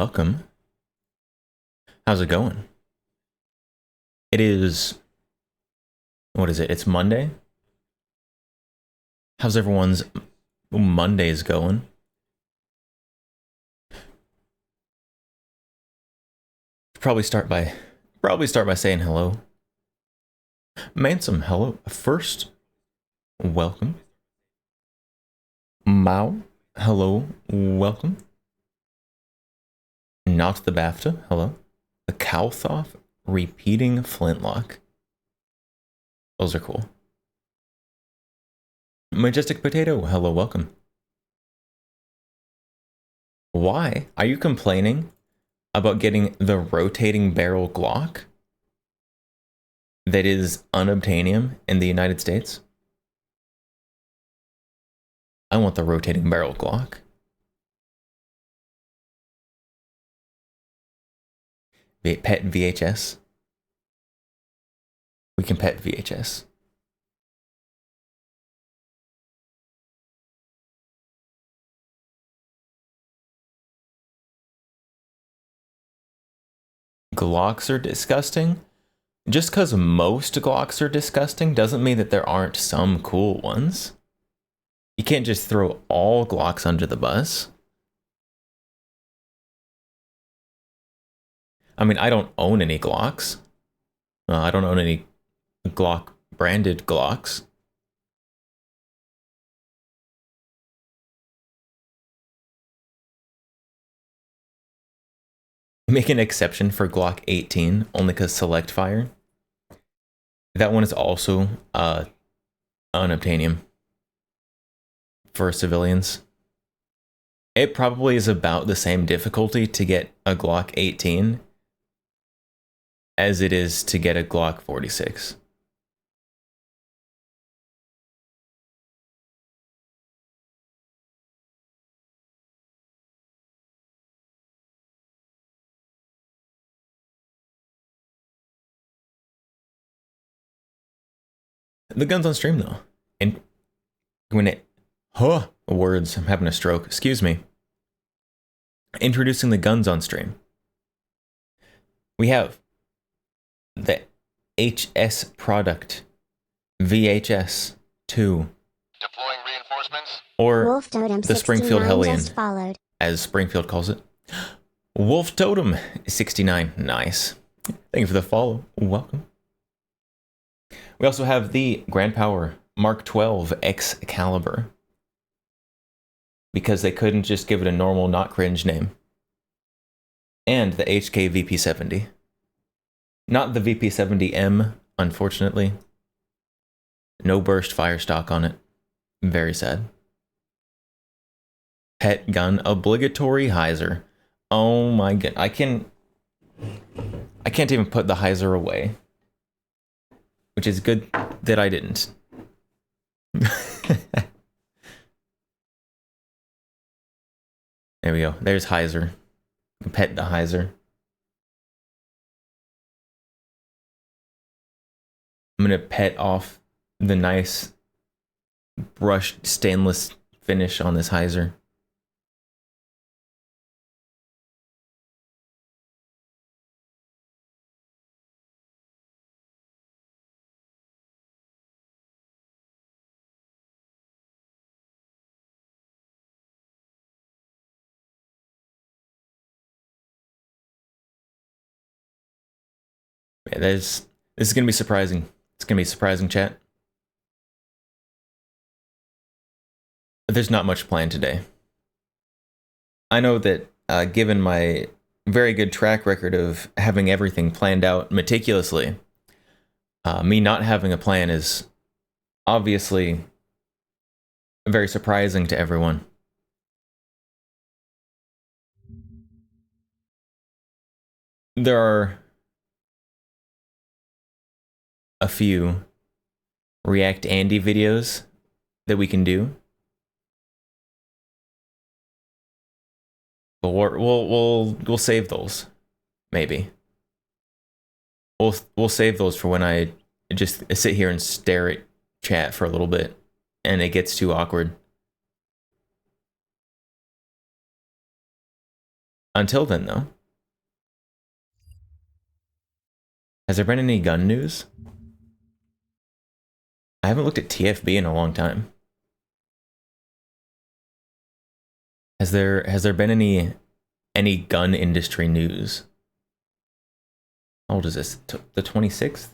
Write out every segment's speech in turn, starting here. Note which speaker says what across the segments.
Speaker 1: Welcome. How's it going? It is, what is it? It's Monday. How's everyone's Mondays going? Probably start by saying hello. Mansum, hello. First, welcome. Mao, hello, welcome. Not the BAFTA, hello. The Cowthoff, repeating Flintlock. Those are cool. Majestic Potato, hello, welcome. Why? Are you complaining about getting the rotating barrel Glock that is unobtainium in the United States? I want the rotating barrel Glock. Pet VHS. We can pet VHS. Glocks are disgusting. Just because most Glocks are disgusting doesn't mean that there aren't some cool ones. You can't just throw all Glocks under the bus. I mean, I don't own any Glocks. I don't own any Glock branded Glocks. Make an exception for Glock 18 only because select fire. That one is also unobtainium for civilians. It probably is about the same difficulty to get a Glock 18 as it is to get a Glock 46. The guns on stream though. And when it words, I'm having a stroke. Excuse me. Introducing the guns on stream. We have the HS product VHS 2.
Speaker 2: Deploying reinforcements.
Speaker 1: Or
Speaker 3: Wolf Totem
Speaker 1: the Springfield
Speaker 3: 69
Speaker 1: Hellion,
Speaker 3: just followed.
Speaker 1: as Springfield calls it. Wolf Totem 69. Nice. Thank you for the follow. Welcome. We also have the Grand Power Mark 12 Excalibur, because they couldn't just give it a normal, not cringe name. And the HK VP70. Not the VP70M, unfortunately. No burst fire stock on it. Very sad. Pet gun obligatory Heiser. Oh my god. I can't even put the Heiser away. Which is good that I didn't. There we go. There's Heiser. Pet the Heiser. I'm gonna pet off the nice brushed stainless finish on this Heiser. Yeah, this is gonna be surprising. It's gonna be surprising, chat. But there's not much planned today. I know that given my very good track record of having everything planned out meticulously, me not having a plan is obviously very surprising to everyone. There are a few React Andy videos that we can do. But we'll save those. Maybe. We'll save those for when I just sit here and stare at chat for a little bit and it gets too awkward. Until then, though, has there been any gun news? I haven't looked at TFB in a long time. Has there been any gun industry news? How old is this? The 26th?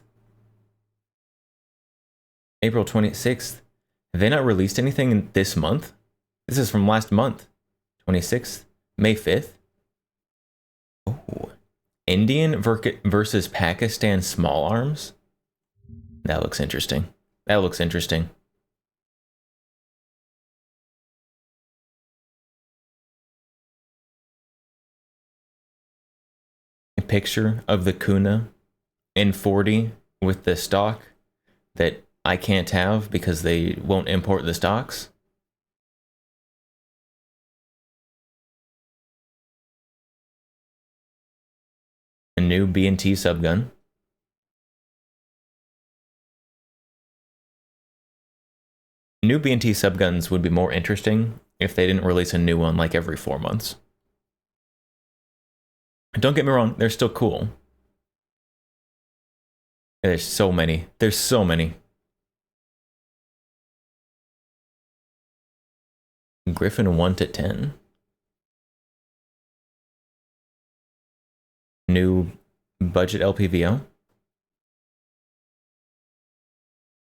Speaker 1: April 26th. Have they not released anything this month? This is from last month. 26th, May 5th. Oh. Indian versus Pakistan small arms? That looks interesting. That looks interesting. A picture of the Kuna in 40 with the stock that I can't have because they won't import the stocks. A new B&T subgun. New B&T subguns would be more interesting if they didn't release a new one like every 4 months. Don't get me wrong, they're still cool. There's so many. There's so many. Griffin 1 to 10. New budget LPVO.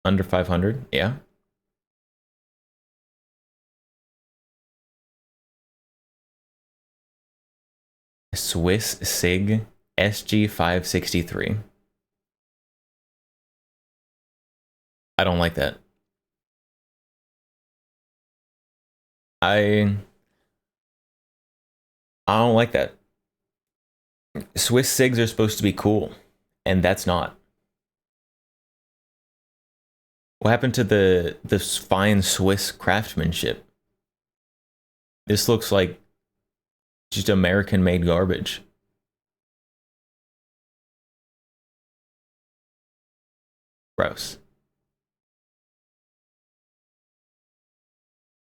Speaker 1: Under 500, yeah. Swiss SIG SG563. I don't like that. I don't like that. Swiss SIGs are supposed to be cool, and that's not. What happened to the fine Swiss craftsmanship? This looks like just American-made garbage. Gross.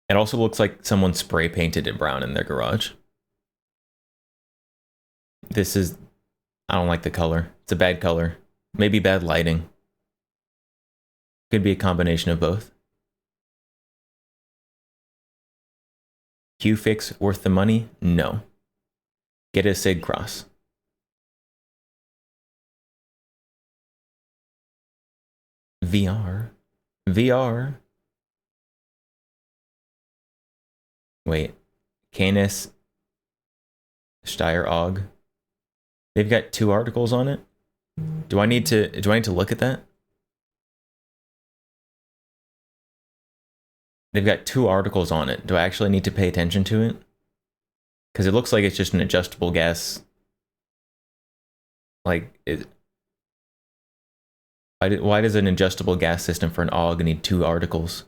Speaker 1: It also looks like someone spray painted it brown in their garage. This is... I don't like the color. It's a bad color. Maybe bad lighting. Could be a combination of both. Q-Fix worth the money? No. Get a SIG cross. VR. VR. Wait. Canis Steyr AUG. They've got 2 articles on it. Do I need to look at that? They've got 2 articles on it. Do I actually need to pay attention to it? Because it looks like it's just an adjustable gas. Like, why does an adjustable gas system for an AUG need 2 articles?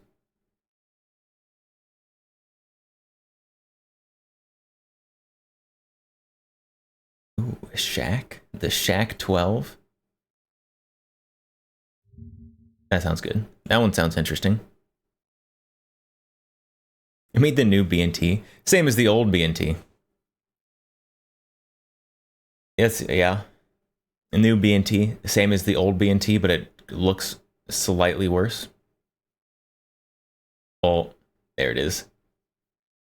Speaker 1: Ooh, Shack? The Shack 12? That sounds good. That one sounds interesting. I made the new B&T. Same as the old B&T. Yes, yeah. A new B&T. Same as the old B&T, but it looks slightly worse. Oh, there it is.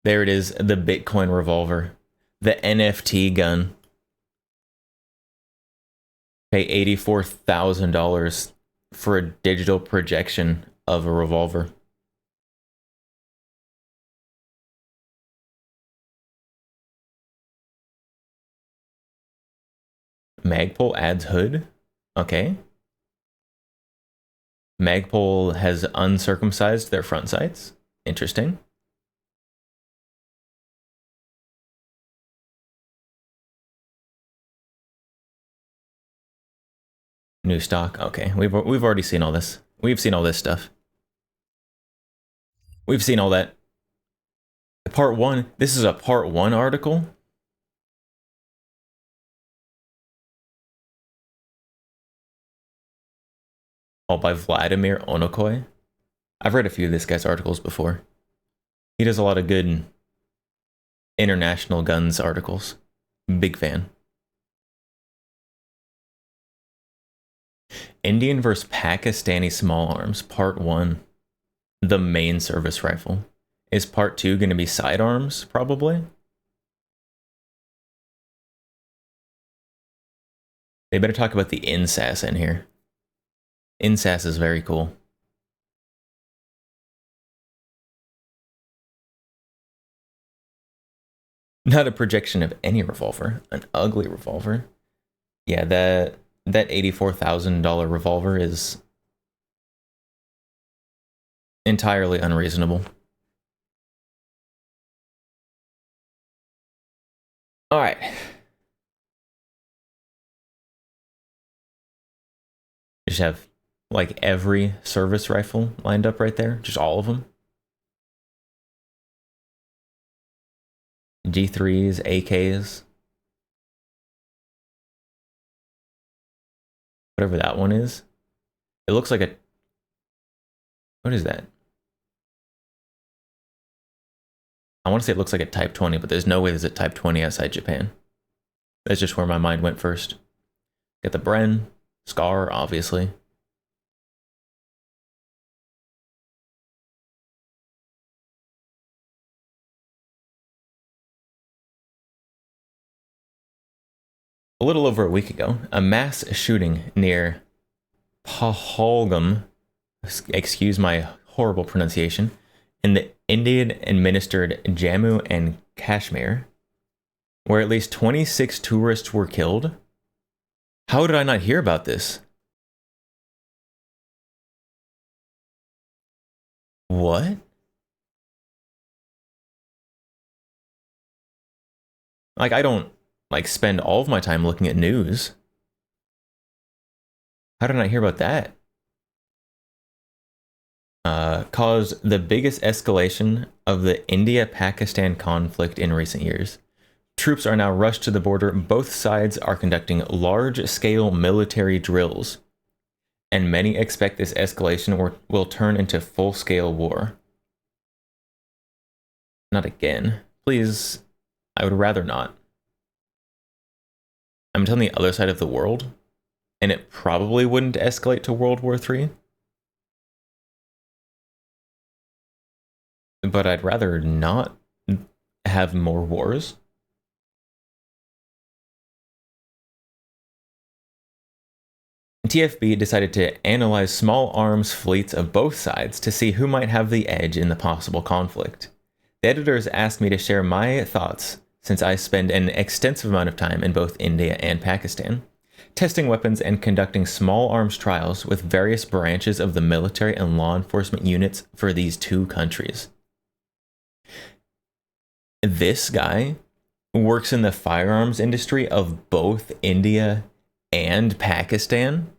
Speaker 1: There it is. The Bitcoin revolver. The NFT gun. Pay $84,000 for a digital projection of a revolver. Magpul adds hood. Okay. Magpul has uncircumcised their front sights. Interesting. New stock. Okay, we've already seen all this. We've seen all this stuff. We've seen all that. Part 1. This is a part 1 article. All by Vladimir Onokoi. I've read a few of this guy's articles before. He does a lot of good international guns articles. Big fan. Indian versus Pakistani small arms, part 1. The main service rifle. Is part 2 going to be sidearms, probably? They better talk about the INSAS in here. INSAS is very cool. Not a projection of any revolver. An ugly revolver. Yeah, that $84,000 revolver is entirely unreasonable. All right. Just have like every service rifle lined up right there. Just all of them. G3s, AKs. Whatever that one is. It looks like a... What is that? I want to say it looks like a Type 20, but there's no way there's a Type 20 outside Japan. That's just where my mind went first. Get the Bren, Scar, obviously. A little over a week ago, a mass shooting near Pahalgam, excuse my horrible pronunciation, in the Indian-administered Jammu and Kashmir, where at least 26 tourists were killed. How did I not hear about this? What? Like, I don't like spend all of my time looking at news. How did I not hear about that? Caused the biggest escalation of the India-Pakistan conflict in recent years. Troops are now rushed to the border. Both sides are conducting large-scale military drills, and many expect this escalation will turn into full-scale war. Not again. Please, I would rather not. I'm telling the other side of the world, and it probably wouldn't escalate to World War III. But I'd rather not have more wars. TFB decided to analyze small arms fleets of both sides to see who might have the edge in the possible conflict. The editors asked me to share my thoughts since I spend an extensive amount of time in both India and Pakistan, testing weapons and conducting small arms trials with various branches of the military and law enforcement units for these two countries. This guy works in the firearms industry of both India and Pakistan.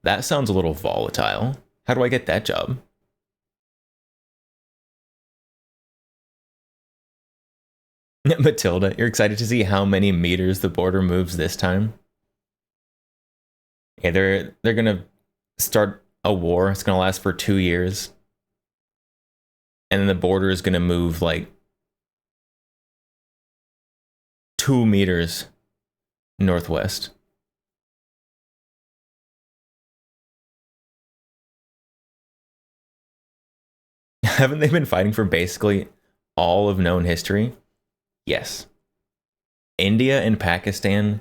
Speaker 1: That sounds a little volatile. How do I get that job? Matilda, you're excited to see how many meters the border moves this time? Yeah, they're gonna start a war. It's gonna last for 2 years. And then the border is gonna move like 2 meters northwest. Haven't they been fighting for basically all of known history? Yes. India and Pakistan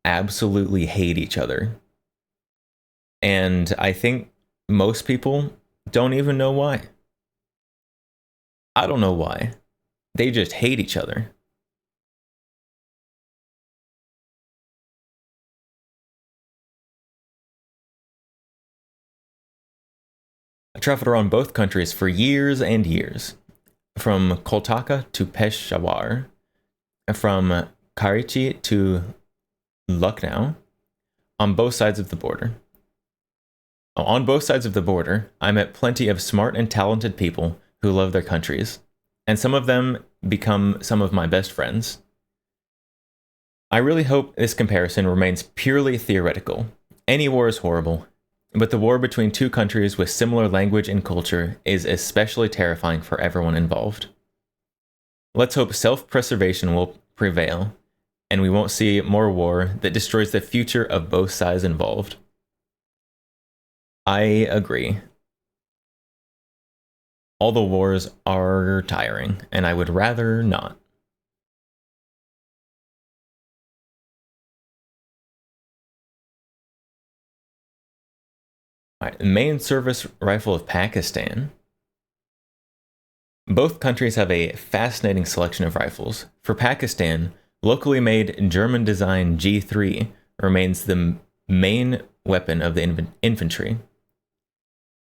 Speaker 1: absolutely hate each other. And I think most people don't even know why. I don't know why. They just hate each other. I traveled around both countries for years and years. From Kolkata to Peshawar, from Karachi to Lucknow, on both sides of the border. On both sides of the border, I met plenty of smart and talented people who love their countries, and some of them become some of my best friends. I really hope this comparison remains purely theoretical. Any war is horrible, but the war between two countries with similar language and culture is especially terrifying for everyone involved. Let's hope self-preservation will prevail, and we won't see more war that destroys the future of both sides involved. I agree. All the wars are tiring, and I would rather not. All right, main service rifle of Pakistan. Both countries have a fascinating selection of rifles. For Pakistan, locally made German design G3 remains the main weapon of the infantry.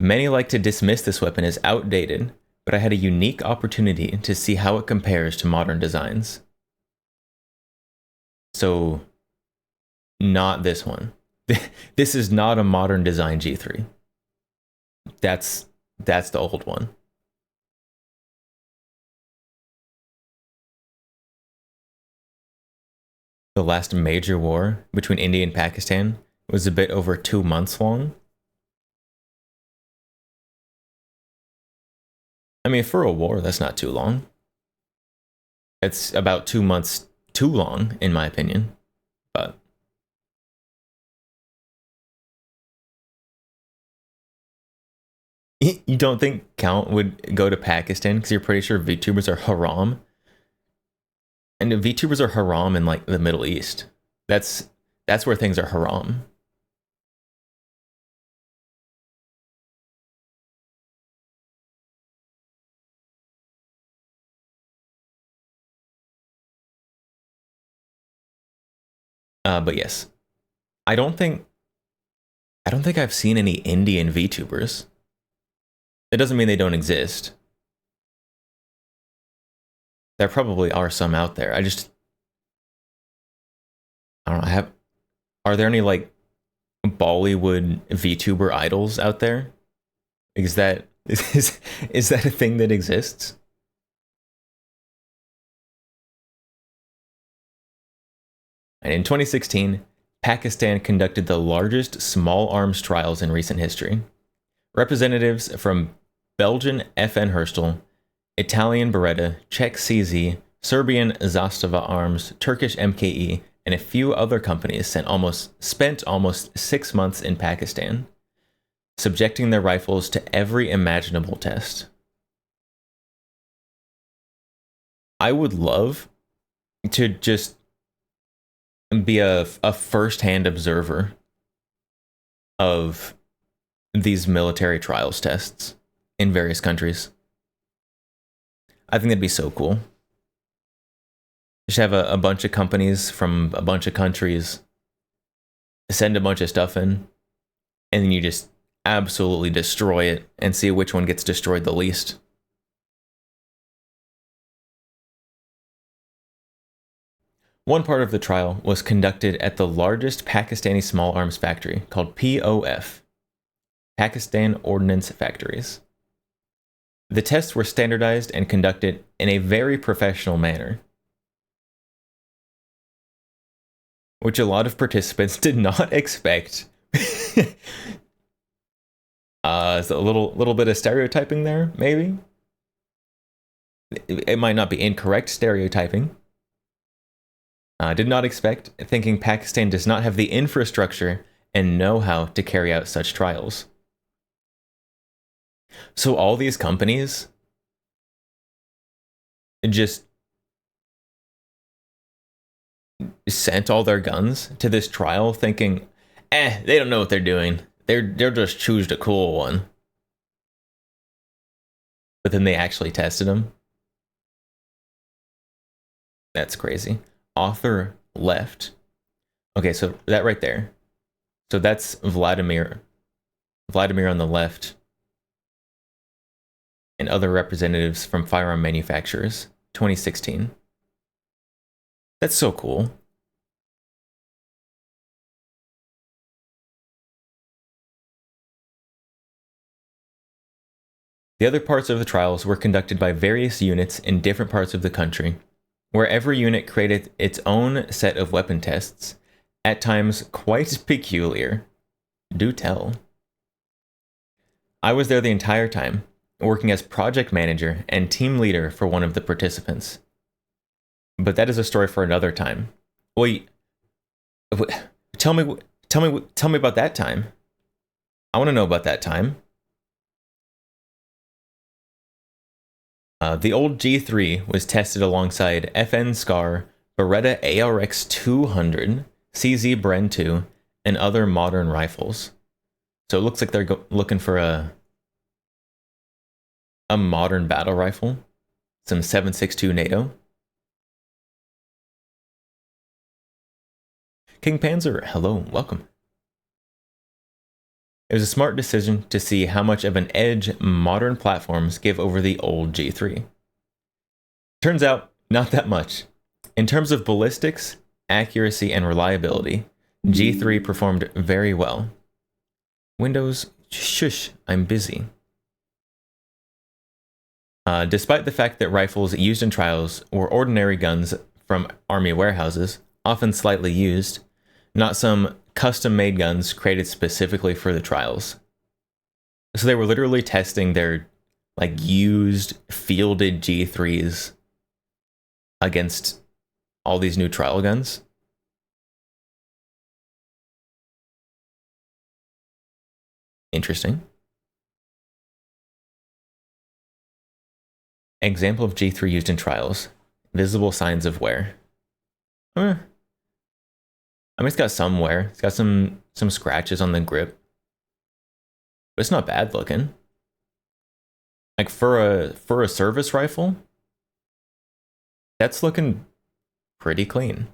Speaker 1: Many like to dismiss this weapon as outdated, but I had a unique opportunity to see how it compares to modern designs. So, not this one. This is not a modern design G3. That's the old one. The last major war between India and Pakistan was a bit over 2 months long. I mean, for a war, that's not too long. It's about 2 months too long, in my opinion. But you don't think Count would go to Pakistan because you're pretty sure VTubers are haram? And the VTubers are haram in like the Middle East. That's where things are haram. But yes, I don't think I've seen any Indian VTubers. It doesn't mean they don't exist. There probably are some out there. I don't know. Are there any like Bollywood VTuber idols out there? Is that is that a thing that exists? And in 2016, Pakistan conducted the largest small arms trials in recent history. Representatives from Belgian FN Herstal, Italian Beretta, Czech CZ, Serbian Zastava Arms, Turkish MKE, and a few other companies spent almost 6 months in Pakistan, subjecting their rifles to every imaginable test. I would love to just be a first-hand observer of these military trials tests in various countries. I think that'd be so cool. Just have a bunch of companies from a bunch of countries send a bunch of stuff in, and then you just absolutely destroy it and see which one gets destroyed the least. One part of the trial was conducted at the largest Pakistani small arms factory called POF, Pakistan Ordnance Factories. The tests were standardized and conducted in a very professional manner, which a lot of participants did not expect. It's a little bit of stereotyping there, maybe. It might not be incorrect stereotyping. Did not expect, thinking Pakistan does not have the infrastructure and know-how to carry out such trials. So all these companies just sent all their guns to this trial thinking, they don't know what they're doing. They'll just choose the cool one. But then they actually tested them. That's crazy. Author left. Okay, so that right there. So that's Vladimir. Vladimir on the left. And other representatives from firearm manufacturers. 2016. That's so cool. The other parts of the trials were conducted by various units in different parts of the country, where every unit created its own set of weapon tests, at times quite peculiar. Do tell. I was there the entire time, working as project manager and team leader for one of the participants. But that is a story for another time. Wait, tell me, tell me about that time. I want to know about that time. The old G3 was tested alongside FN Scar, Beretta ARX 200, CZ Bren 2, and other modern rifles. So it looks like they're looking for a modern battle rifle, some 7.62 NATO. King Panzer, hello, welcome. It was a smart decision to see how much of an edge modern platforms give over the old G3. Turns out, not that much. In terms of ballistics, accuracy, and reliability, G3 performed very well. Windows, shush, I'm busy. Despite the fact that rifles used in trials were ordinary guns from army warehouses, often slightly used, not some custom-made guns created specifically for the trials. So they were literally testing their like used fielded G3s against all these new trial guns. Interesting. Example of G3 used in trials. Visible signs of wear. I mean, it's got some wear. It's got some scratches on the grip. But it's not bad looking. Like for a service rifle, that's looking pretty clean.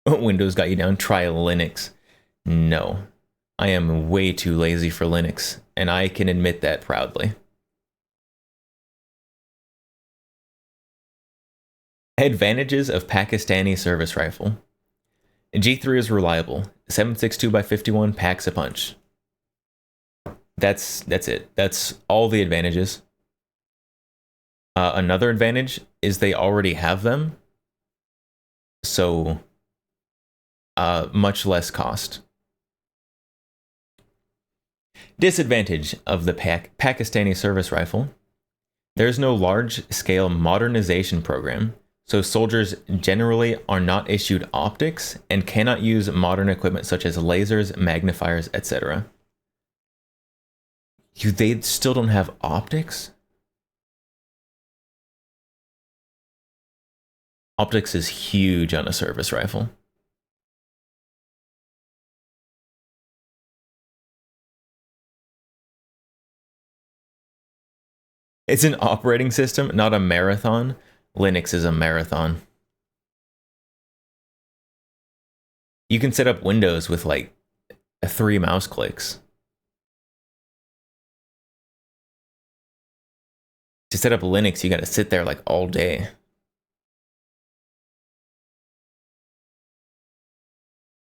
Speaker 1: Windows got you down. Try Linux. No. I am way too lazy for Linux, and I can admit that proudly. Advantages of Pakistani service rifle. G3 is reliable. 7.62x51 packs a punch. That's it. That's all the advantages. Another advantage is they already have them, so much less cost. Disadvantage of the Pakistani service rifle. There's no large-scale modernization program, so soldiers generally are not issued optics and cannot use modern equipment such as lasers, magnifiers, etc. They still don't have optics? Optics is huge on a service rifle. It's an operating system, not a marathon. Linux is a marathon. You can set up Windows with like 3 mouse clicks. To set up Linux, you got to sit there like all day.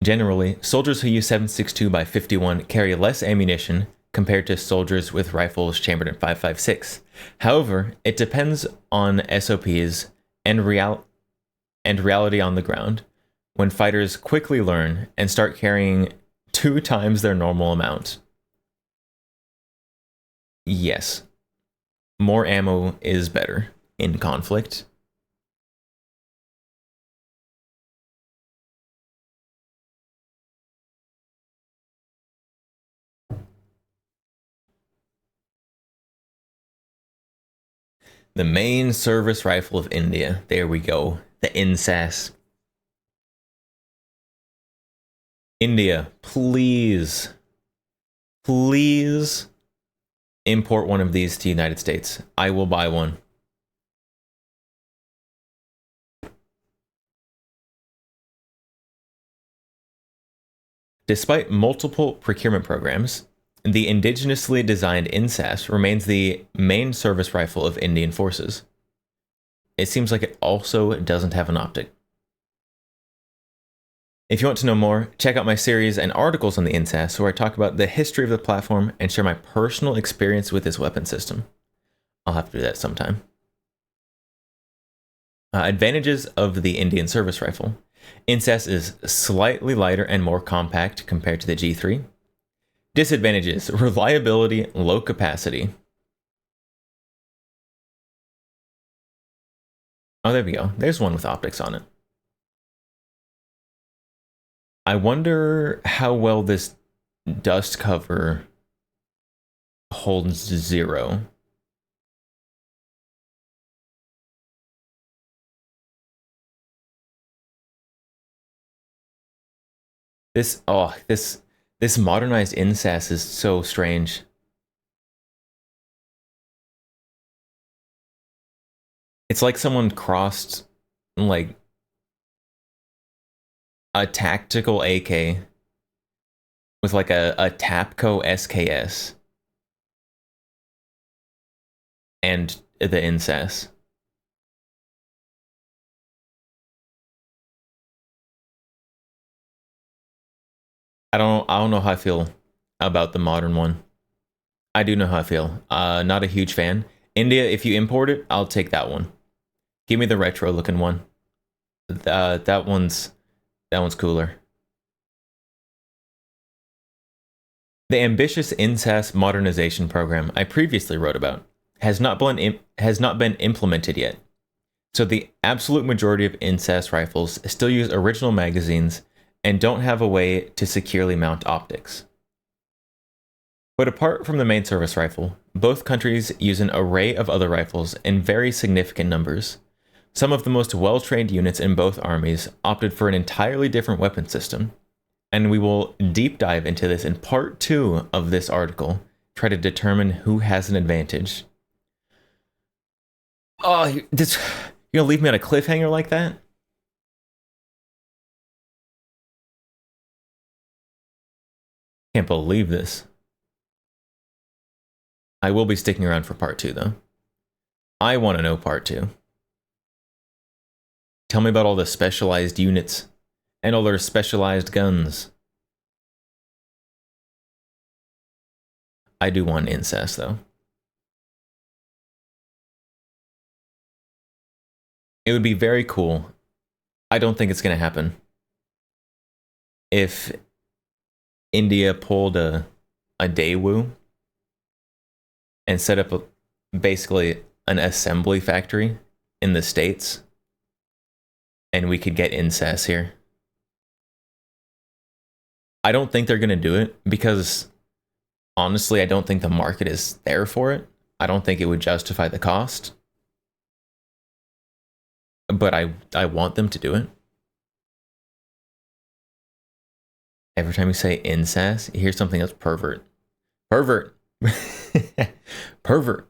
Speaker 1: Generally, soldiers who use 7.62x51 carry less ammunition compared to soldiers with rifles chambered in 5.56. However, it depends on SOPs and reality on the ground, when fighters quickly learn and start carrying 2 times their normal amount. Yes, more ammo is better in conflict. The main service rifle of India. There we go. The INSAS. India, please, please import one of these to the United States. I will buy one. Despite multiple procurement programs, the indigenously designed INSAS remains the main service rifle of Indian forces. It seems like it also doesn't have an optic. If you want to know more, check out my series and articles on the INSAS where I talk about the history of the platform and share my personal experience with this weapon system. I'll have to do that sometime. Advantages of the Indian service rifle. INSAS is slightly lighter and more compact compared to the G3. Disadvantages: reliability, low capacity. Oh, there we go. There's one with optics on it. I wonder how well this dust cover holds 0. This modernized incas is so strange. It's like someone crossed like a tactical AK with like a Tapco SKS and the incas. I don't know how I feel about the modern one. I do know how I feel. Not a huge fan. India, if you import it, I'll take that one. Give me the retro looking one. That one's cooler. The ambitious INSAS modernization program I previously wrote about has not been implemented yet. So the absolute majority of INSAS rifles still use original magazines and don't have a way to securely mount optics. But apart from the main service rifle, both countries use an array of other rifles in very significant numbers. Some of the most well-trained units in both armies opted for an entirely different weapon system, and we will deep dive into this in part 2 of this article, try to determine who has an advantage. Oh, you're gonna leave me on a cliffhanger like that? Can't believe this. I will be sticking around for part 2 though. I want to know part 2. Tell me about all the specialized units and all their specialized guns. I do want incest though. It would be very cool. I don't think it's going to happen. If India pulled a Daewoo and set up basically an assembly factory in the States, and we could get incest here. I don't think they're going to do it because honestly, I don't think the market is there for it. I don't think it would justify the cost. But I want them to do it. Every time you say incest, you hear something else. Pervert. Pervert. Pervert.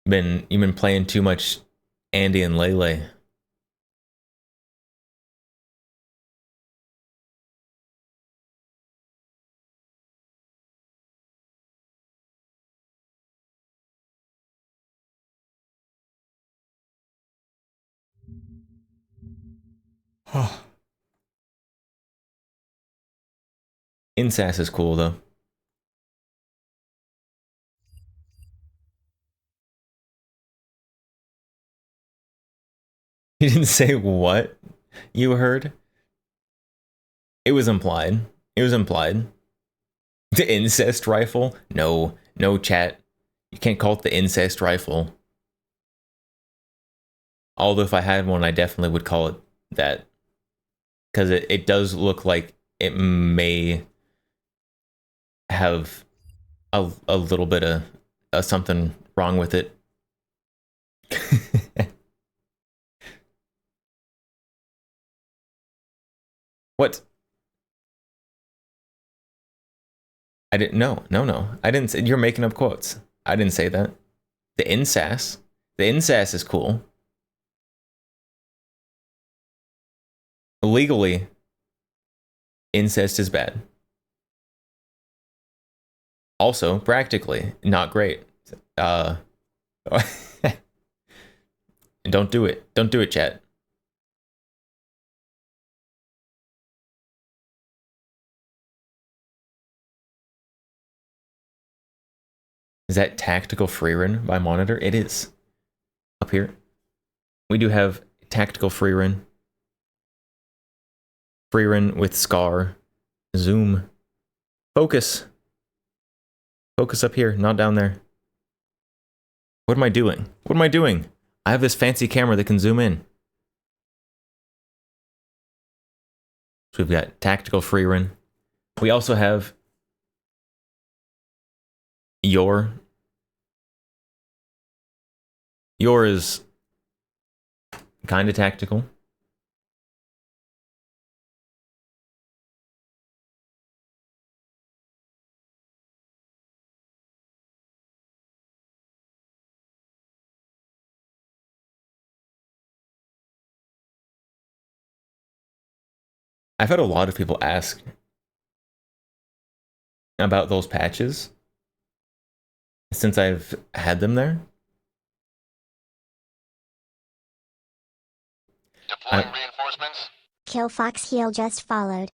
Speaker 1: You've been playing too much Andy and Lele. Incest is cool though. You didn't say what you heard. It was implied. It was implied. The incest rifle? No, no chat. You can't call it the incest rifle. Although if I had one, I definitely would call it that. Because it does look like it may have a little bit of something wrong with it. What? I didn't. No, no, no. I didn't say. You're making up quotes. I didn't say that. The incest. The incest is cool. Legally, incest is bad. Also, practically, not great. Uh, don't do it. Don't do it, chat. Is that tactical free run by monitor? It is. Up here. We do have tactical free run. Free run with Scar. Zoom. Focus. Focus up here, not down there. What am I doing? What am I doing? I have this fancy camera that can zoom in. So we've got tactical free run. We also have your. Your is kind of tactical. I've had a lot of people ask about those patches since I've had them there.
Speaker 2: Deploying reinforcements.
Speaker 3: Kill Fox Heel just followed.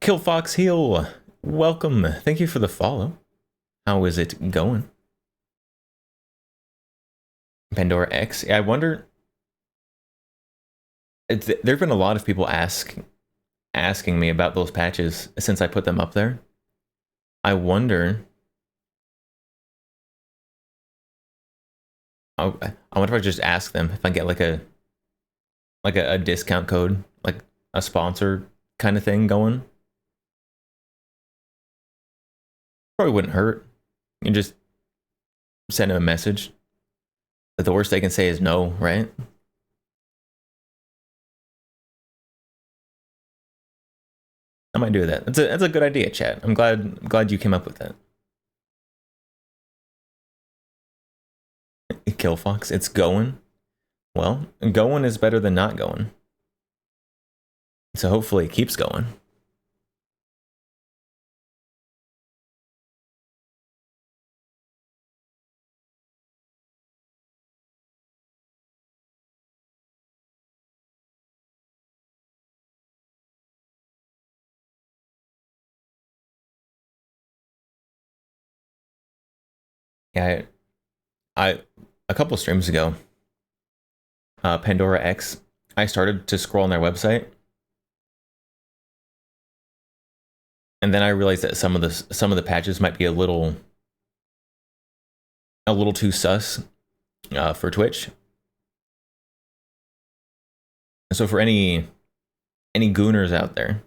Speaker 1: Kill Fox Heel, welcome. Thank you for the follow. How is it going? Pandora X. Yeah, I wonder. There've been a lot of people asking me about those patches since I put them up there. I wonder. I wonder if I just ask them if I get like a discount code, like a sponsor kind of thing going. Probably wouldn't hurt. You just send them a message. But the worst they can say is no, right? I might do that. That's a good idea, chat. I'm glad you came up with that. Kill Fox, it's going. Well, going is better than not going. So hopefully it keeps going. Yeah, I a couple streams ago, Pandora X, I started to scroll on their website, and then I realized that some of the patches might be a little too sus for Twitch. So for any gooners out there,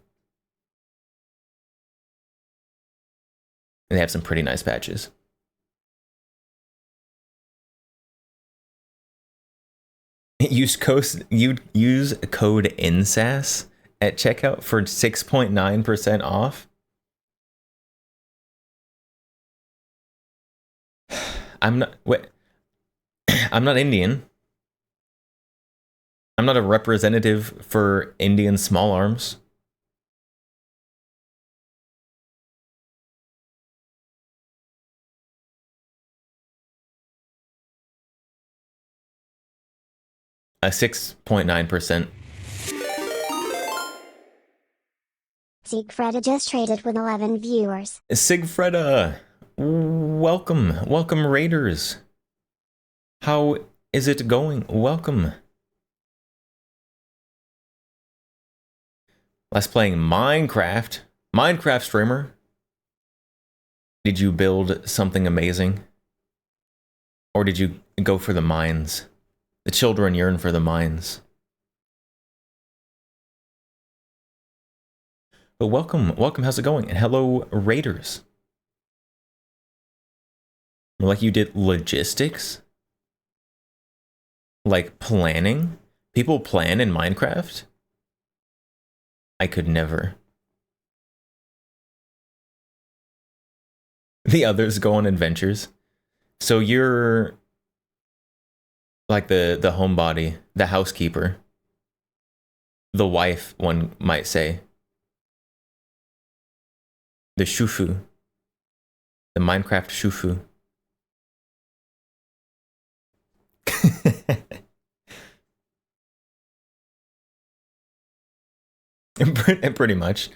Speaker 1: they have some pretty nice patches. Use code INSAS at checkout for 6.9% off. I'm not Indian. I'm not a representative for Indian small arms. A 6.9%.
Speaker 3: Siegfrieda just traded with 11 viewers.
Speaker 1: Siegfrieda, welcome Raiders. How is it going? Welcome. Let's playing Minecraft. Minecraft streamer. Did you build something amazing? Or did you go for the mines? The children yearn for the mines. But welcome, how's it going? And hello, Raiders. Like you did logistics? Like planning? People plan in Minecraft? I could never. The others go on adventures. So you're like the homebody, the housekeeper, the wife, one might say. The shufu. The Minecraft shufu. Pretty much.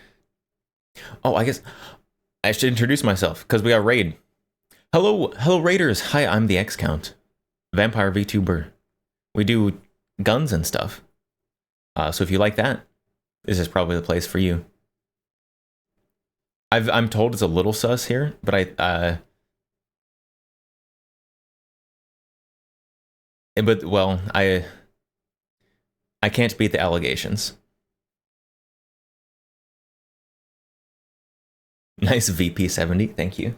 Speaker 1: Oh, I guess I should introduce myself because we got raid. Hello Raiders. Hi, I'm the X Count, Vampire VTuber. We do guns and stuff. So if you like that, this is probably the place for you. I'm told it's a little sus here, but But well, I can't beat the allegations. Nice VP70, thank you.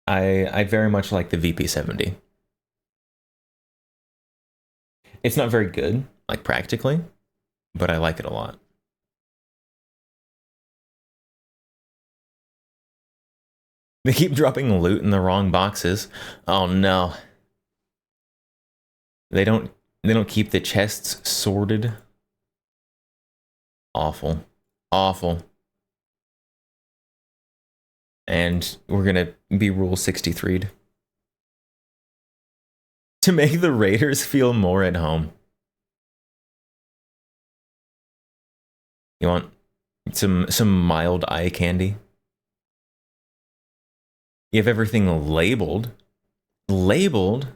Speaker 1: I very much like the VP70. It's not very good, like practically, but I like it a lot. They keep dropping loot in the wrong boxes. Oh no. They don't keep the chests sorted. Awful. Awful. And we're gonna be rule 63'd. To make the raiders feel more at home. You want some mild eye candy? You have everything labeled. Labeled?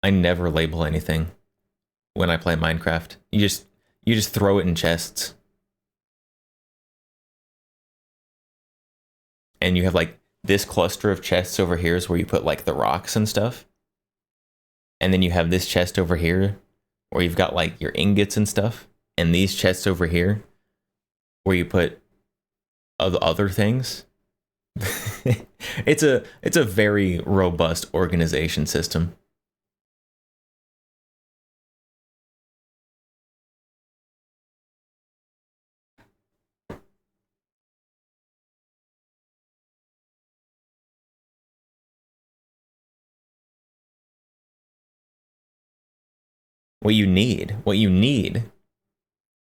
Speaker 1: I never label anything when I play Minecraft. You just throw it in chests. And you have like this cluster of chests over here is where you put like the rocks and stuff. And then you have this chest over here where you've got like your ingots and stuff. And these chests over here where you put other things. It's a very robust organization system. What you need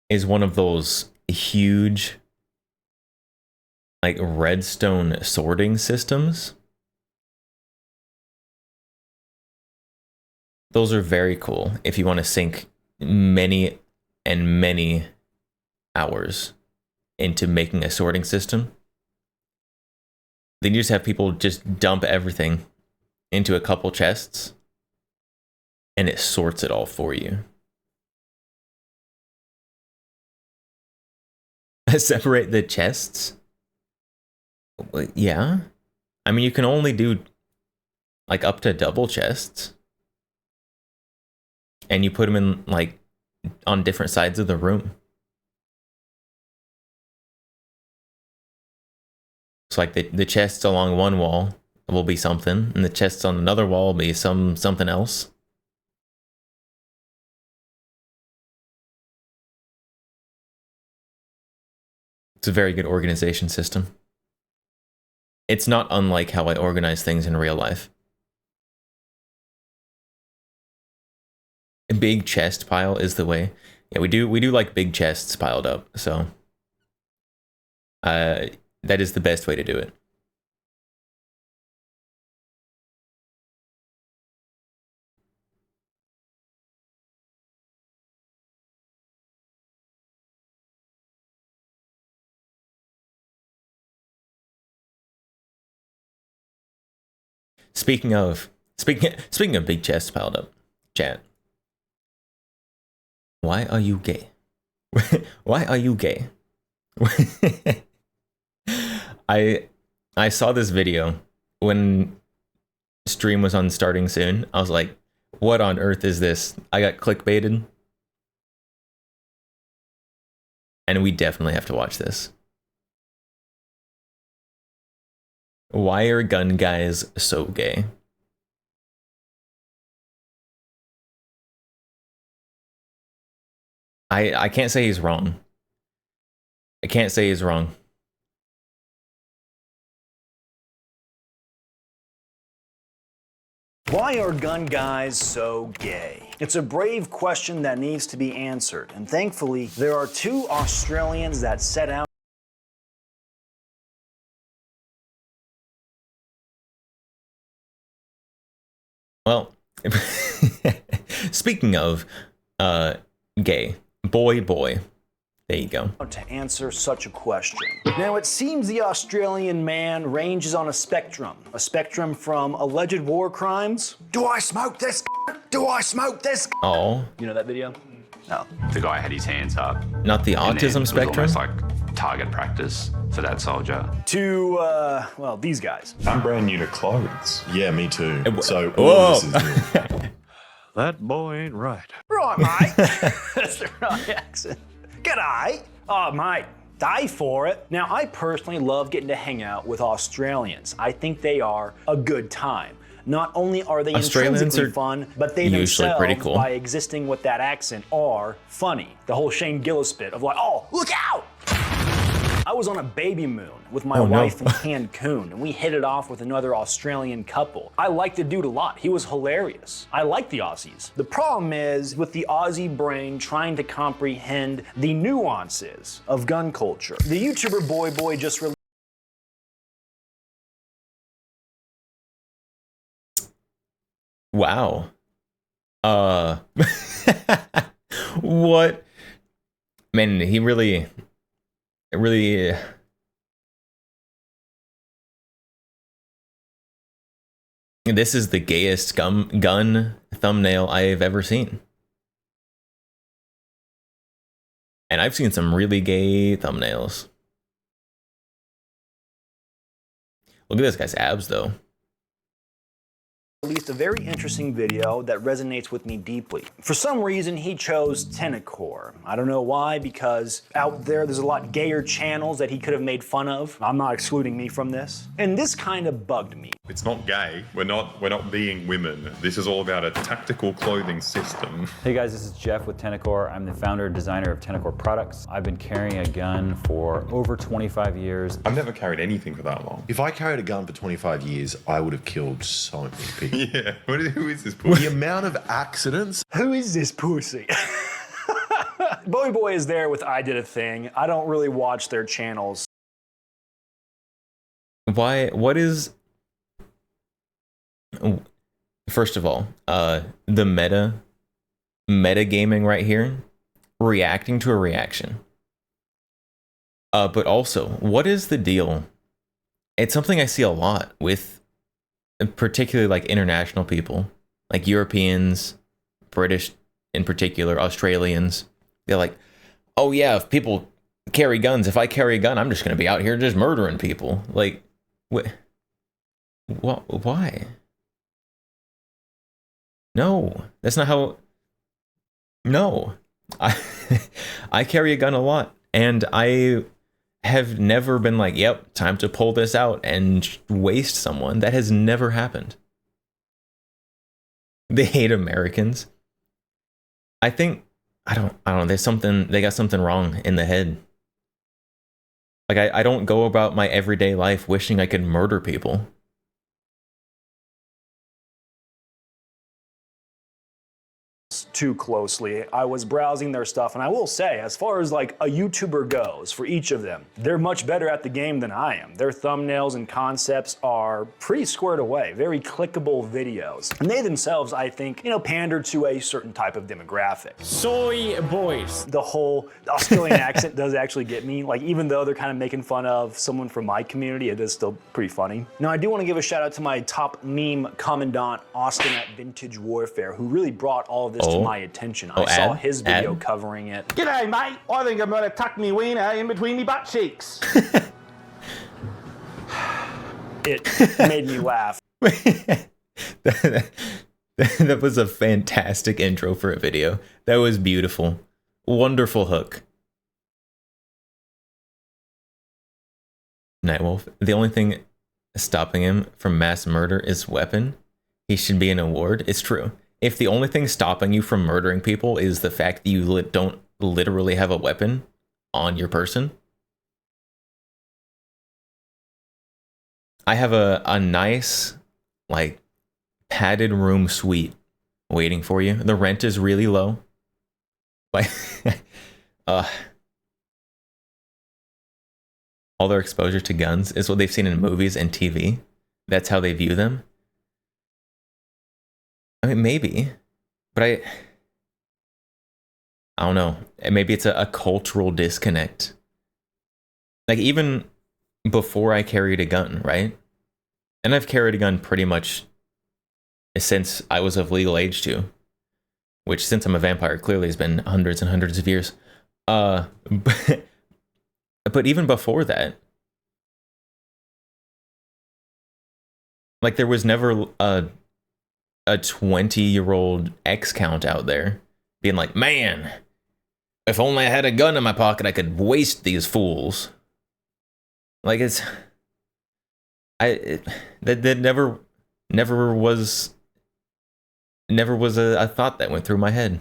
Speaker 1: is one of those huge like redstone sorting systems. Those are very cool if you want to sink many and many hours into making a sorting system. Then you just have people just dump everything into a couple chests and it sorts it all for you. Separate the chests? Yeah. I mean, you can only do like up to double chests. And you put them in like on different sides of the room. So like the chests along one wall will be something, and the chests on another wall will be something else. It's a very good organization system. It's not unlike how I organize things in real life. A big chest pile is the way. Yeah, we do like big chests piled up, so that is the best way to do it. Speaking of big chests piled up, chat. Why are you gay? Why are you gay? I saw this video when stream was on starting soon. I was like, what on earth is this? I got clickbaited. And we definitely have to watch this. Why are gun guys so gay? I can't say he's wrong. I can't say he's wrong.
Speaker 4: Why are gun guys so gay? It's a brave question that needs to be answered, and thankfully, there are two Australians that set out.
Speaker 1: Well, speaking of gay, boy. There you go.
Speaker 4: To answer such a question. Now, it seems the Australian man ranges on a spectrum from alleged war crimes. Do I smoke this? Do I smoke this?
Speaker 1: Oh.
Speaker 4: You know that video? No.
Speaker 2: The guy had his hands up.
Speaker 1: Not the
Speaker 2: and then it
Speaker 1: autism
Speaker 2: was
Speaker 1: spectrum?
Speaker 2: almost like
Speaker 5: target practice for that soldier.
Speaker 4: To, well, these guys.
Speaker 6: I'm brand new to clothes.
Speaker 7: Yeah, me too. So
Speaker 1: Whoa.
Speaker 7: all this is new.
Speaker 6: That boy ain't right.
Speaker 4: Right, mate. That's the right accent. G'day. Oh, mate. Die for it. Now, I personally love getting to hang out with Australians. I think they are a good time. Not only are they
Speaker 1: Australians
Speaker 4: intrinsically
Speaker 1: are
Speaker 4: fun, but they
Speaker 1: usually
Speaker 4: themselves,
Speaker 1: pretty cool.
Speaker 4: by existing with that accent, are funny. The whole Shane Gillis bit of like, oh, look out! I was on a baby moon with my wife in Cancun, and we hit it off with another Australian couple. I liked the dude a lot. He was hilarious. I like the Aussies. The problem is with the Aussie brain trying to comprehend the nuances of gun culture. The YouTuber Boy just released
Speaker 1: Wow. What? Man, he really. This is the gayest gun thumbnail I've ever seen. And I've seen some really gay thumbnails. Look at this guy's abs, though.
Speaker 4: a very interesting video that resonates with me deeply. For some reason, he chose Tenecore. I don't know why, because out there's a lot gayer channels that he could have made fun of. I'm not excluding me from this. And this kind of bugged me.
Speaker 6: It's not gay. We're not being women. This is all about a tactical clothing system.
Speaker 8: Hey guys, this is Jeff with Tenecore. I'm the founder and designer of Tenecore products. I've been carrying a gun for over 25 years.
Speaker 6: I've never carried anything for that long.
Speaker 7: If I carried a gun for 25 years, I would have killed so many people.
Speaker 6: Yeah. Who is this pussy?
Speaker 7: The amount of accidents.
Speaker 4: Who is this pussy? Boy is there with I Did a Thing. I don't really watch their channels.
Speaker 1: Why? What is? First of all, the meta gaming right here, reacting to a reaction. But also, what is the deal? It's something I see a lot with, particularly like international people, like Europeans, British in particular, Australians. They're like, oh yeah, if people carry guns, if I carry a gun, I'm just gonna be out here just murdering people. Like, what? Why? No, that's not how. No, I carry a gun a lot, and I have never been like, yep, time to pull this out and waste someone. That has never happened. They hate Americans. I think I don't know, they got something wrong in the head. Like I don't go about my everyday life wishing I could murder people.
Speaker 4: Too closely. I was browsing their stuff, and I will say, as far as like a YouTuber goes, for each of them, they're much better at the game than I am. Their thumbnails and concepts are pretty squared away, very clickable videos. And they themselves, I think, pander to a certain type of demographic.
Speaker 9: Soy boys.
Speaker 4: The whole Australian accent does actually get me. Like, even though they're kind of making fun of someone from my community, it is still pretty funny. Now, I do want to give a shout out to my top meme commandant, Austin at Vintage Warfare, who really brought all of this to my attention. I saw his video covering it.
Speaker 9: G'day, mate. I think I'm gonna tuck me wiener in between me butt cheeks.
Speaker 4: It made me laugh.
Speaker 1: That was a fantastic intro for a video. That was beautiful. Wonderful hook. Nightwolf, the only thing stopping him from mass murder is weapon. He should be an award. It's true. If the only thing stopping you from murdering people is the fact that you don't literally have a weapon on your person. I have a nice, like, padded room suite waiting for you. The rent is really low. Like, all their exposure to guns is what they've seen in movies and TV. That's how they view them. I mean, maybe, but I don't know. Maybe it's a cultural disconnect. Like, even before I carried a gun, right? And I've carried a gun pretty much since I was of legal age too, which, since I'm a vampire, clearly has been hundreds and hundreds of years. But But even before that, like there was never a 20-year-old X count out there being like, man, if only I had a gun in my pocket, I could waste these fools. Like that never was a thought that went through my head.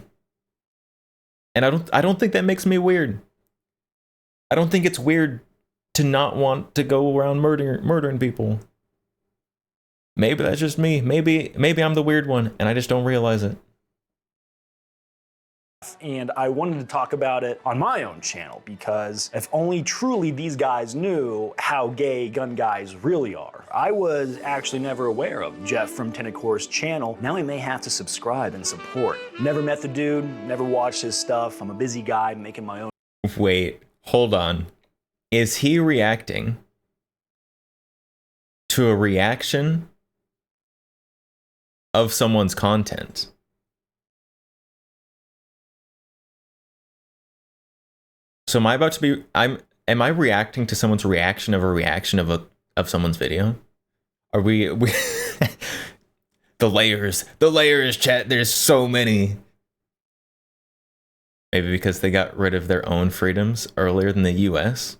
Speaker 1: And I don't think that makes me weird. I don't think it's weird to not want to go around murdering people. Maybe that's just me. Maybe I'm the weird one and I just don't realize it.
Speaker 4: And I wanted to talk about it on my own channel because if only truly these guys knew how gay gun guys really are. I was actually never aware of Jeff from Tenecor's channel. Now he may have to subscribe and support. Never met the dude, never watched his stuff. I'm a busy guy making my own.
Speaker 1: Wait, hold on. Is he reacting to a reaction of someone's content? So am I about to be am I reacting to someone's reaction of a reaction of someone's video? Are we the layers chat, there's so many. Maybe because they got rid of their own freedoms earlier than the US.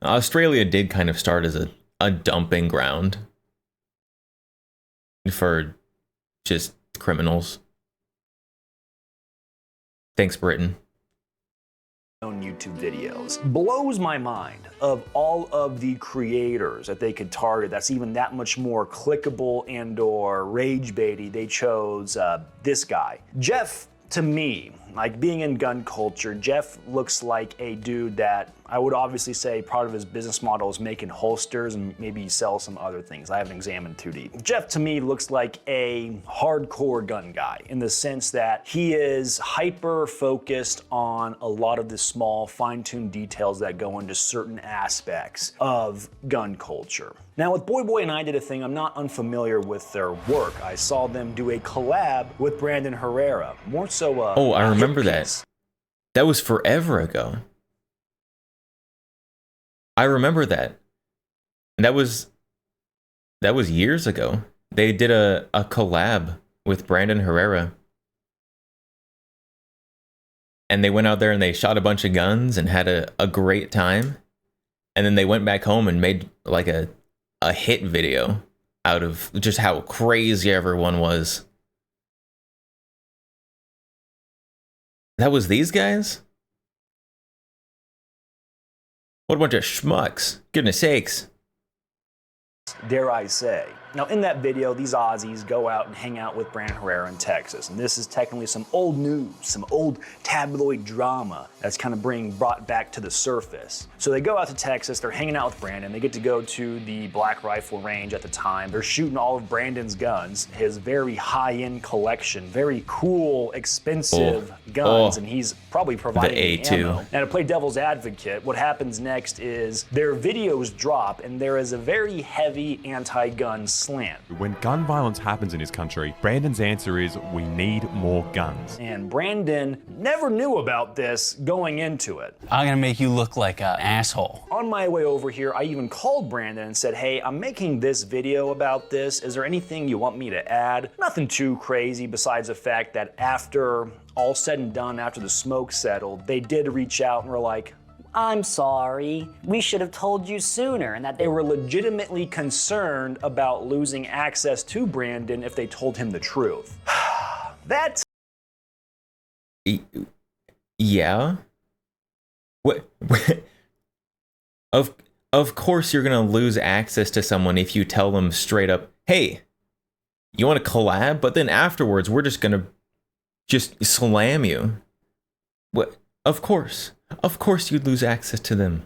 Speaker 1: Australia did kind of start as a dumping ground for just criminals. Thanks, Britain.
Speaker 4: Own YouTube videos. Blows my mind of all of the creators that they could target that's even that much more clickable and or rage baity. They chose this guy. Jeff, to me, like being in gun culture, Jeff looks like a dude that I would obviously say part of his business model is making holsters and maybe sell some other things. I haven't examined too deep. Jeff to me looks like a hardcore gun guy in the sense that he is hyper focused on a lot of the small fine-tuned details that go into certain aspects of gun culture. Now with Boy and I did a thing, I'm not unfamiliar with their work. I saw them do a collab with Brandon Herrera. More so
Speaker 1: oh, I remember that. That was forever ago. I remember that. And that was years ago. They did a collab with Brandon Herrera. And they went out there and they shot a bunch of guns and had a great time. And then they went back home and made like a hit video out of just how crazy everyone was. That was these guys? What a bunch of schmucks. Goodness sakes.
Speaker 4: Dare I say. Now in that video, these Aussies go out and hang out with Brandon Herrera in Texas. And this is technically some old news, some old tabloid drama that's kind of brought back to the surface. So they go out to Texas, they're hanging out with Brandon. They get to go to the Black Rifle Range at the time. They're shooting all of Brandon's guns, his very high-end collection, very cool, expensive guns, and he's probably providing the ammo. Now to play devil's advocate, what happens next is their videos drop and there is a very heavy anti-gun slant.
Speaker 10: When gun violence happens in his country, Brandon's answer is, we need more guns.
Speaker 4: And Brandon never knew about this going into it.
Speaker 11: I'm gonna make you look like an asshole.
Speaker 4: On my way over here, I even called Brandon and said, hey, I'm making this video about this. Is there anything you want me to add? Nothing too crazy besides the fact that after all said and done, after the smoke settled, they did reach out and were like, I'm sorry, we should have told you sooner, and that they were legitimately concerned about losing access to Brandon if they told him the truth. That's...
Speaker 1: Yeah? What? Of course you're gonna lose access to someone if you tell them straight up, hey, you want to collab? But then afterwards, we're just gonna slam you. What? Of course you'd lose access to them.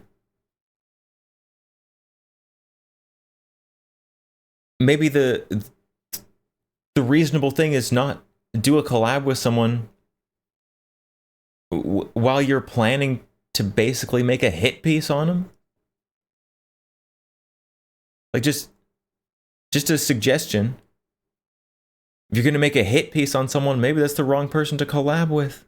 Speaker 1: Maybe the reasonable thing is not do a collab with someone while you're planning to basically make a hit piece on them. Like just a suggestion. If you're gonna make a hit piece on someone, maybe that's the wrong person to collab with.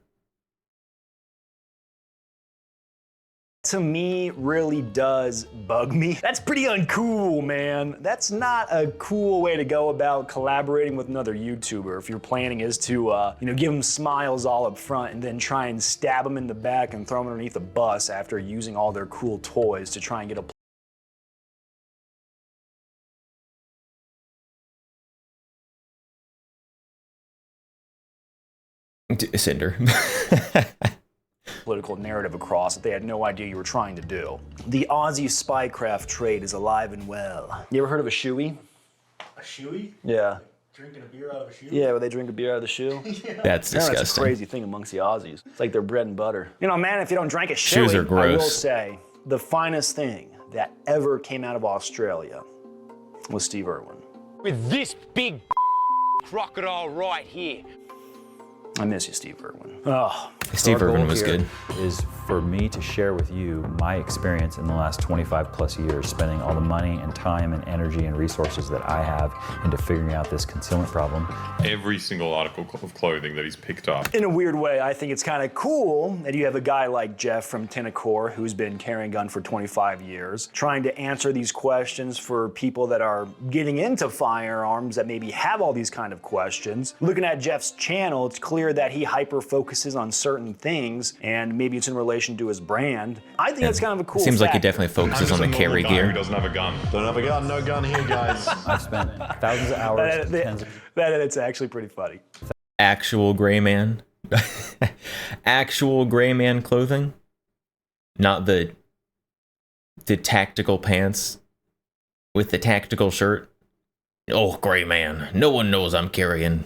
Speaker 4: to me really does bug me. That's pretty uncool, man. That's not a cool way to go about collaborating with another YouTuber if your planning is to, give them smiles all up front and then try and stab them in the back and throw them underneath a bus after using all their cool toys to try and get a
Speaker 1: Cinder.
Speaker 4: political narrative across that they had no idea you were trying to do. The Aussie spycraft trade is alive and well. You ever heard of a shoey?
Speaker 12: A shoey?
Speaker 4: Yeah.
Speaker 12: Drinking a beer out of a shoe?
Speaker 4: Yeah, where they drink a beer out of the shoe.
Speaker 12: Yeah.
Speaker 1: That's disgusting.
Speaker 4: That's a crazy thing amongst the Aussies. It's like their bread and butter. You know, man, if you don't drink a shoey,
Speaker 1: Shoes are gross.
Speaker 4: I will say the finest thing that ever came out of Australia was Steve Irwin.
Speaker 13: With this big crocodile right here.
Speaker 4: I miss you, Steve Irwin. Oh,
Speaker 1: Steve Irwin was good.
Speaker 8: Is for me to share with you my experience in the last 25 plus years, spending all the money and time and energy and resources that I have into figuring out this concealment problem.
Speaker 6: Every single article of clothing that he's picked up.
Speaker 4: In a weird way, I think it's kind of cool that you have a guy like Jeff from Tennecore, who's been carrying a gun for 25 years, trying to answer these questions for people that are getting into firearms that maybe have all these kind of questions. Looking at Jeff's channel, it's clear that he hyper-focuses on certain things, and maybe it's in relation to his brand. I think that's kind of a cool
Speaker 1: Seems like he
Speaker 4: factor.
Speaker 1: definitely focuses on the carry
Speaker 6: Who
Speaker 1: gear.
Speaker 6: doesn't have a gun?
Speaker 7: Don't have a gun, no gun here, guys.
Speaker 8: I've spent thousands of hours.
Speaker 4: That edit's actually pretty funny.
Speaker 1: Actual gray man. Actual gray man clothing. Not the tactical pants with the tactical shirt. Oh, gray man. No one knows I'm carrying.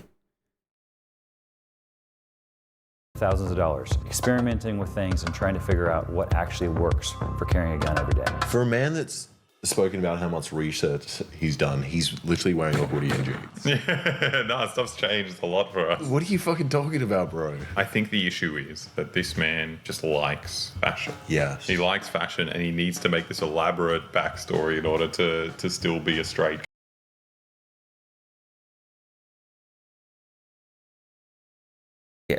Speaker 8: Thousands of dollars experimenting with things and trying to figure out what actually works for carrying a gun every day.
Speaker 7: For a man that's spoken about how much research he's done, he's literally wearing a hoodie and jeans.
Speaker 6: Yeah, no, stuff's changed a lot for us.
Speaker 7: What are you fucking talking about, bro?
Speaker 6: I think the issue is that this man just likes fashion.
Speaker 7: Yeah.
Speaker 6: He likes fashion and he needs to make this elaborate backstory in order to still be a straight.
Speaker 1: Yeah.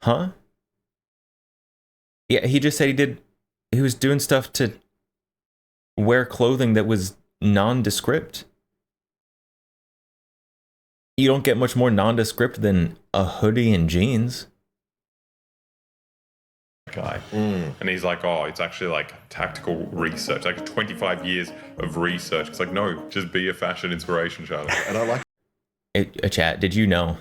Speaker 1: Huh? Yeah, he just said he was doing stuff to wear clothing that was nondescript. You don't get much more nondescript than a hoodie and jeans.
Speaker 6: Guy. And he's like, oh, it's actually like tactical research, like 25 years of research. It's like, no, just be a fashion inspiration channel.
Speaker 7: And I like
Speaker 1: A chat, did you know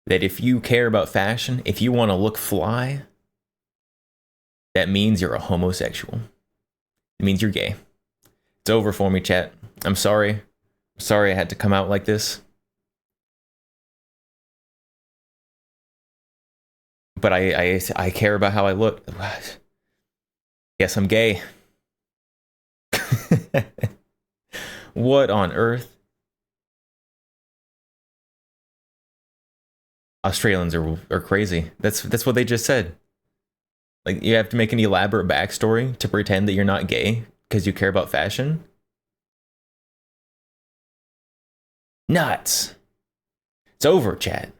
Speaker 1: that if you care about fashion, if you want to look fly, that means you're a homosexual. It means you're gay. It's over for me, chat. I'm sorry. Sorry I had to come out like this. But I care about how I look. Guess I'm gay. What on earth? Australians are crazy. That's what they just said. Like, you have to make an elaborate backstory to pretend that you're not gay because you care about fashion? Nuts. It's over, chat.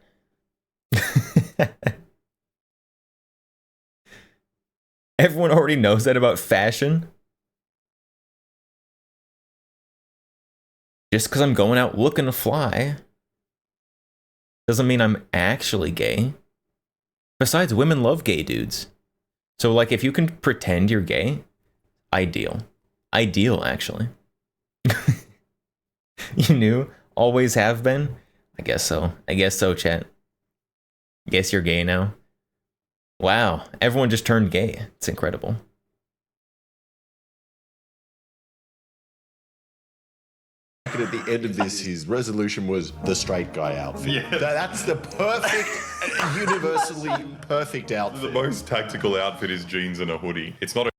Speaker 1: Everyone already knows that about fashion. Just because I'm going out looking to fly doesn't mean I'm actually gay. Besides, women love gay dudes. So, like, if you can pretend you're gay, ideal. Ideal, actually. You knew? Always have been? I guess so. I guess so, chat. Guess you're gay now. Wow, everyone just turned gay. It's incredible.
Speaker 7: at the end of this, his resolution was the straight guy outfit.
Speaker 6: Yeah.
Speaker 7: That's the perfect, universally perfect outfit.
Speaker 6: The most tactical outfit is jeans and a hoodie. It's not a...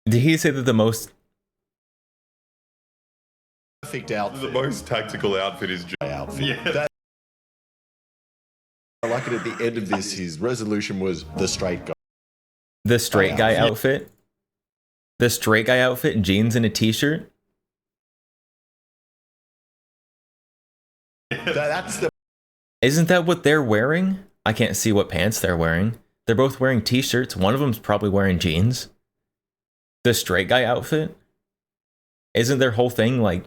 Speaker 1: Did he say that the most
Speaker 7: perfect outfit?
Speaker 6: The most tactical outfit is
Speaker 7: outfit.
Speaker 6: Yeah.
Speaker 7: I like it at the end of this, his resolution was the straight guy.
Speaker 1: The straight guy outfit? The straight guy outfit, jeans and a t-shirt?
Speaker 7: That's the...
Speaker 1: Isn't that what they're wearing? I can't see what pants they're wearing. They're both wearing t-shirts. One of them's probably wearing jeans. The straight guy outfit? Isn't their whole thing like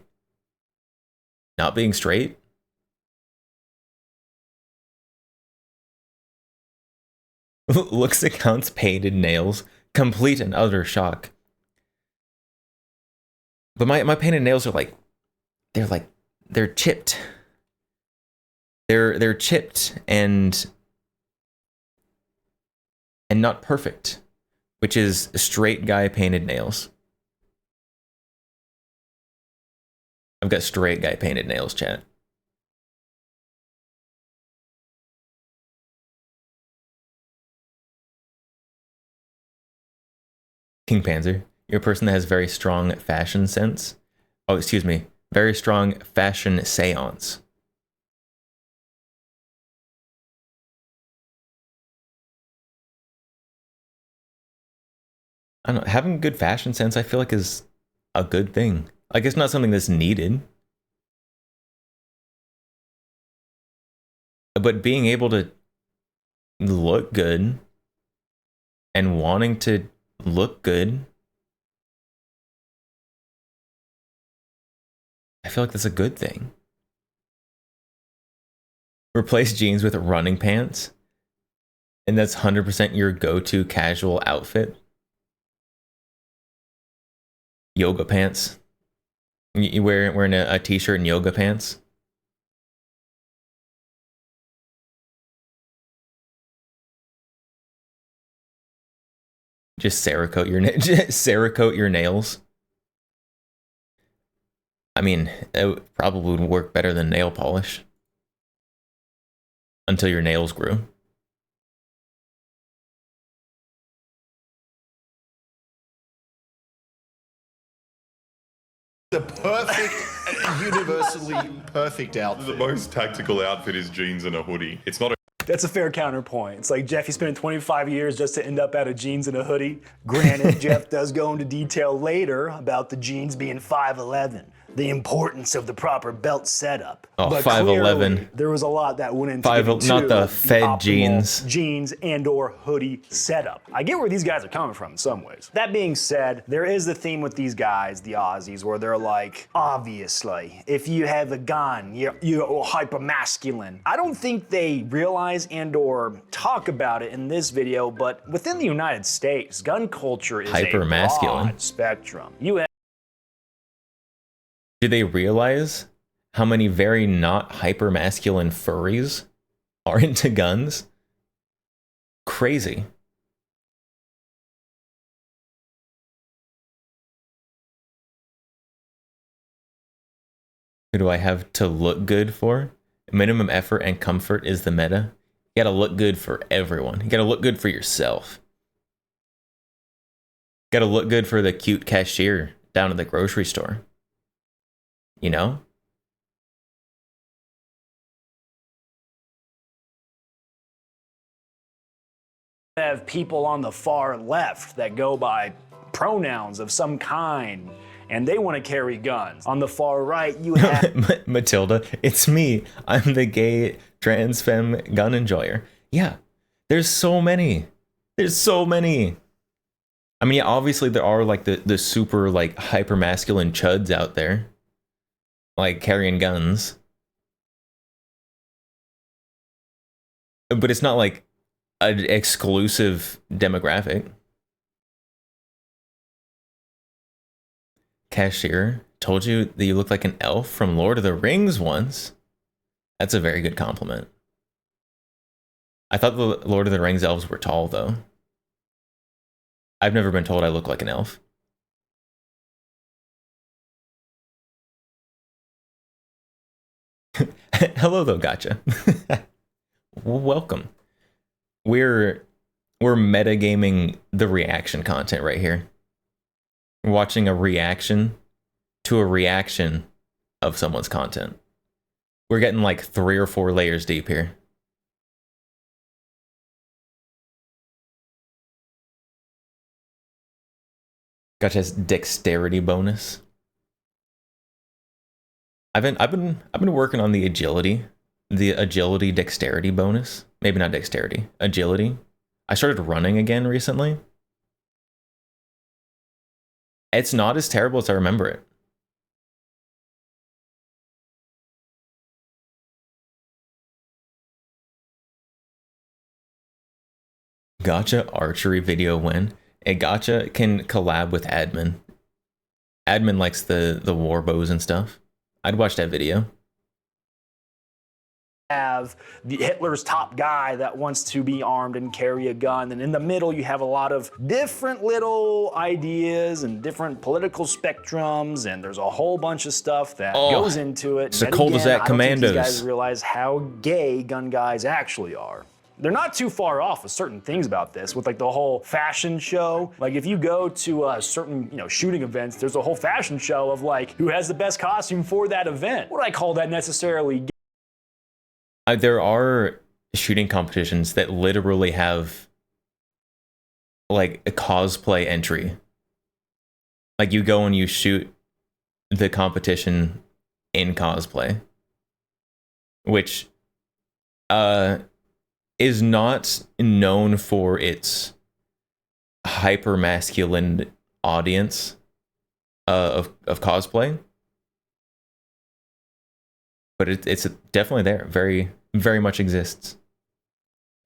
Speaker 1: not being straight? Looks accounts painted nails. Complete and utter shock. But my painted nails are they're chipped. They're chipped and not perfect, which is straight guy painted nails. I've got straight guy painted nails, chat. King Panzer, you're a person that has very strong fashion sense. Oh, excuse me. Very strong fashion seance. I don't know. Having good fashion sense, I feel like, is a good thing. Like, it's not something that's needed. But being able to look good and wanting to look good, I feel like that's a good thing. Replace jeans with running pants, and that's 100% your go-to casual outfit. Yoga pants. You wearing a t-shirt and yoga pants. Just Cerakote your nails. I mean, it probably would work better than nail polish. Until your nails grew.
Speaker 7: The perfect, universally perfect outfit.
Speaker 6: The most tactical outfit is jeans and a hoodie. It's not a...
Speaker 4: That's a fair counterpoint. It's like Jeff, you spent 25 years just to end up out of jeans and a hoodie. Granted, Jeff does go into detail later about the jeans being 5'11", the importance of the proper belt setup.
Speaker 1: Oh,
Speaker 4: but
Speaker 1: 5'11".
Speaker 4: There was a lot that went into
Speaker 1: Not the Fed
Speaker 4: optimal jeans and or hoodie setup. I get where these guys are coming from in some ways. That being said, there is the theme with these guys, the Aussies, where they're like, obviously, if you have a gun, you're hyper masculine. I don't think they realize and or talk about it in this video, but within the United States, gun culture is
Speaker 1: hyper
Speaker 4: a
Speaker 1: masculine
Speaker 4: broad spectrum. You have
Speaker 1: Do they realize how many very not hyper masculine furries are into guns? Crazy. Who do I have to look good for? Minimum effort and comfort is the meta. You gotta look good for everyone. You gotta look good for yourself. Gotta look good for the cute cashier down at the grocery store. You know?
Speaker 4: have people on the far left that go by pronouns of some kind, and they want to carry guns. On the far right, you have
Speaker 1: Matilda, it's me. I'm the gay trans femme gun enjoyer. Yeah, there's so many. There's so many. I mean, yeah, obviously there are like the super like hyper masculine chuds out there, like carrying guns. But it's not like an exclusive demographic. Cashier, told you that you look like an elf from Lord of the Rings once. That's a very good compliment. I thought the Lord of the Rings elves were tall, though. I've never been told I look like an elf. Hello, though, gotcha. Welcome. We're metagaming the reaction content right here. We're watching a reaction to a reaction of someone's content. We're getting like 3 or 4 layers deep here. Gotcha's dexterity bonus. I've been working on the agility the agility dexterity bonus. Maybe not dexterity, agility. I started running again recently. It's not as terrible as I remember it. Gotcha archery video win. A Gotcha can collab with Admin. Admin likes the war bows and stuff. I'd watch that video.
Speaker 4: Have the Hitler's top guy that wants to be armed and carry a gun, and in the middle you have a lot of different little ideas and different political spectrums, and there's a whole bunch of stuff that goes into it.
Speaker 1: So cold as that Commandos.
Speaker 4: I don't think these guys realize how gay gun guys actually are. They're not too far off with certain things about this, with like the whole fashion show. Like if you go to certain, shooting events, there's a whole fashion show of like who has the best costume for that event. Would I call that necessarily gay?
Speaker 1: There are shooting competitions that literally have like a cosplay entry. Like you go and you shoot the competition in cosplay, which is not known for its hyper masculine audience of cosplay, but it's definitely there. Very much exists.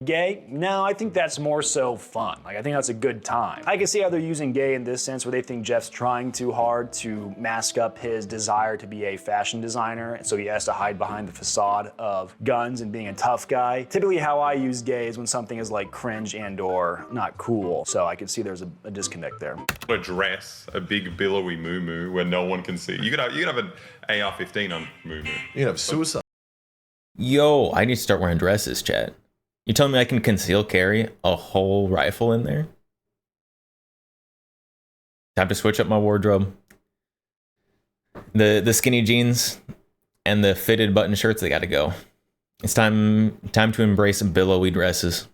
Speaker 4: Gay? No, I think that's more so fun. Like, I think that's a good time. I can see how they're using gay in this sense where they think Jeff's trying too hard to mask up his desire to be a fashion designer, and so he has to hide behind the facade of guns and being a tough guy. Typically how I use gay is when something is like cringe and or not cool, so I can see there's a disconnect there.
Speaker 6: A dress, a big billowy moo where no one can see. You could have an AR-15 on moo.
Speaker 7: You can have suicide.
Speaker 1: Yo, I need to start wearing dresses, chat. You telling me I can conceal carry a whole rifle in there? Time to switch up my wardrobe. The skinny jeans and the fitted button shirts, they gotta go. It's time to embrace billowy dresses.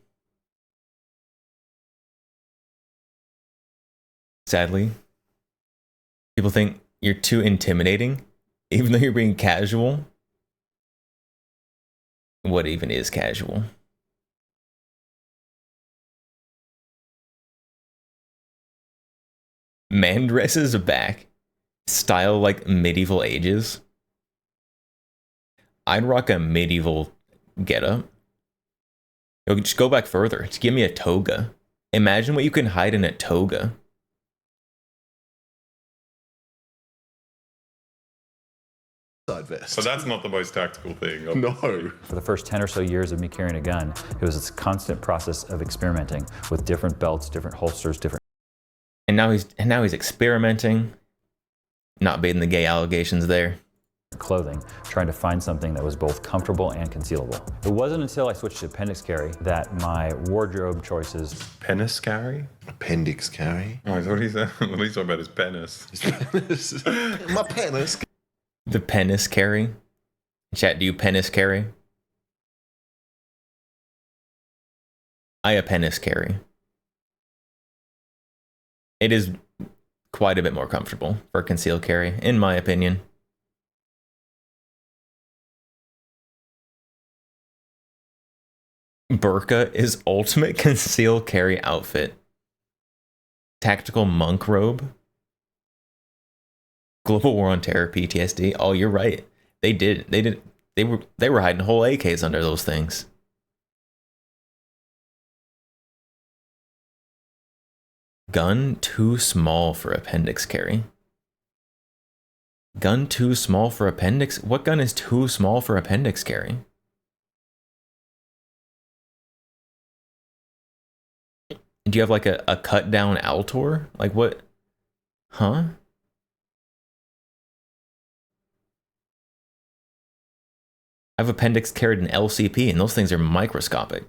Speaker 1: Sadly, people think you're too intimidating, even though you're being casual. What even is casual? Man dresses are back. Style like medieval ages. I'd rock a medieval getup. Yo, just go back further. Just give me a toga. Imagine what you can hide in a toga.
Speaker 7: Vest.
Speaker 6: So that's not the most tactical thing.
Speaker 7: No.
Speaker 8: For the first 10 or so years of me carrying a gun, it was this constant process of experimenting with different belts, different holsters, different.
Speaker 1: And now he's experimenting. Not baiting the gay allegations there.
Speaker 8: Clothing, trying to find something that was both comfortable and concealable. It wasn't until I switched to appendix carry that my wardrobe choices.
Speaker 6: Penis carry?
Speaker 7: Appendix carry?
Speaker 6: Oh, I thought he said, what he's talking about his penis.
Speaker 7: My penis.
Speaker 1: The penis carry. Chat, do you penis carry? I a penis carry. It is quite a bit more comfortable for concealed carry, in my opinion. Burqa is ultimate concealed carry outfit. Tactical monk robe. Global War on Terror PTSD. Oh, you're right. They were hiding whole AKs under those things. Gun too small for appendix carry. Gun too small for appendix? What gun is too small for appendix carry? Do you have like a cut down Altor? Like what? Huh? I've appendix carried an LCP and those things are microscopic.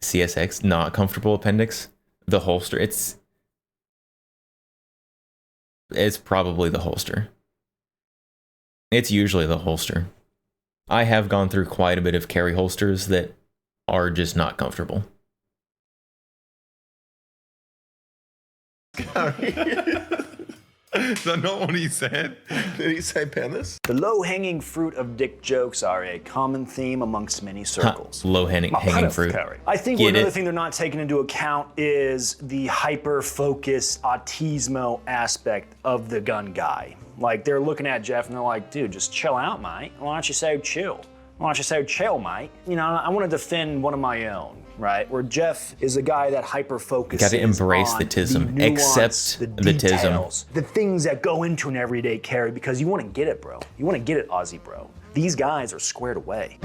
Speaker 1: CSX, not comfortable appendix. The holster, it's probably the holster. It's usually the holster. I have gone through quite a bit of carry holsters that are just not comfortable.
Speaker 6: Is that not what he said?
Speaker 7: Did he say penis?
Speaker 4: The low-hanging fruit of dick jokes are a common theme amongst many circles.
Speaker 1: Low-hanging fruit.
Speaker 4: I think
Speaker 1: Get
Speaker 4: another
Speaker 1: it?
Speaker 4: thing they're not taking into account is the hyper-focused autismo aspect of the gun guy. Like, they're looking at Jeff and they're like, dude, just chill out, mate. Why don't you say chill? Why don't you say chill, mate? You know, I want to defend one of my own, right? Where Jeff is a guy that hyper-focuses
Speaker 1: Gotta embrace
Speaker 4: on
Speaker 1: the tism.
Speaker 4: nuance,
Speaker 1: Accept
Speaker 4: the
Speaker 1: the tism.
Speaker 4: details, the things that go into an everyday carry, because you want to get it, bro. You want to get it, Aussie bro. These guys are squared away.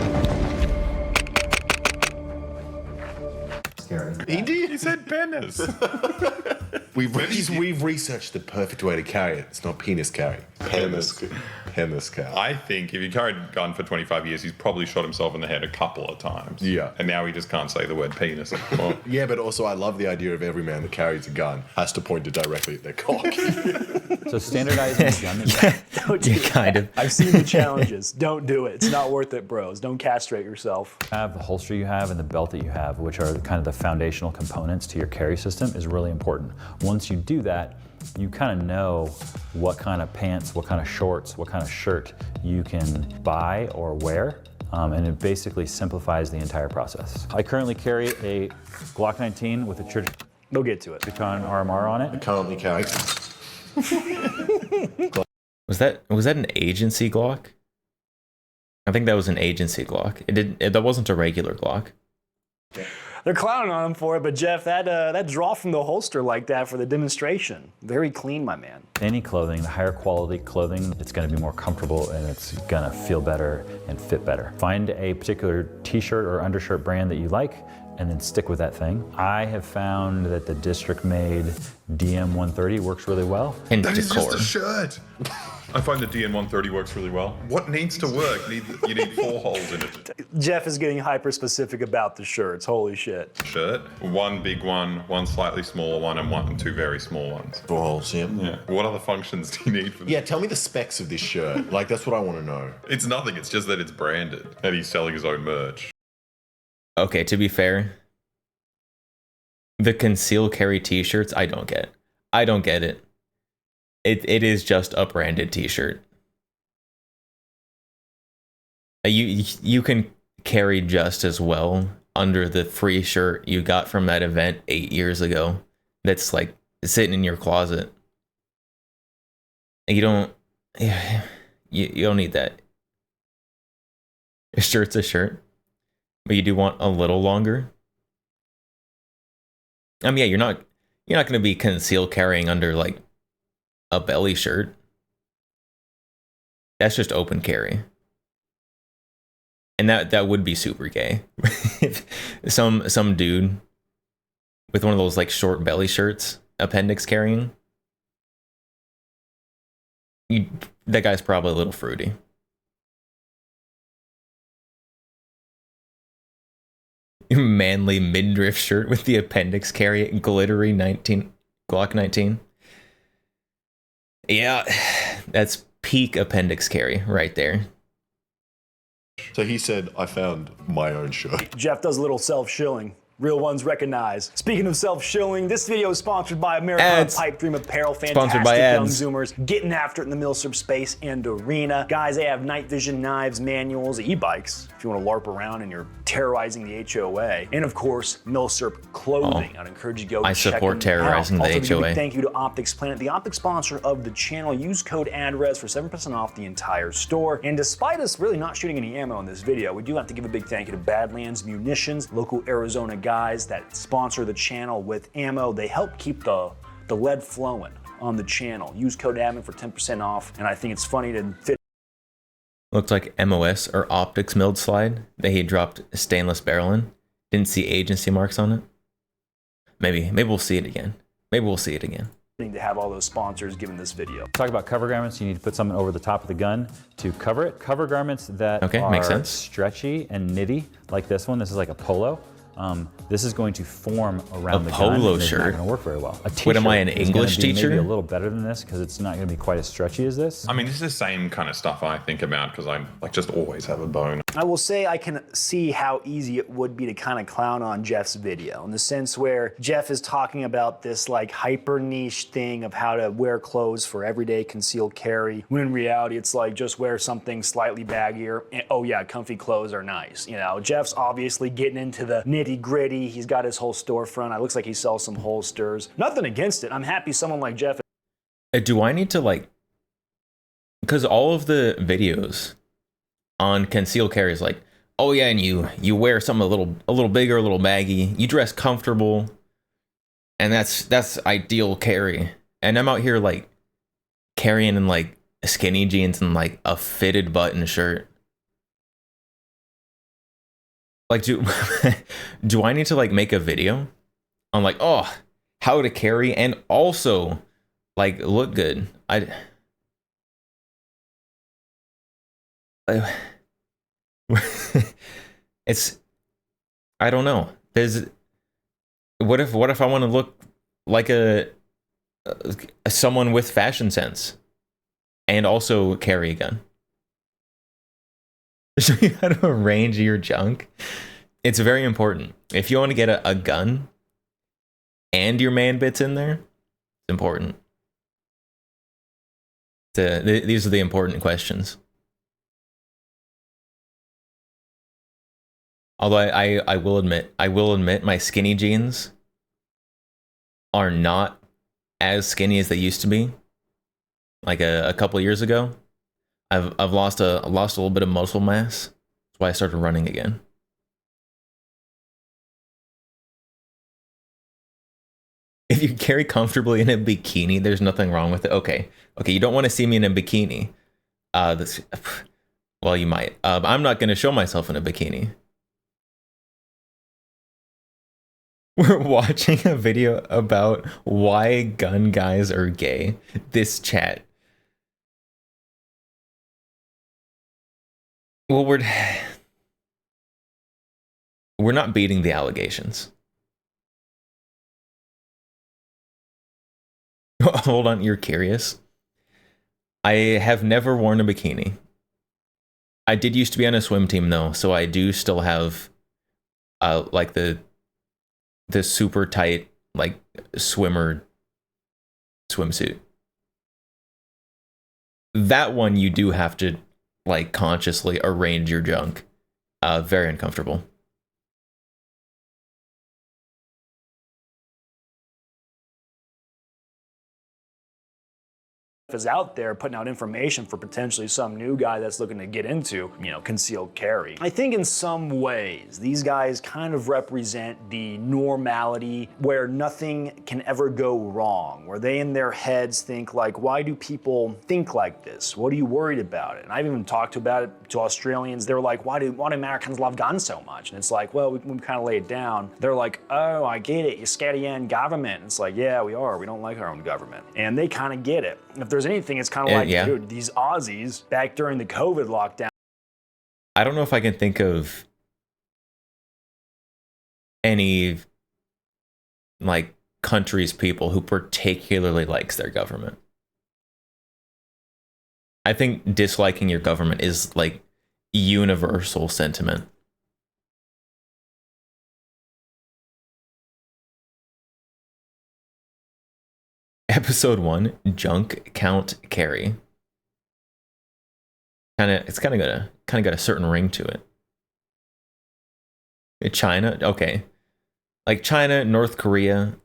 Speaker 7: He did.
Speaker 6: He said penis.
Speaker 7: We've researched the perfect way to carry it. It's not penis carry. Penis carry.
Speaker 6: I think if he carried a gun for 25 years, he's probably shot himself in the head a couple of times.
Speaker 7: Yeah.
Speaker 6: And now he just can't say the word penis anymore.
Speaker 7: Yeah, but also I love the idea of every man that carries a gun has to point it directly at their cock.
Speaker 8: So standardizing the gun.
Speaker 4: Don't do it.
Speaker 1: Kind of.
Speaker 4: I've seen the challenges. Don't do it. It's not worth it, bros. Don't castrate yourself.
Speaker 8: Have the holster you have and the belt that you have, which are kind of the foundational components to your carry system, is really important. Once you do that, you kind of know what kind of pants, what kind of shorts, what kind of shirt you can buy or wear. And it basically simplifies the entire process. I currently carry a Glock 19 with a
Speaker 4: They'll get to it.
Speaker 8: Tricon RMR on it.
Speaker 7: Currently carry.
Speaker 1: Was that an agency Glock? I think that was an agency Glock. That wasn't a regular Glock.
Speaker 4: They're clowning on him for it, but Jeff, that draw from the holster like that for the demonstration, very clean, my man.
Speaker 8: Any clothing, the higher quality clothing, it's gonna be more comfortable and it's gonna feel better and fit better. Find a particular t-shirt or undershirt brand that you like and then stick with that thing. I have found that the district-made DM130 works really well.
Speaker 1: And
Speaker 6: That is just
Speaker 1: decor.
Speaker 6: a shirt. I find the DN130 works really well. What needs to work? You need 4 holes in it.
Speaker 4: Jeff is getting hyper-specific about the shirts. Holy shit.
Speaker 6: Shirt, 1 big one slightly smaller one, and 2 very small ones.
Speaker 7: 4 holes, yeah.
Speaker 6: Yeah. What other functions do you need for this?
Speaker 7: Yeah, tell me the specs of this shirt. Like, that's what I want to know.
Speaker 6: It's nothing. It's just that it's branded, and he's selling his own merch.
Speaker 1: Okay, to be fair, the conceal carry t-shirts, I don't get. I don't get it. It is just a branded t-shirt. You can carry just as well under the free shirt you got from that event 8 years ago that's like sitting in your closet. You don't need that. A shirt's a shirt, but you do want a little longer. I mean, yeah, you're not going to be concealed carrying under like a belly shirt. That's just open carry. And that would be super gay. If some dude with one of those like short belly shirts, appendix carrying, that guy's probably a little fruity. Manly midriff shirt with the appendix carry, glittery Glock 19. Yeah, that's peak appendix carry right there.
Speaker 7: So he said, I found my own shirt.
Speaker 4: Jeff does a little self-shilling. Real ones recognize. Speaking of self-shilling, this video is sponsored by American Pipe Dream Apparel.
Speaker 1: Sponsored by
Speaker 4: Fantastic young
Speaker 1: ads.
Speaker 4: Zoomers getting after it in the milsurp space and arena. Guys, they have night vision knives, manuals, e-bikes, if you want to LARP around and you're terrorizing the HOA. And of course, milsurp clothing. I'd encourage you to go
Speaker 1: I
Speaker 4: check
Speaker 1: support
Speaker 4: them
Speaker 1: terrorizing
Speaker 4: out.
Speaker 1: the
Speaker 4: Also,
Speaker 1: HOA.
Speaker 4: Thank you to Optics Planet, the optics sponsor of the channel. Use code ADRES for 7% off the entire store. And despite us really not shooting any ammo in this video, we do have to give a big thank you to Badlands Munitions, local Arizona guys that sponsor the channel with ammo. They help keep the lead flowing on the channel. Use code ADMIN for 10% off. And I think it's funny to fit.
Speaker 1: Looked like MOS or optics milled slide that he dropped stainless barrel in. Didn't see agency marks on it. Maybe we'll see it again. Maybe we'll see it again.
Speaker 4: To have all those sponsors given this video.
Speaker 8: Talk about cover garments. You need to put something over the top of the gun to cover it. Cover garments that
Speaker 1: Okay,
Speaker 8: are
Speaker 1: makes sense.
Speaker 8: stretchy and knitty, like this one. This is like a polo. this is going to form around
Speaker 1: A
Speaker 8: the gun.
Speaker 1: polo
Speaker 8: and it's
Speaker 1: shirt.
Speaker 8: not going to work very well. A
Speaker 1: What am I, an
Speaker 8: t-shirt is
Speaker 1: English
Speaker 8: gonna be
Speaker 1: teacher?
Speaker 8: Maybe a little better than this because it's not going to be quite as stretchy as this.
Speaker 6: I mean, this is the same kind of stuff I think about because I like just always have a bone.
Speaker 4: I will say I can see how easy it would be to kind of clown on Jeff's video in the sense where Jeff is talking about this like hyper niche thing of how to wear clothes for everyday concealed carry, when in reality it's like just wear something slightly baggier and oh yeah, comfy clothes are nice. You know, Jeff's obviously getting into the nitty gritty. He's got his whole storefront. It looks like he sells some holsters. Nothing against it. I'm happy someone like Jeff.
Speaker 1: Do I need to like, because all of the videos on concealed carry is like, oh yeah, and you wear something a little bigger, a little baggy, you dress comfortable, and that's ideal carry. And I'm out here like carrying in like skinny jeans and like a fitted button shirt. Like do I need to like make a video on like, oh, how to carry and also like look good? It's, I don't know. There's, what if I want to look like a someone with fashion sense and also carry a gun? Show you how to arrange your junk. It's very important. If you want to get a gun and your man bits in there, it's important. These are the important questions. Although I will admit my skinny jeans are not as skinny as they used to be. Like a couple years ago, I've lost a little bit of muscle mass. That's why I started running again. If you carry comfortably in a bikini, there's nothing wrong with it. Okay, you don't want to see me in a bikini. Well, you might. I'm not going to show myself in a bikini. We're watching a video about why gun guys are gay. This chat. Well, we're not beating the allegations. Hold on, you're curious? I have never worn a bikini. I did used to be on a swim team though, so I do still have like the super tight like swimmer swimsuit. That one you do have to like consciously arrange your junk. Very uncomfortable.
Speaker 4: Is out there putting out information for potentially some new guy that's looking to get into, you know, concealed carry. I think in some ways, these guys kind of represent the normality where nothing can ever go wrong, where they in their heads think like, why do people think like this? What are you worried about it? And I've even talked about it to Australians. They're like, why do Americans love guns so much? And it's like, well, we kind of lay it down. They're like, oh, I get it. You're scared of your own government. And it's like, yeah, we are. We don't like our own government. And they kind of get it. If there's anything, it's kind of like,
Speaker 1: yeah.
Speaker 4: dude, these Aussies back during the COVID lockdown.
Speaker 1: I don't know if I can think of any like country's people who particularly likes their government. I think disliking your government is like universal sentiment. Episode 1, junk count carry. It's kind of got a certain ring to it. China, okay. Like China, North Korea,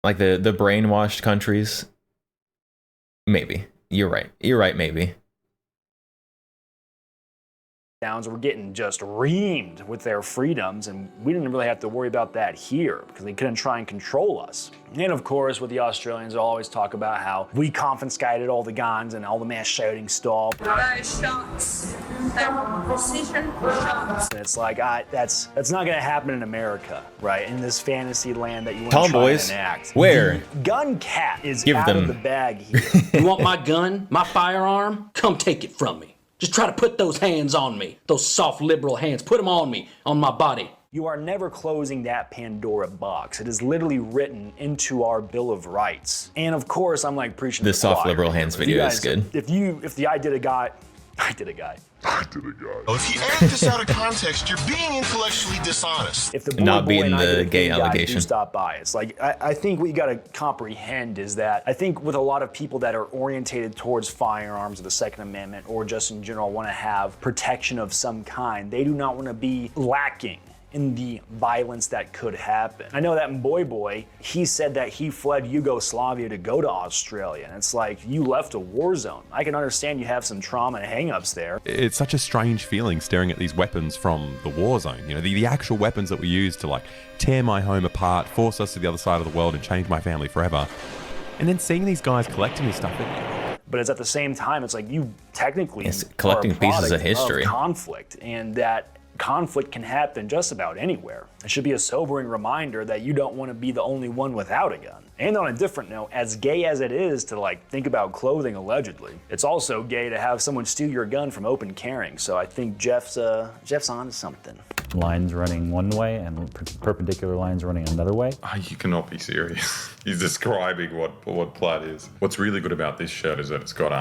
Speaker 1: like the brainwashed countries. Maybe. You're right, maybe.
Speaker 4: Were getting just reamed with their freedoms, and we didn't really have to worry about that here because they couldn't try and control us. And of course, with the Australians, they'll always talk about how we confiscated all the guns and all the mass shooting stuff.
Speaker 14: Shots. Precision shots.
Speaker 4: And it's like, that's not gonna happen in America, right? In this fantasy land that you want to try
Speaker 1: Tomboys,
Speaker 4: and enact.
Speaker 1: where?
Speaker 4: The gun cat is
Speaker 1: Give
Speaker 4: out
Speaker 1: them.
Speaker 4: of the bag here.
Speaker 15: You want my gun, my firearm? Come take it from me. Just try to put those hands on me. Those soft liberal hands. Put them on me, on my body.
Speaker 4: You are never closing that Pandora box. It is literally written into our Bill of Rights. And of course, I'm like preaching
Speaker 1: The
Speaker 4: to the
Speaker 1: soft
Speaker 4: choir.
Speaker 1: liberal hands video is good.
Speaker 4: If the I did a guy.
Speaker 2: Oh, if you edit this out of context, you're being intellectually dishonest.
Speaker 4: If the boy,
Speaker 1: Not
Speaker 4: boy
Speaker 1: being
Speaker 4: and I
Speaker 1: the
Speaker 4: did a
Speaker 1: gay
Speaker 4: guy do
Speaker 1: allegation.
Speaker 4: stop by. It's like, I think what you gotta comprehend is that I think with a lot of people that are orientated towards firearms or the Second Amendment or just in general want to have protection of some kind, they do not want to be lacking in the violence that could happen. I know that in Boy, he said that he fled Yugoslavia to go to Australia. And it's like, you left a war zone. I can understand you have some trauma and hang-ups there.
Speaker 10: It's such a strange feeling staring at these weapons from the war zone. You know, the actual weapons that we use to like tear my home apart, force us to the other side of the world and change my family forever. And then seeing these guys collecting this stuff.
Speaker 4: But it's at the same time, it's like you technically
Speaker 1: It's collecting
Speaker 4: are a
Speaker 1: pieces of
Speaker 4: product
Speaker 1: history.
Speaker 4: Conflict, and that conflict can happen just about anywhere. It should be a sobering reminder that you don't want to be the only one without a gun. And on a different note, as gay as it is to like think about clothing allegedly, it's also gay to have someone steal your gun from open carrying. So I think Jeff's onto something.
Speaker 8: Lines running one way and perpendicular lines running another way.
Speaker 6: Oh, you cannot be serious. He's describing what plaid is. What's really good about this shirt is that it's got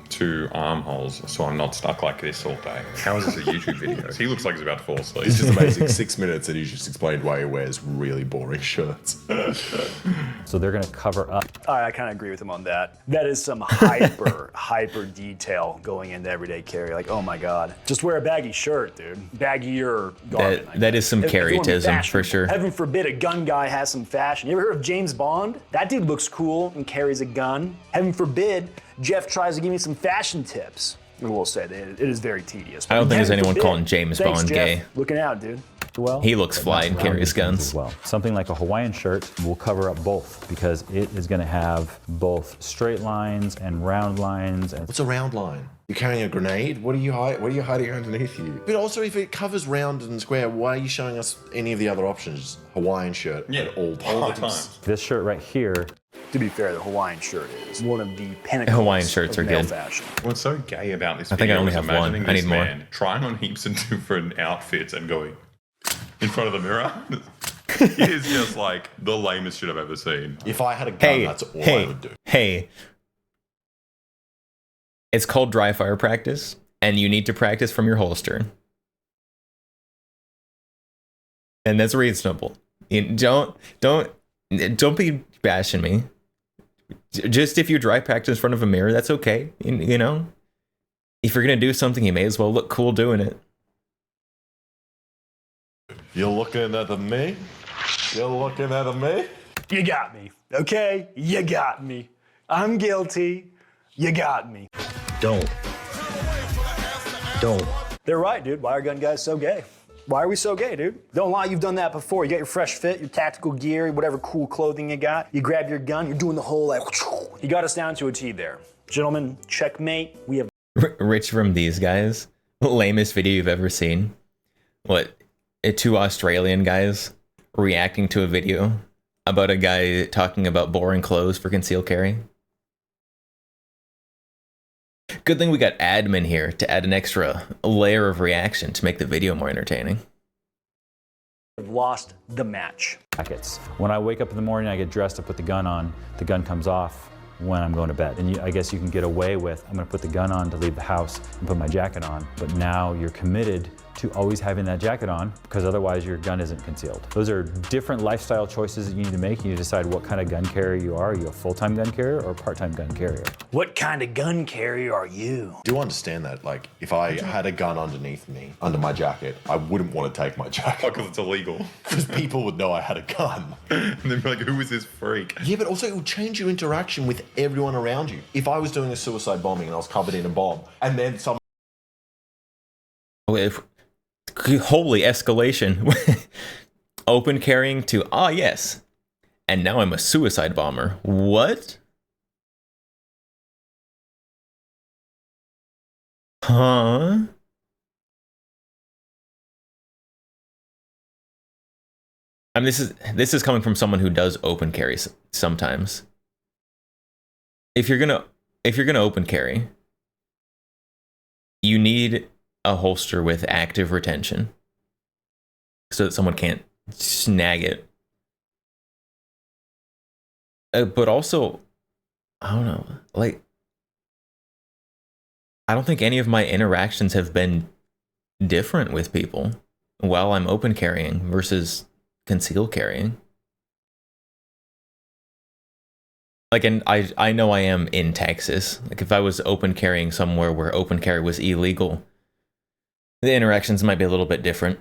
Speaker 6: 2 armholes, so I'm not stuck like this all day. How is this a YouTube video? He looks like he's about to fall asleep.
Speaker 7: It's just amazing. 6 minutes and he just explained why he wears really boring shirts.
Speaker 8: So they're gonna cover up.
Speaker 4: I kind of agree with him on that. That is some hyper detail going into everyday carry. Like, oh my God. Just wear a baggy shirt, dude. Baggier garment.
Speaker 1: That is some
Speaker 4: If you wanna be
Speaker 1: carrytism for
Speaker 4: fashionable.
Speaker 1: sure.
Speaker 4: Heaven forbid a gun guy has some fashion. You ever heard of James Bond? That dude looks cool and carries a gun. Heaven forbid Jeff tries to give me some fashion tips. I will say that it is very tedious.
Speaker 1: I don't think there's
Speaker 4: Heaven
Speaker 1: anyone
Speaker 4: forbid.
Speaker 1: calling James
Speaker 4: Thanks,
Speaker 1: Bond
Speaker 4: Jeff.
Speaker 1: gay.
Speaker 4: Looking out, dude.
Speaker 8: Well,
Speaker 1: He looks fly and carries guns.
Speaker 8: as well. Something like a Hawaiian shirt will cover up both because it is going to have both straight lines and round lines. And
Speaker 7: What's a round line? You're carrying a grenade? What are you hiding underneath you? But also, if it covers round and square, why are you showing us any of the other options? Hawaiian shirt at all times.
Speaker 6: All the time.
Speaker 8: this shirt right here.
Speaker 4: To be fair, the Hawaiian shirt is one of the pinnacles
Speaker 1: Hawaiian shirts
Speaker 4: of
Speaker 1: are
Speaker 4: male
Speaker 1: good.
Speaker 4: fashion.
Speaker 6: What's so gay about this
Speaker 1: I think I
Speaker 6: video
Speaker 1: only
Speaker 6: is
Speaker 1: have
Speaker 6: imagining
Speaker 1: one. I
Speaker 6: this
Speaker 1: need more.
Speaker 6: man trying on heaps of different outfits and going in front of the mirror. It is just like the lamest shit I've ever seen.
Speaker 7: If I had a gun, that's all I would do.
Speaker 1: Hey. It's called dry fire practice, and you need to practice from your holster. And that's reasonable. You don't be bashing me. Just if you dry practice in front of a mirror, that's okay. You know? If you're gonna do something, you may as well look cool doing it.
Speaker 7: You're looking at me? You're looking at me?
Speaker 4: You got me, okay? You got me. I'm guilty. You got me.
Speaker 7: Don't.
Speaker 4: They're right, dude. Why are gun guys so gay? Why are we so gay, dude? Don't lie, you've done that before. You got your fresh fit, your tactical gear, whatever cool clothing you got. You grab your gun, you're doing the whole like, you got us down to a T there. Gentlemen, checkmate. We have
Speaker 1: Rich from these guys. Lamest video you've ever seen. What? 2 Australian guys reacting to a video about a guy talking about boring clothes for concealed carry. Good thing we got admin here to add an extra layer of reaction to make the video more entertaining.
Speaker 4: lost the match.
Speaker 8: Jackets. When I wake up in the morning, I get dressed, I put the gun on, the gun comes off when I'm going to bed. And I guess you can get away with, I'm gonna put the gun on to leave the house and put my jacket on, but now you're committed to always having that jacket on because otherwise your gun isn't concealed. Those are different lifestyle choices that you need to make. You need to decide what kind of gun carrier you are. Are you a full-time gun carrier or a part-time gun carrier?
Speaker 4: What kind of gun carrier are you?
Speaker 7: Do you understand that? Like, if I had a gun underneath me, under my jacket, I wouldn't want to take my jacket.
Speaker 6: Because it's illegal.
Speaker 7: Because people would know I had a gun.
Speaker 6: And they'd be like, who is this freak?
Speaker 7: Yeah, but also it would change your interaction with everyone around you. If I was doing a suicide bombing and I was covered in a bomb, and then some...
Speaker 1: Holy escalation. Open carrying to, ah yes, and now I'm a suicide bomber. What? Huh? I mean, this is coming from someone who does open carry sometimes. If you're gonna open carry, you need a holster with active retention. so that someone can't snag it. But also, I don't know, like, I don't think any of my interactions have been different with people while I'm open carrying versus conceal carrying. Like, and I know I am in Texas. Like, if I was open carrying somewhere where open carry was illegal, the interactions might be a little bit different,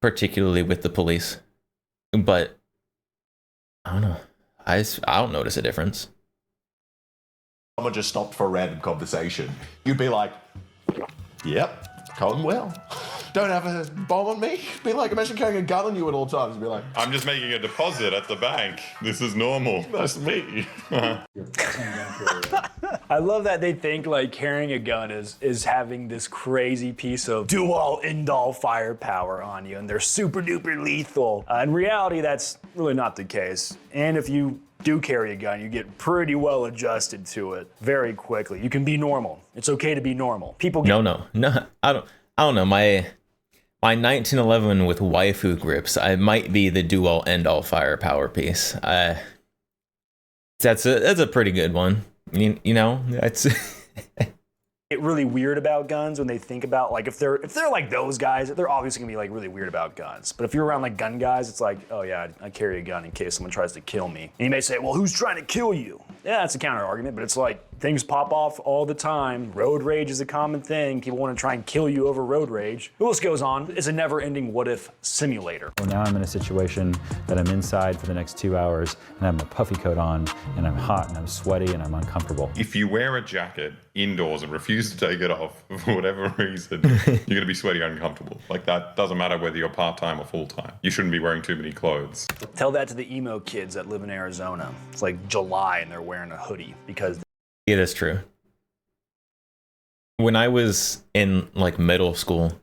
Speaker 1: particularly with the police. But I don't know. I don't notice a difference.
Speaker 7: Someone just stopped for a random conversation, you'd be like, yep, going well. Don't have a bomb on me. Be like, imagine carrying a gun on you at all times. Be like,
Speaker 6: I'm just making a deposit at the bank. This is normal.
Speaker 7: Nice to meet you.
Speaker 4: I love that they think like carrying a gun is having this crazy piece of do-all, end-all firepower on you, and they're super duper lethal. In reality, that's really not the case. And if you do carry a gun, you get pretty well adjusted to it very quickly. You can be normal. It's okay to be normal. People
Speaker 1: No. I don't know. My 1911 with waifu grips, I might be the do-all end-all firepower piece. That's a pretty good one. You know, that's
Speaker 4: get really weird about guns when they think about, like, if they're like those guys, they're obviously gonna be like really weird about guns. But if you're around like gun guys, it's like, oh yeah, I carry a gun in case someone tries to kill me. And you may say, well, who's trying to kill you? Yeah, that's a counter argument, but it's like things pop off all the time. Road rage is a common thing. People want to try and kill you over road rage. The list goes on. It's a never-ending what-if simulator.
Speaker 8: Well, now I'm in a situation that I'm inside for the next 2 hours, and I have my puffy coat on, and I'm hot, and I'm sweaty, and I'm uncomfortable.
Speaker 6: If you wear a jacket indoors and refuse to take it off for whatever reason, you're going to be sweaty and uncomfortable. Like, that doesn't matter whether you're part-time or full-time. You shouldn't be wearing too many clothes.
Speaker 4: Tell that to the emo kids that live in Arizona. It's like July and they're wearing a hoodie because...
Speaker 1: Yeah, that's true. When I was in like middle school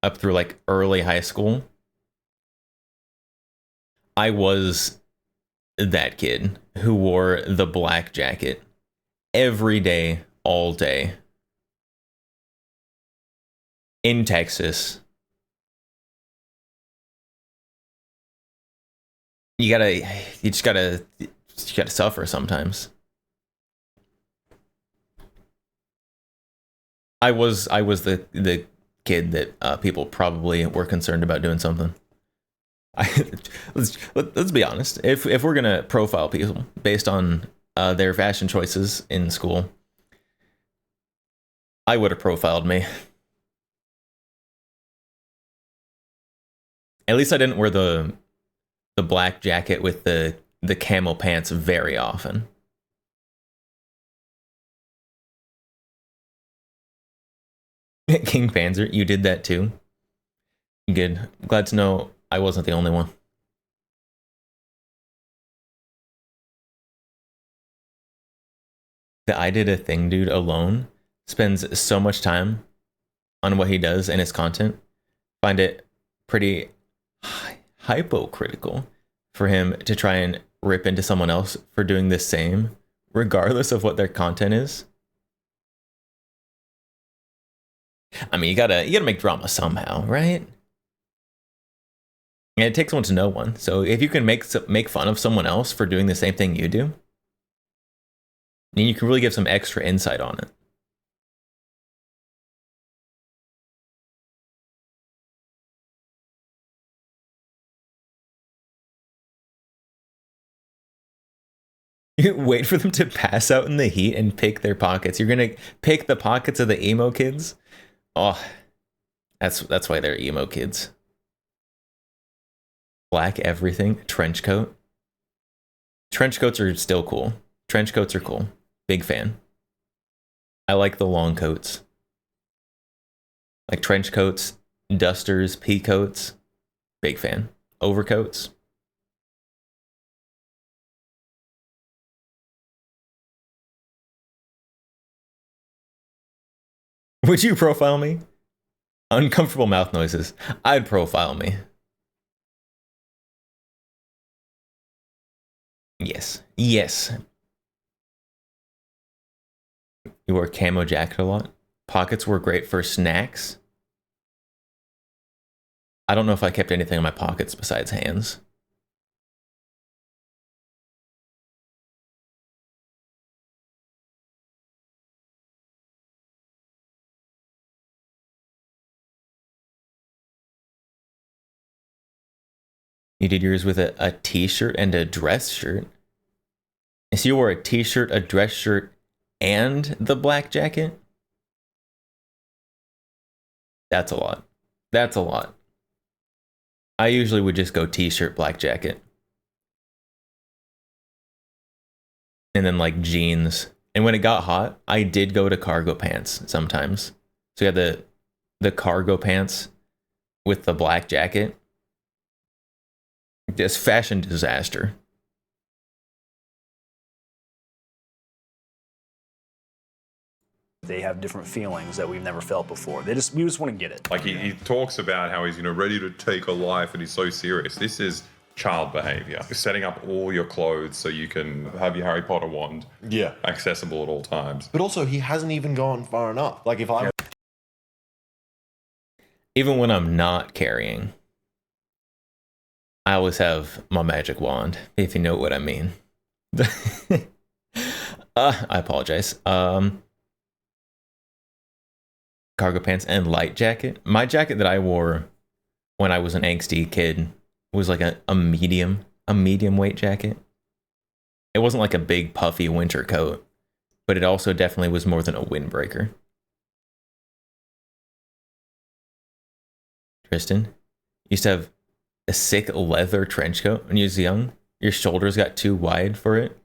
Speaker 1: up through like early high school, I was that kid who wore the black jacket every day, all day. In Texas. You just gotta suffer sometimes. I was the kid that people probably were concerned about doing something. Let's be honest. If we're gonna profile people based on their fashion choices in school, I would have profiled me. At least I didn't wear the black jacket with the camel pants very often. King Panzer, you did that too? Good. Glad to know I wasn't the only one. The I Did a Thing dude alone spends so much time on what he does and his content. Find it pretty hypocritical for him to try and rip into someone else for doing the same, regardless of what their content is. I mean, you gotta make drama somehow, right? And it takes one to know one. So if you can make fun of someone else for doing the same thing you do, then you can really give some extra insight on it. You wait for them to pass out in the heat and pick their pockets. You're gonna pick the pockets of the emo kids? Oh, that's why they're emo kids. Black everything, trench coat. Trench coats are still cool. Trench coats are cool. Big fan. I like the long coats. Like trench coats, dusters, pea coats. Big fan. Overcoats. Would you profile me? Uncomfortable mouth noises. I'd profile me. Yes. Yes. You wore camo jacket a lot. Pockets were great for snacks. I don't know if I kept anything in my pockets besides hands. You did yours with a t-shirt and a dress shirt. So you wore a t-shirt, a dress shirt, and the black jacket? That's a lot. That's a lot. I usually would just go t-shirt, black jacket. And then like jeans. And when it got hot, I did go to cargo pants sometimes. So you had the cargo pants with the black jacket. Just fashion disaster.
Speaker 4: They have different feelings that we've never felt before. We just want to get it.
Speaker 6: Like he talks about how he's, ready to take a life and he's so serious. This is child behavior. Setting up all your clothes so you can have your Harry Potter wand accessible at all times.
Speaker 7: But also, he hasn't even gone far enough. Like, if I...
Speaker 1: Even when I'm not carrying, I always have my magic wand, if you know what I mean. I apologize. Cargo pants and light jacket. My jacket that I wore when I was an angsty kid was like a medium weight jacket. It wasn't like a big puffy winter coat, but it also definitely was more than a windbreaker. Tristan, used to have a sick leather trench coat when you was young. Your shoulders got too wide for it.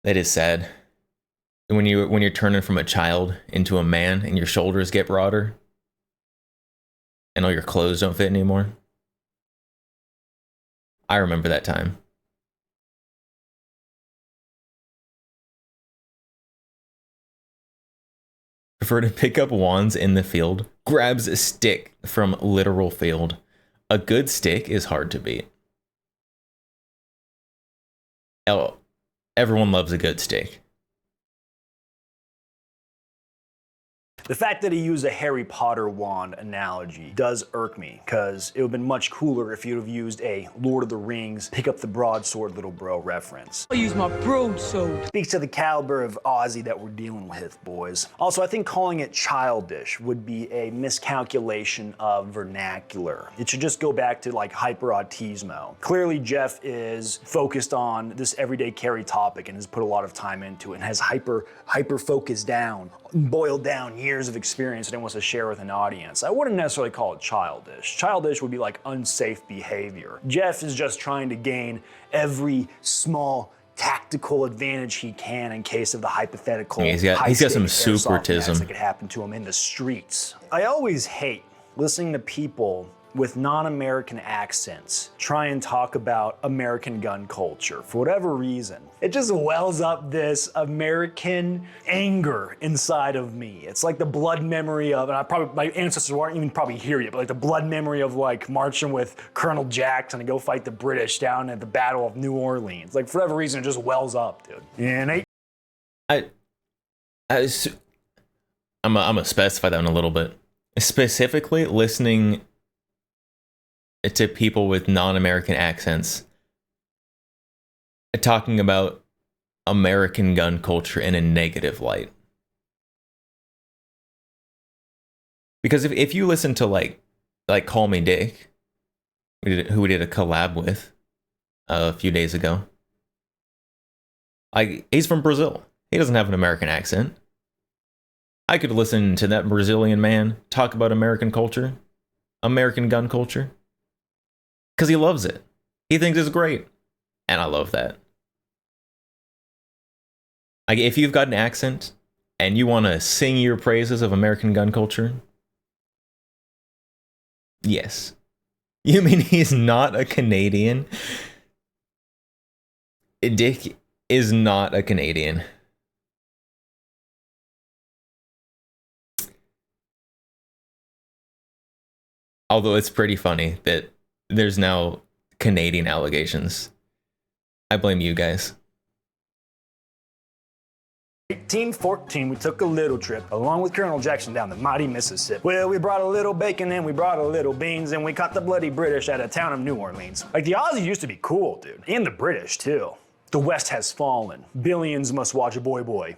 Speaker 1: That is sad. When you're turning from a child into a man and your shoulders get broader and all your clothes don't fit anymore. I remember that time. Prefer to pick up wands in the field. Grabs a stick from literal field. A good stick is hard to beat. Oh, everyone loves a good stick.
Speaker 4: The fact that he used a Harry Potter wand analogy does irk me, because it would have been much cooler if you'd have used a Lord of the Rings, pick up the broadsword little bro reference.
Speaker 14: I use my broadsword.
Speaker 4: Speaks to the caliber of Aussie that we're dealing with, boys. Also, I think calling it childish would be a miscalculation of vernacular. It should just go back to like hyperautismo. Clearly, Jeff is focused on this everyday carry topic and has put a lot of time into it and has hyper focused down, boiled down years of experience that he wants to share with an audience. I wouldn't necessarily call it childish. Childish would be like unsafe behavior. Jeff is just trying to gain every small tactical advantage he can in case of the hypothetical.
Speaker 1: Yeah, he's got some supertism
Speaker 4: that could happen to him in the streets. I always hate listening to people with non-American accents try and talk about American gun culture. For whatever reason, it just wells up this American anger inside of me. It's like the blood memory of, and my ancestors weren't even probably here yet, but like the blood memory of like marching with Colonel Jackson to go fight the British down at the Battle of New Orleans. Like for whatever reason, it just wells up, dude. And
Speaker 1: I'm gonna specify that one a little bit. Specifically, listening to people with non-American accents talking about American gun culture in a negative light. Because if you listen to like Call Me Dick, who we did a collab with a few days ago, he's from Brazil. He doesn't have an American accent. I could listen to that Brazilian man talk about American culture, American gun culture, because he loves it. He thinks it's great. And I love that. Like, if you've got an accent and you want to sing your praises of American gun culture, yes. You mean he's not a Canadian? Dick is not a Canadian. Although it's pretty funny that there's now Canadian allegations. I blame you guys.
Speaker 4: 1814, we took a little trip along with Colonel Jackson down the mighty Mississippi. Well, we brought a little bacon and we brought a little beans and we caught the bloody British at a town of New Orleans. Like, the Aussies used to be cool, dude. And the British, too. The West has fallen. Billions must watch a boy boy.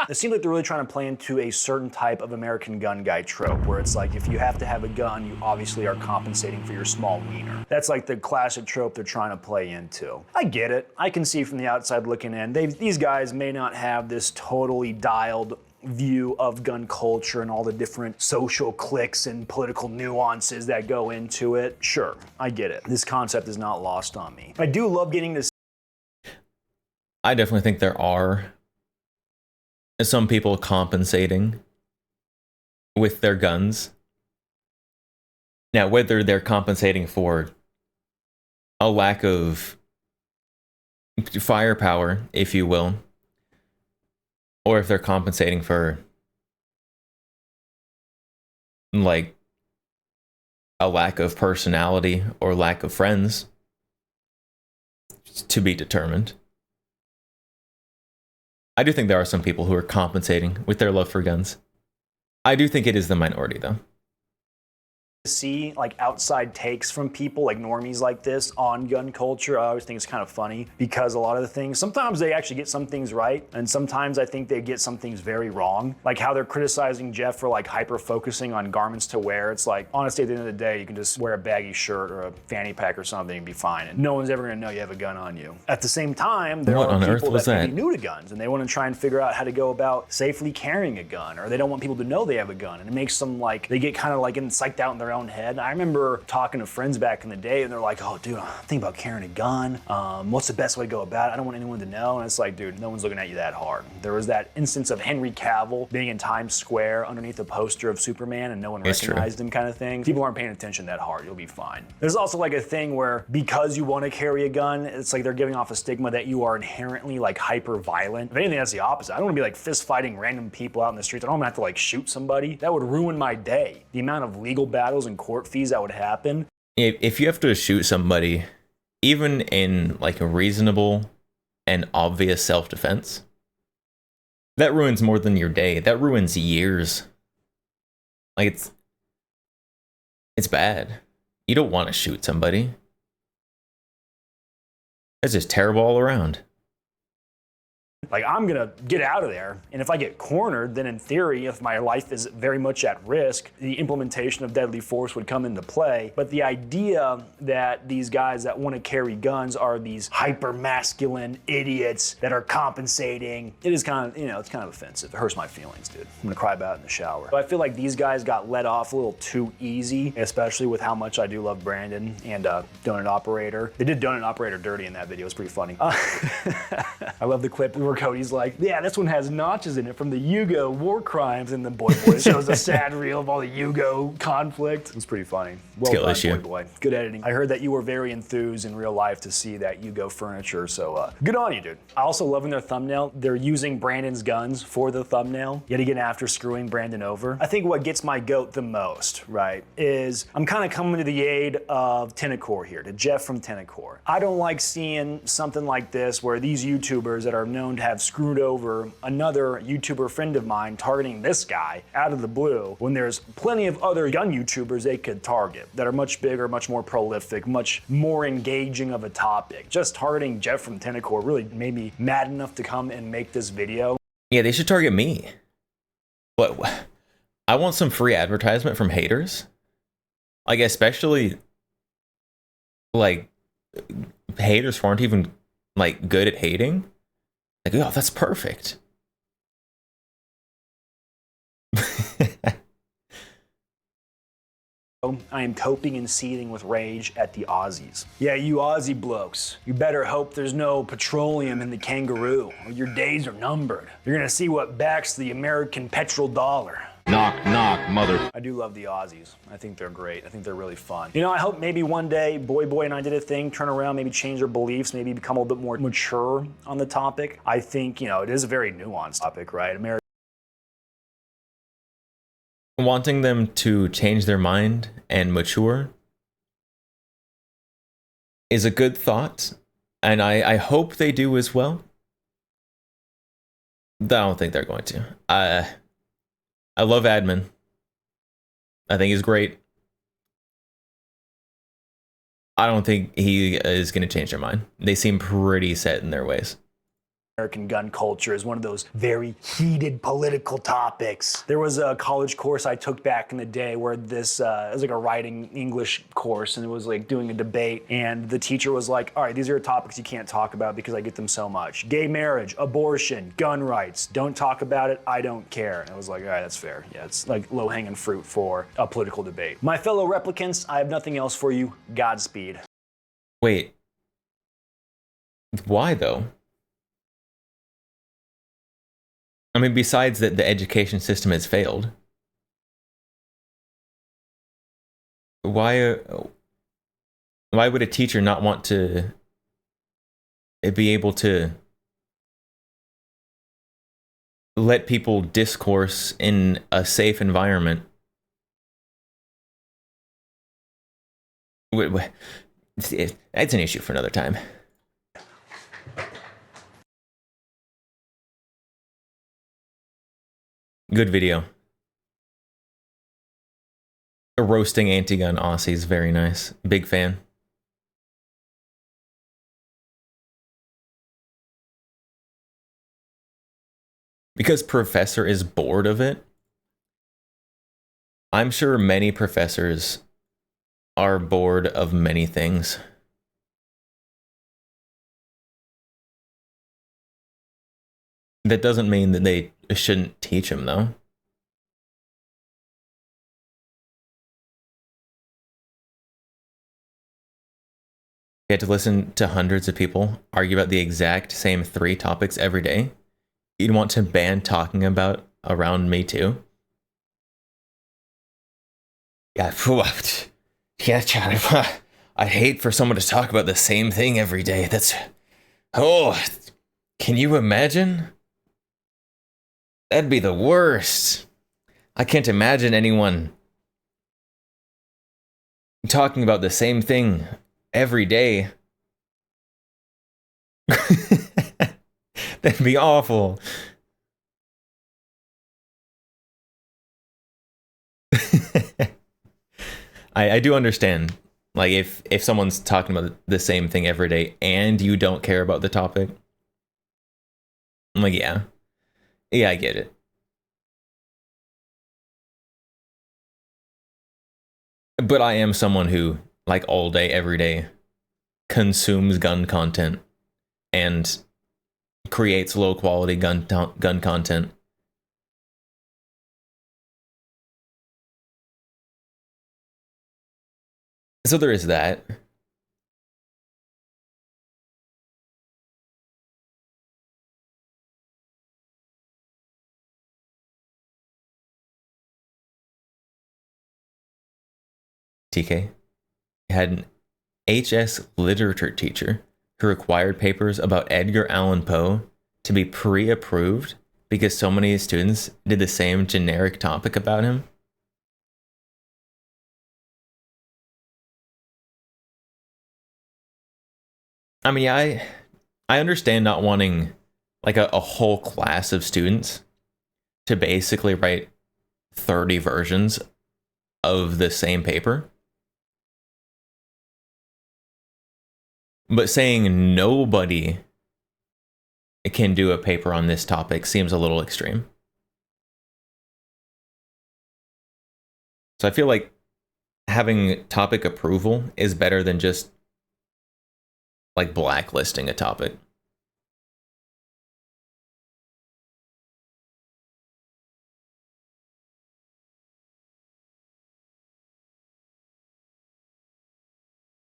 Speaker 4: It seems like they're really trying to play into a certain type of American gun guy trope, where it's like, if you have to have a gun, you obviously are compensating for your small wiener. That's like the classic trope they're trying to play into. I get it. I can see from the outside looking in, these guys may not have this totally dialed view of gun culture and all the different social cliques and political nuances that go into it. Sure, I get it. This concept is not lost on me. I do love getting to.
Speaker 1: I definitely think there are some people compensating with their guns. Now, whether they're compensating for a lack of firepower, if you will, or if they're compensating for, like, a lack of personality or lack of friends, it's to be determined. I do think there are some people who are compensating with their love for guns. I do think it is the minority, though.
Speaker 4: See like outside takes from people like normies like this on gun culture. I always think it's kind of funny because a lot of the things, sometimes they actually get some things right, and sometimes I think they get some things very wrong. Like how they're criticizing Jeff for like hyper focusing on garments to wear. It's like, honestly, at the end of the day, you can just wear a baggy shirt or a fanny pack or something and be fine, and no one's ever gonna know you have a gun on you. At the same time, there are people that may be new to guns and they want to try and figure out how to go about safely carrying a gun, or they don't want people to know they have a gun, and it makes them like, they get kind of like psyched out in their own head. I remember talking to friends back in the day and they're like, oh dude, I'm thinking about carrying a gun. What's the best way to go about it? I don't want anyone to know. And it's like, dude, no one's looking at you that hard. There was that instance of Henry Cavill being in Times Square underneath a poster of Superman and no one recognized him kind of thing. People aren't paying attention that hard. You'll be fine. There's also like a thing where because you want to carry a gun, it's like they're giving off a stigma that you are inherently like hyper violent. If anything, that's the opposite. I don't want to be like fist fighting random people out in the streets. I don't want to have to like shoot somebody. That would ruin my day. The amount of legal battles and court fees that would happen.
Speaker 1: If you have to shoot somebody, even in like a reasonable and obvious self-defense, that ruins more than your day. That ruins years. Like it's bad. You don't want to shoot somebody. It's just terrible all around.
Speaker 4: Like, I'm gonna get out of there, and if I get cornered, then in theory, if my life is very much at risk, the implementation of deadly force would come into play. But the idea that these guys that want to carry guns are these hyper-masculine idiots that are compensating, it is kind of, it's kind of offensive. It hurts my feelings, dude. I'm gonna cry about it in the shower. But I feel like these guys got let off a little too easy, especially with how much I do love Brandon and Donut Operator. They did Donut Operator dirty in that video. It's pretty funny. I love the clip where Cody's like, yeah, this one has notches in it from the Yugo war crimes, and the Boy shows a sad reel of all the Yugo conflict. It was pretty funny. Well done, Boy. Good editing. I heard that you were very enthused in real life to see that Yugo furniture, so good on you, dude. I also love in their thumbnail, they're using Brandon's guns for the thumbnail, yet again after screwing Brandon over. I think what gets my goat the most, right, is I'm kind of coming to the aid of Tenacore here, to Jeff from Tenacore. I don't like seeing something like this where these YouTubers that are known to have screwed over another YouTuber friend of mine targeting this guy out of the blue when there's plenty of other gun YouTubers they could target that are much bigger, much more prolific, much more engaging of a topic. Just targeting Jeff from Tenacore really made me mad enough to come and make this video.
Speaker 1: Yeah, they should target me. What? I want some free advertisement from haters. Like, especially like haters who aren't even like good at hating. Like, oh, that's perfect.
Speaker 4: I am coping and seething with rage at the Aussies. Yeah, you Aussie blokes, you better hope there's no petroleum in the kangaroo, or your days are numbered. You're gonna see what backs the American petrol dollar.
Speaker 13: Knock, knock, mother.
Speaker 4: I do love the Aussies. I think they're great. I think they're really fun. I hope maybe one day Boy and I did a thing, turn around, maybe change their beliefs, maybe become a little bit more mature on the topic. I think, it is a very nuanced topic, right?
Speaker 1: Wanting them to change their mind and mature is a good thought, and I hope they do as well. I don't think they're going to. I love admin. I think he's great. I don't think he is going to change their mind. They seem pretty set in their ways.
Speaker 4: American gun culture is one of those very heated political topics. There was a college course I took back in the day where this, it was like a writing English course, and it was like doing a debate, and the teacher was like, all right, these are topics you can't talk about because I get them so much. Gay marriage, abortion, gun rights, don't talk about it, I don't care. And I was like, all right, that's fair. Yeah, it's like low-hanging fruit for a political debate. My fellow replicants, I have nothing else for you. Godspeed.
Speaker 1: Wait. Why though? I mean, besides that the education system has failed, why would a teacher not want to be able to let people discourse in a safe environment? That's an issue for another time. Good video. Roasting anti-gun Aussies, very nice. Big fan. Because Professor is bored of it, I'm sure many professors are bored of many things. That doesn't mean that they shouldn't teach them, though. You had to listen to hundreds of people argue about the exact same 3 topics every day. You'd want to ban talking about around me too? Yeah, yeah, I'd hate for someone to talk about the same thing every day. That's... Oh, can you imagine? That'd be the worst. I can't imagine anyone talking about the same thing every day. That'd be awful. I do understand. Like, if someone's talking about the same thing every day and you don't care about the topic, I'm like, yeah. Yeah, I get it. But I am someone who, like, all day, every day, consumes gun content and creates low quality gun content. So there is that. TK had an HS literature teacher who required papers about Edgar Allan Poe to be pre-approved because so many students did the same generic topic about him. I mean, yeah, I understand not wanting like a whole class of students to basically write 30 versions of the same paper. But saying nobody can do a paper on this topic seems a little extreme. So I feel like having topic approval is better than just like blacklisting a topic.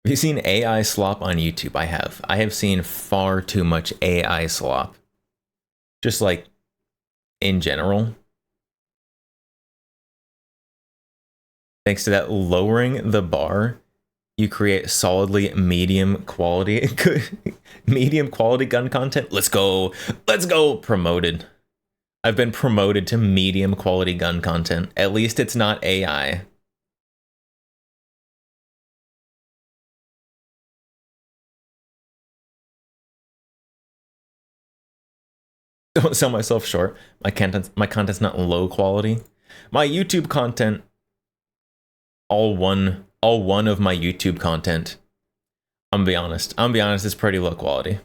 Speaker 1: Have you seen AI slop on YouTube? I have. I have seen far too much AI slop. Just like in general. Thanks to that lowering the bar, you create solidly medium quality gun content. Let's go. Let's go. Promoted. I've been promoted to medium quality gun content. At least it's not AI. Don't sell myself short. My content's not low quality. My YouTube content, all one of my YouTube content, I'm gonna be honest, it's pretty low quality.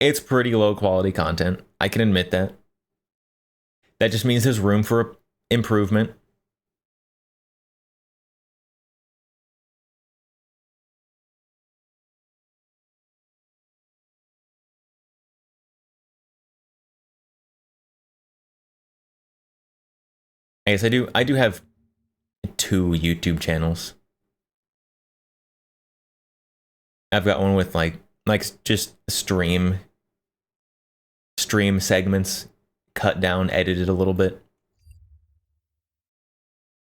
Speaker 1: It's pretty low quality content. I can admit that. That just means there's room for improvement. I guess I do have 2 YouTube channels. I've got one with like just stream segments cut down, edited a little bit.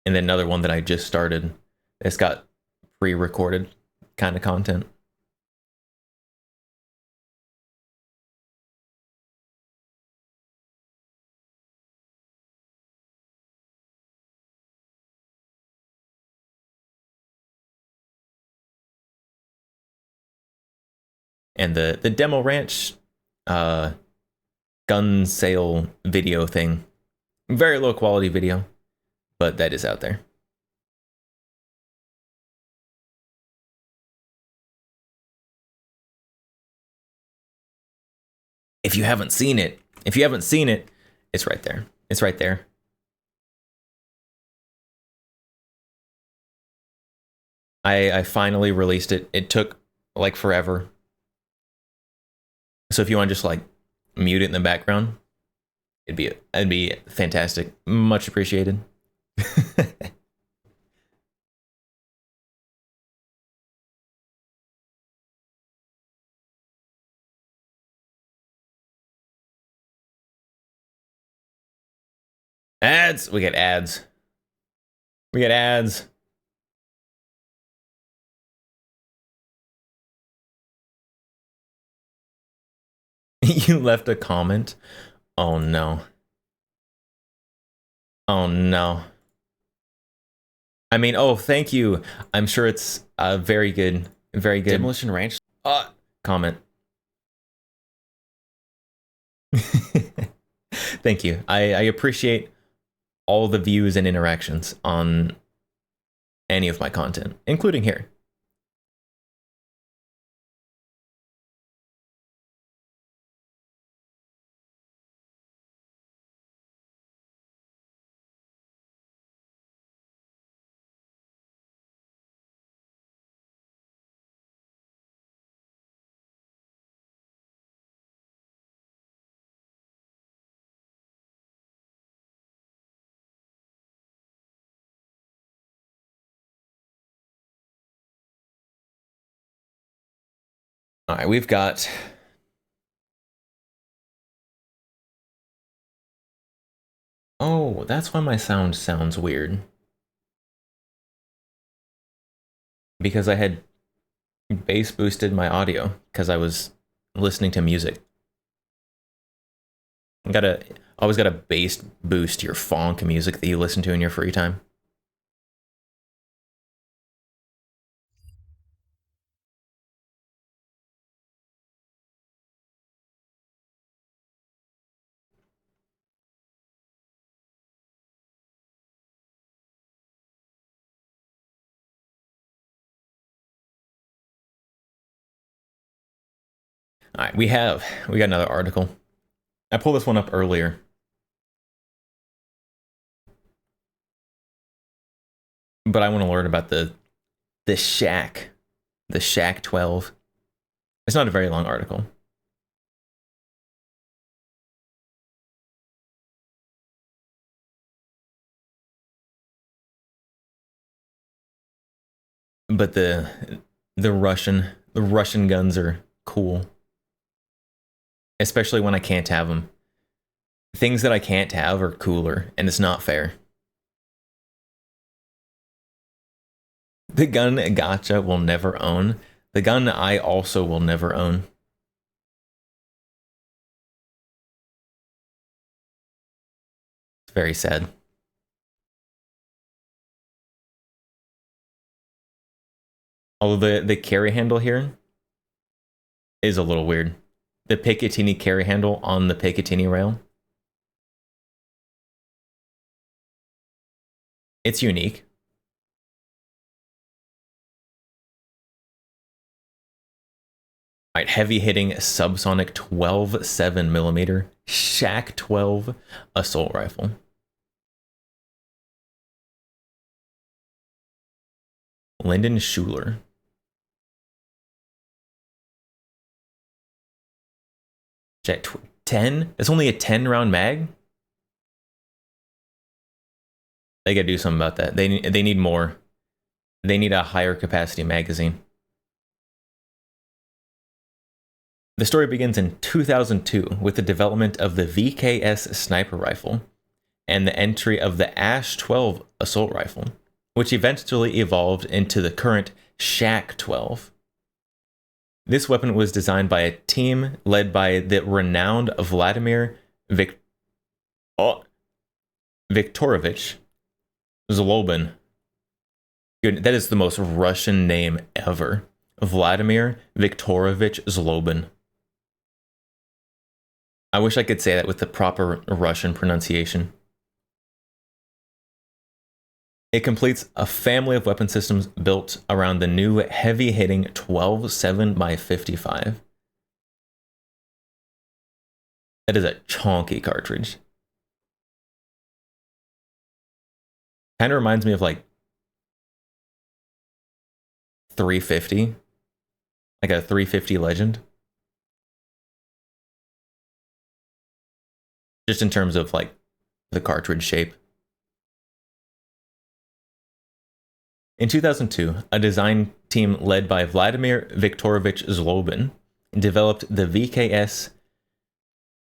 Speaker 1: And then another one that I just started. It's got pre-recorded kind of content. And the demo ranch gun sale video thing, very low quality video, but that is out there. If you haven't seen it, it's right there. It's right there. I finally released it. It took like forever. So if you want to just like mute it in the background, it'd be fantastic. Much appreciated. Ads. We get ads. We get ads. You left a comment? Oh no. Oh no. I mean, oh, thank you. I'm sure it's very good. Very good. Demolition Ranch. Comment. Thank you. I appreciate all the views and interactions on any of my content, including here. All right, we've got oh, that's why my sound sounds weird. Because I had bass boosted my audio because I was listening to music. Always gotta bass boost your funk music that you listen to in your free time. All right, we got another article. I pulled this one up earlier. But I want to learn about the Shack, the Shack 12. It's not a very long article. But the Russian guns are cool. Especially when I can't have them. Things that I can't have are cooler, and it's not fair. The gun Gotcha will never own. The gun I also will never own. It's very sad. Although the carry handle here is a little weird. the Picatinny carry handle on the Picatinny rail. It's unique. All right, heavy hitting subsonic 12.7 millimeter Shack 12 assault rifle. Lyndon Schuler. Shack 10? It's only a 10 round mag? They gotta do something about that. They need more. They need a higher capacity magazine. The story begins in 2002 with the development of the VKS sniper rifle and the entry of the Ash 12 assault rifle, which eventually evolved into the current Shack 12. This weapon was designed by a team led by the renowned Vladimir Viktorovich Zlobin. Good, that is the most Russian name ever. Vladimir Viktorovich Zlobin. I wish I could say that with the proper Russian pronunciation. It completes a family of weapon systems built around the new heavy-hitting 12.7x55. That is a chonky cartridge. Kind of reminds me of like 350, like a 350 Legend. Just in terms of like the cartridge shape. In 2002, a design team led by Vladimir Viktorovich Zlobin developed the VKS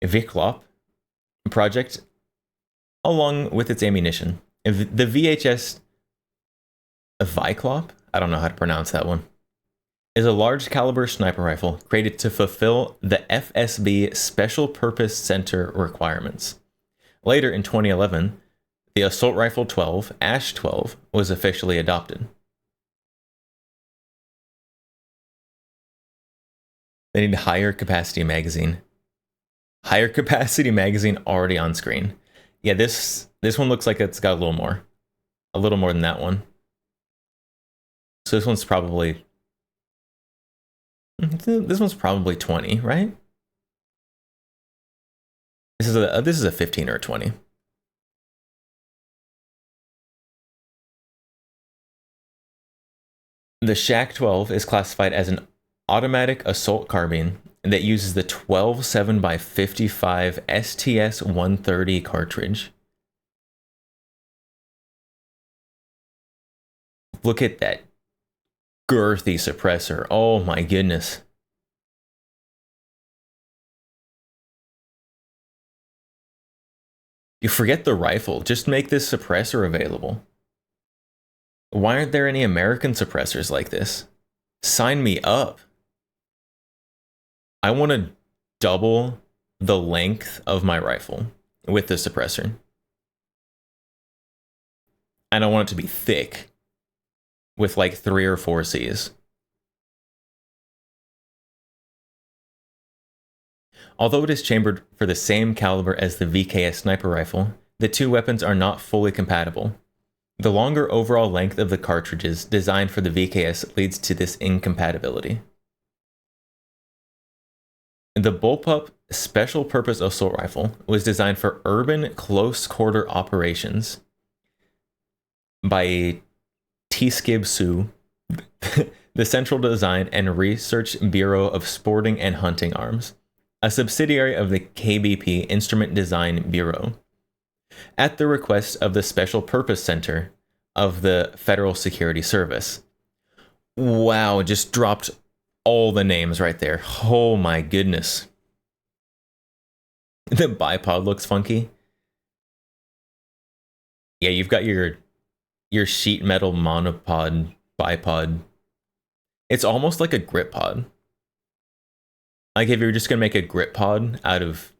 Speaker 1: Vyklop project along with its ammunition. The VHS Vyklop, I don't know how to pronounce that one, is a large caliber sniper rifle created to fulfill the FSB Special Purpose Center requirements. Later in 2011, the Assault Rifle 12, Ash 12, was officially adopted. They need a higher capacity magazine. Higher capacity magazine already on screen. Yeah, this one looks like it's got a little more. A little more than that one. So this one's probably 20, right? This is a 15 or a 20. The Shack 12 is classified as an automatic assault carbine that uses the 12.7x55 STS-130 cartridge. Look at that girthy suppressor. Oh my goodness. You forget the rifle, just make this suppressor available. Why aren't there any American suppressors like this? Sign me up. I want to double the length of my rifle with the suppressor. And I want it to be thick with like 3 or 4 Cs. Although it is chambered for the same caliber as the VKS sniper rifle, the two weapons are not fully compatible. The longer overall length of the cartridges designed for the VKS leads to this incompatibility. The Bullpup Special Purpose Assault Rifle was designed for urban close quarter operations by T-Skib Sue, the Central Design and Research Bureau of Sporting and Hunting Arms, a subsidiary of the KBP Instrument Design Bureau, at the request of the Special Purpose Center of the Federal Security Service. Wow, just dropped all the names right there. Oh my goodness. The bipod looks funky. Yeah, you've got your sheet metal monopod bipod. It's almost like a grip pod. Like if you're just gonna make a grip pod out of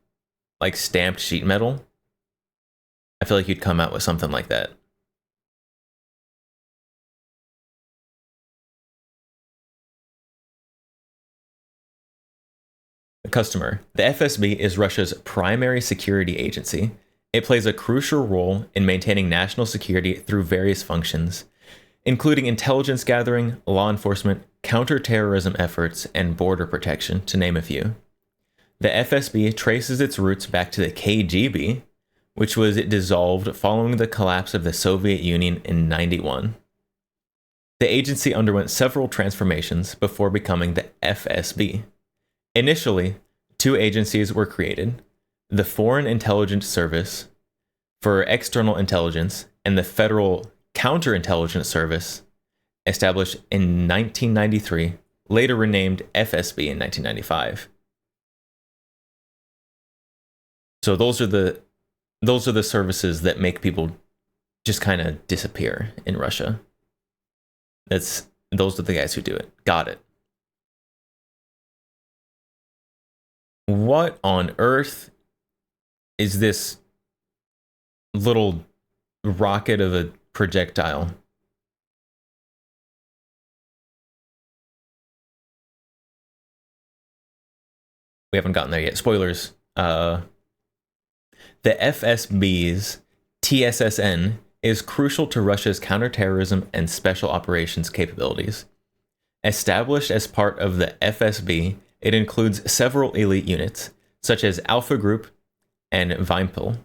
Speaker 1: like stamped sheet metal, I feel like you'd come out with something like that. Customer. The FSB is Russia's primary security agency. It plays a crucial role in maintaining national security through various functions, including intelligence gathering, law enforcement, counterterrorism efforts, and border protection, to name a few. The FSB traces its roots back to the KGB, which was dissolved following the collapse of the Soviet Union in 91. The agency underwent several transformations before becoming the FSB. Initially, two agencies were created: the Foreign Intelligence Service for external intelligence and the Federal Counterintelligence Service, established in 1993, later renamed FSB in 1995. So those are the services that make people just kind of disappear in Russia. Those are the guys who do it. Got it. What on earth is this little rocket of a projectile? We haven't gotten there yet. Spoilers. The FSB's TSSN is crucial to Russia's counterterrorism and special operations capabilities. Established as part of the FSB, it includes several elite units, such as Alpha Group and Vimpel,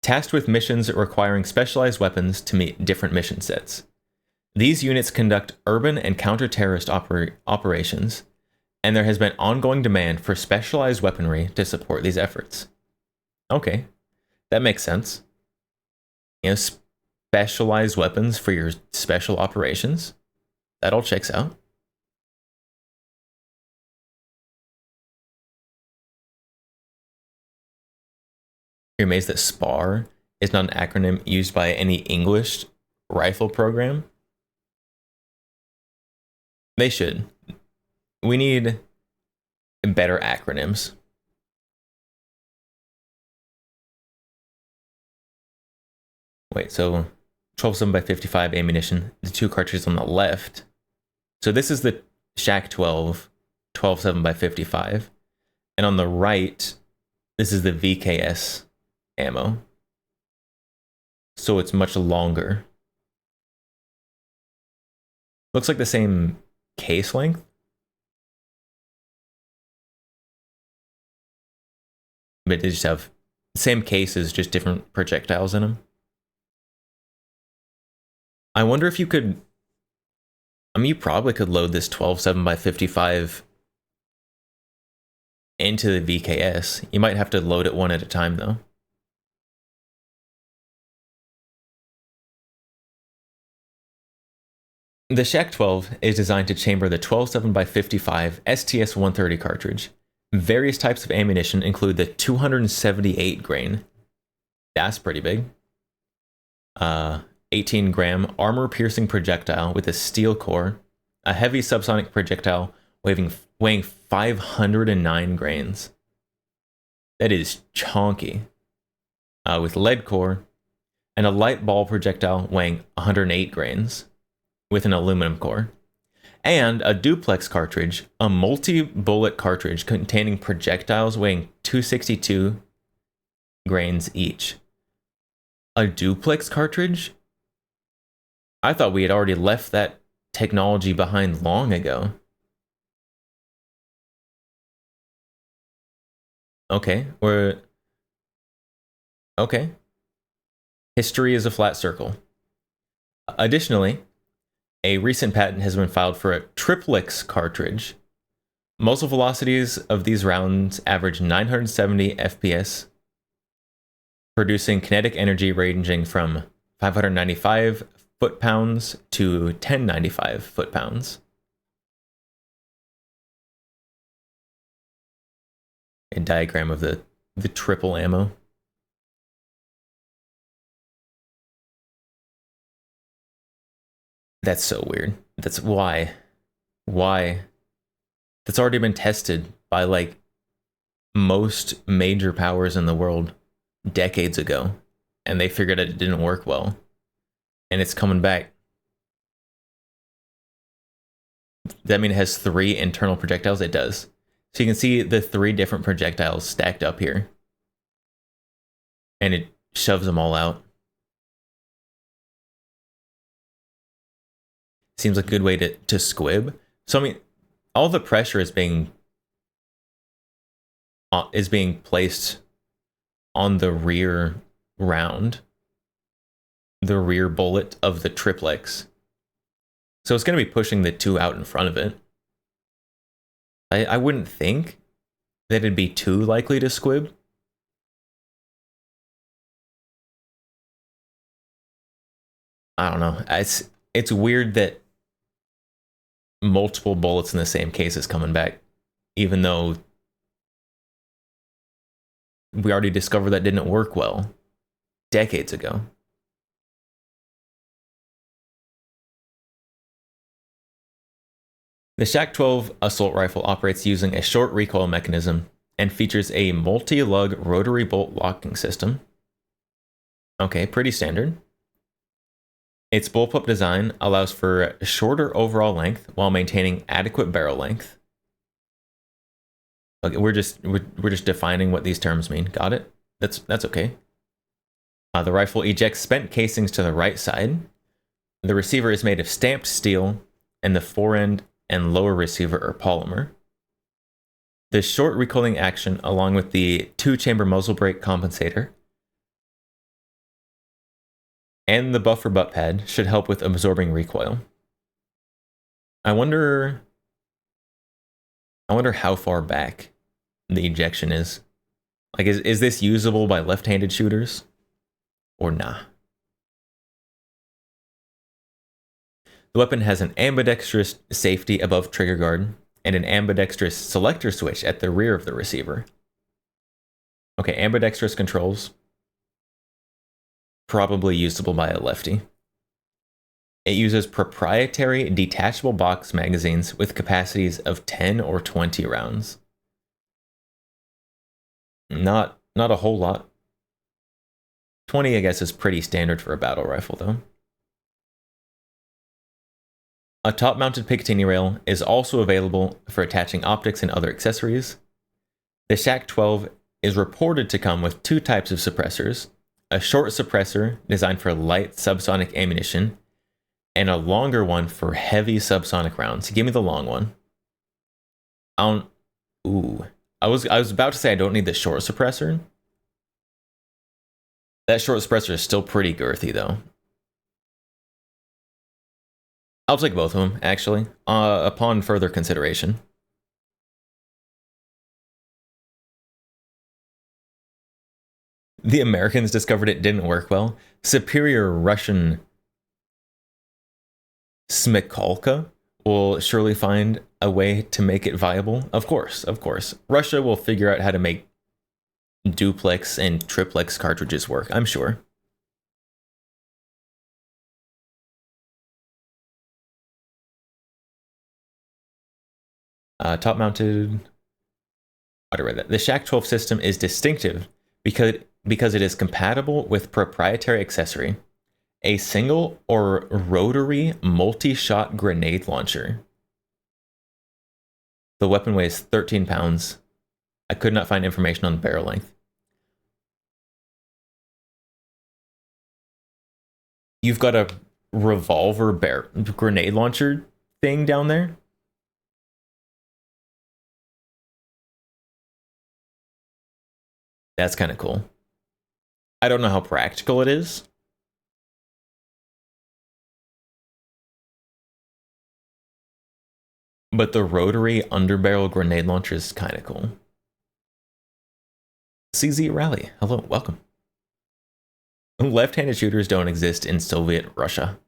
Speaker 1: tasked with missions requiring specialized weapons to meet different mission sets. These units conduct urban and counter-terrorist operations, and there has been ongoing demand for specialized weaponry to support these efforts. Okay, that makes sense. You know, specialized weapons for your special operations. That all checks out. You're amazed that SPAR is not an acronym used by any English rifle program? They should. We need better acronyms. Wait, so 12.7x55 ammunition, the two cartridges on the left. So this is the Shack 12, 12.7x55. And on the right, this is the VKS ammo. So it's much longer. Looks like the same case length. But they just have same cases, just different projectiles in them. I wonder if you could, I mean, you probably could load this 12.7x55 into the VKS. You might have to load it one at a time, though. The Shack 12 is designed to chamber the 12.7x55 STS-130 cartridge. Various types of ammunition include the 278 grain. That's pretty big. 18-gram armor-piercing projectile with a steel core, a heavy subsonic projectile weighing 509 grains. That is chonky. With lead core, and a light ball projectile weighing 108 grains, with an aluminum core. And a duplex cartridge, a multi-bullet cartridge containing projectiles weighing 262 grains each. A duplex cartridge? I thought we had already left that technology behind long ago. Okay, okay. History is a flat circle. Additionally, a recent patent has been filed for a triplex cartridge. Muzzle velocities of these rounds average 970 FPS, producing kinetic energy ranging from 595 foot-pounds to 1095 foot-pounds. A diagram of the triple ammo. That's so weird. That's why. Why? That's already been tested by like most major powers in the world decades ago, and they figured out it didn't work well. And it's coming back. Does that mean it has 3 internal projectiles? It does. So you can see the 3 different projectiles stacked up here. And it shoves them all out. Seems like a good way to squib. So I mean, all the pressure is being placed on the rear round, the rear bullet of the triplex. So it's going to be pushing the 2 out in front of it. I wouldn't think that it'd be too likely to squib. I don't know. It's weird that multiple bullets in the same case is coming back, even though we already discovered that didn't work well decades ago. The Shack-12 assault rifle operates using a short recoil mechanism and features a multi-lug rotary bolt locking system. Okay, pretty standard. Its bullpup design allows for shorter overall length while maintaining adequate barrel length. Okay, we're just defining what these terms mean. Got it? That's okay. The rifle ejects spent casings to the right side. The receiver is made of stamped steel, and the forend and lower receiver are polymer. The short recoiling action, along with the 2-chamber muzzle brake compensator and the buffer butt pad, should help with absorbing recoil. I wonder how far back the ejection is. Like, is this usable by left-handed shooters or nah? The weapon has an ambidextrous safety above trigger guard and an ambidextrous selector switch at the rear of the receiver. Okay, ambidextrous controls. Probably usable by a lefty. It uses proprietary detachable box magazines with capacities of 10 or 20 rounds. Not a whole lot. 20, I guess, is pretty standard for a battle rifle, though. A top-mounted Picatinny rail is also available for attaching optics and other accessories. The Shack-12 is reported to come with 2 types of suppressors: a short suppressor designed for light subsonic ammunition, and a longer one for heavy subsonic rounds. Give me the long one. I was about to say I don't need the short suppressor. That short suppressor is still pretty girthy, though. I'll take both of them, actually, upon further consideration. The Americans discovered it didn't work well. Superior Russian Smikolka will surely find a way to make it viable. Of course. Russia will figure out how to make duplex and triplex cartridges work, I'm sure. Top-mounted. The Shack-12 system is distinctive because it is compatible with proprietary accessory, a single or rotary multi-shot grenade launcher. The weapon weighs 13 pounds. I could not find information on the barrel length. You've got a revolver grenade launcher thing down there? That's kind of cool. I don't know how practical it is. But the rotary underbarrel grenade launcher is kind of cool. CZ Rally, hello, welcome. Left-handed shooters don't exist in Soviet Russia.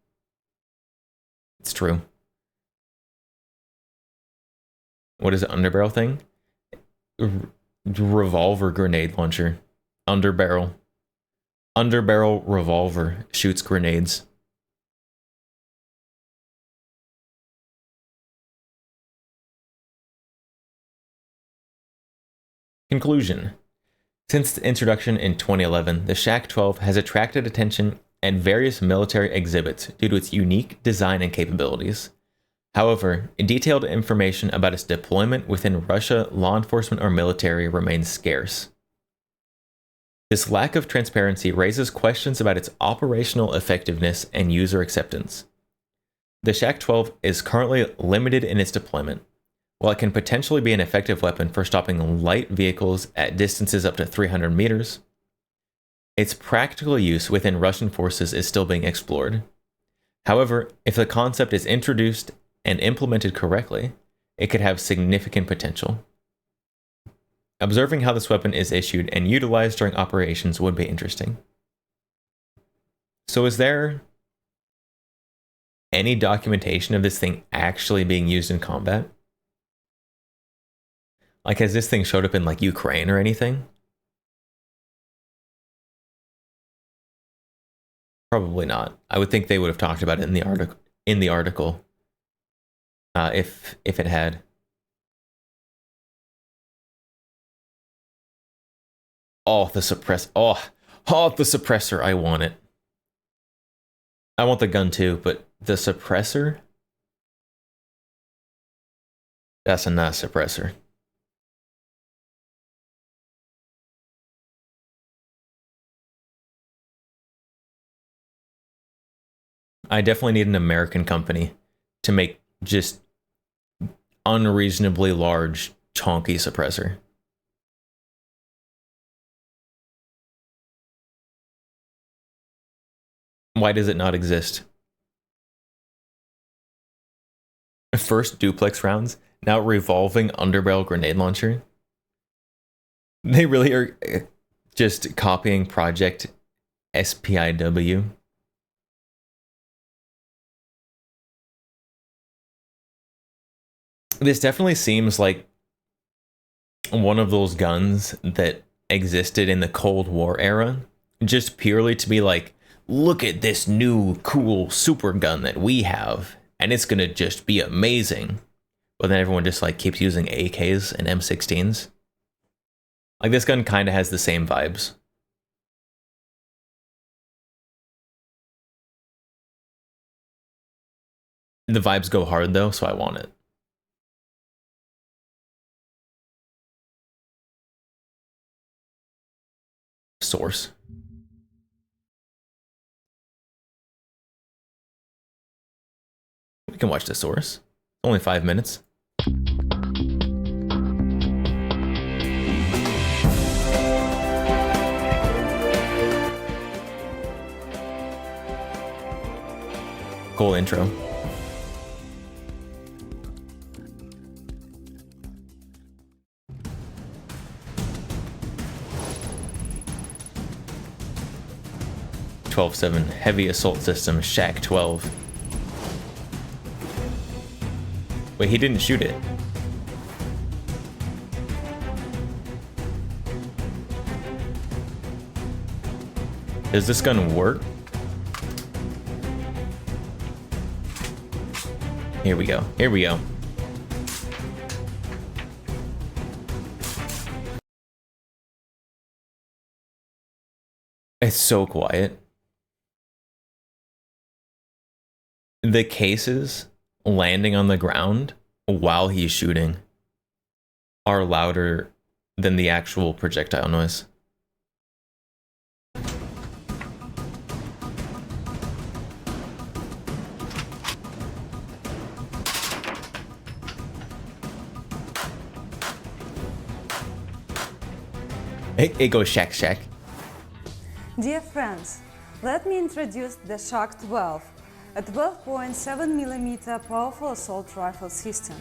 Speaker 1: It's true. What is it, underbarrel thing? Revolver grenade launcher. Underbarrel revolver shoots grenades. Conclusion. Since its introduction in 2011, the Shack-12 has attracted attention at various military exhibits due to its unique design and capabilities. However, detailed information about its deployment within Russia law enforcement or military remains scarce. This lack of transparency raises questions about its operational effectiveness and user acceptance. The Shack-12 is currently limited in its deployment. While it can potentially be an effective weapon for stopping light vehicles at distances up to 300 meters, its practical use within Russian forces is still being explored. However, if the concept is introduced and implemented correctly, it could have significant potential. Observing how this weapon is issued and utilized during operations would be interesting. So is there any documentation of this thing actually being used in combat? Like, has this thing showed up in like Ukraine or anything? Probably not. I would think they would have talked about it in the article. If it had. Oh, the suppressor. I want it. I want the gun too, but the suppressor. That's a nice suppressor. I definitely need an American company to make just unreasonably large, chonky suppressor. Why does it not exist? First duplex rounds, now revolving underbarrel grenade launcher. They really are just copying Project SPIW. This definitely seems like one of those guns that existed in the Cold War era, just purely to be like, look at this new cool super gun that we have, and it's gonna just be amazing. But then everyone just like keeps using AKs and M16s. Like, this gun kind of has the same vibes. The vibes go hard though, so I want it. Source. We can watch the source. Only 5 minutes. Cool intro. (12-7) Heavy Assault System Shack-12. Wait, he didn't shoot it. Does this gun work? Here we go. Here we go. It's so quiet. The cases landing on the ground while he's shooting are louder than the actual projectile noise. It goes shack shack.
Speaker 16: Dear friends, let me introduce the Shack-12, a 12.7mm powerful assault rifle system.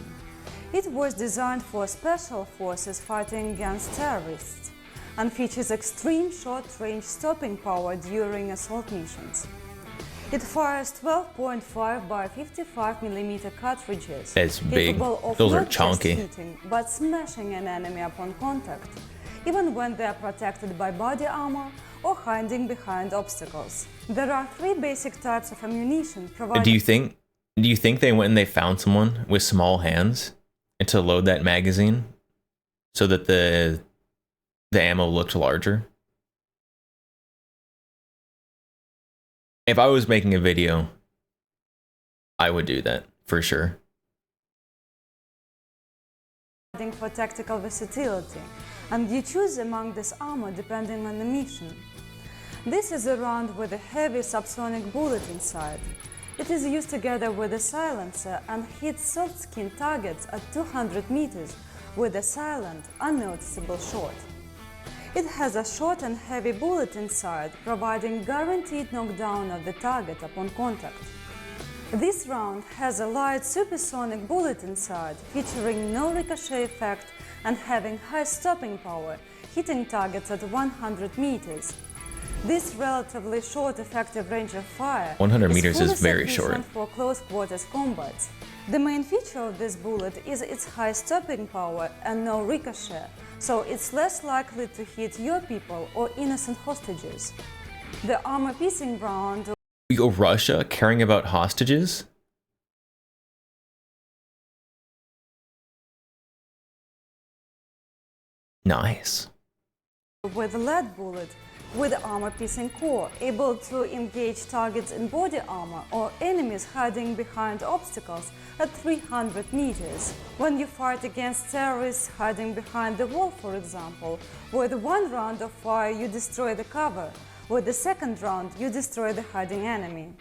Speaker 16: It was designed for special forces fighting against terrorists and features extreme short-range stopping power during assault missions. It fires 12.5 by 55mm cartridges,
Speaker 1: It's big.
Speaker 16: capable of
Speaker 1: Those are
Speaker 16: not just
Speaker 1: chunky.
Speaker 16: hitting, but smashing an enemy upon contact, even when they are protected by body armor or hiding behind obstacles. There are 3 basic types of ammunition provided.
Speaker 1: Do you think they went and they found someone with small hands and to load that magazine so that the ammo looked larger? If I was making a video, I would do that for sure.
Speaker 16: for tactical versatility, and you choose among this armor depending on the mission. This is a round with a heavy subsonic bullet inside. It is used together with a silencer and hits soft-skinned targets at 200 meters with a silent, unnoticeable shot. It has a short and heavy bullet inside, providing guaranteed knockdown of the target upon contact. This round has a light supersonic bullet inside, featuring no ricochet effect and having high stopping power, hitting targets at 100 meters. This relatively short effective range of fire
Speaker 1: 100 meters is very
Speaker 16: sufficient
Speaker 1: short.
Speaker 16: for close quarters combat. The main feature of this bullet is its high stopping power and no ricochet, so it's less likely to hit your people or innocent hostages. The armor-piercing round...
Speaker 1: Yo, Russia caring about hostages? Nice.
Speaker 16: with a lead bullet with armor-piercing core, able to engage targets in body armor or enemies hiding behind obstacles at 300 meters. When you fight against terrorists hiding behind the wall, for example, with one round of fire you destroy the cover, with the second round you destroy the hiding enemy.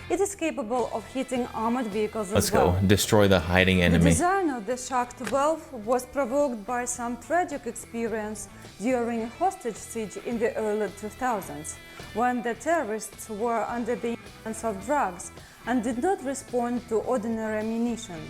Speaker 16: It is capable of hitting armored vehicles
Speaker 1: Let's
Speaker 16: as well.
Speaker 1: go. Destroy the hiding
Speaker 16: The
Speaker 1: enemy.
Speaker 16: design of the Shark 12 was provoked by some tragic experience during a hostage siege in the early 2000s, when the terrorists were under the influence of drugs and did not respond to ordinary ammunition.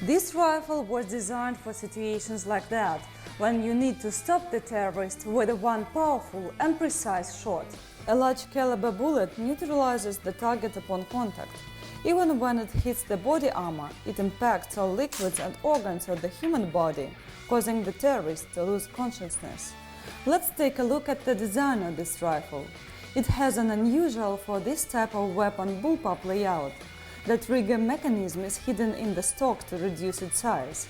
Speaker 16: This rifle was designed for situations like that, when you need to stop the terrorist with one powerful and precise shot. A large caliber bullet neutralizes the target upon contact. Even when it hits the body armor, it impacts all liquids and organs of the human body, causing the terrorist to lose consciousness. Let's take a look at the design of this rifle. It has an unusual for this type of weapon bullpup layout. The trigger mechanism is hidden in the stock to reduce its size.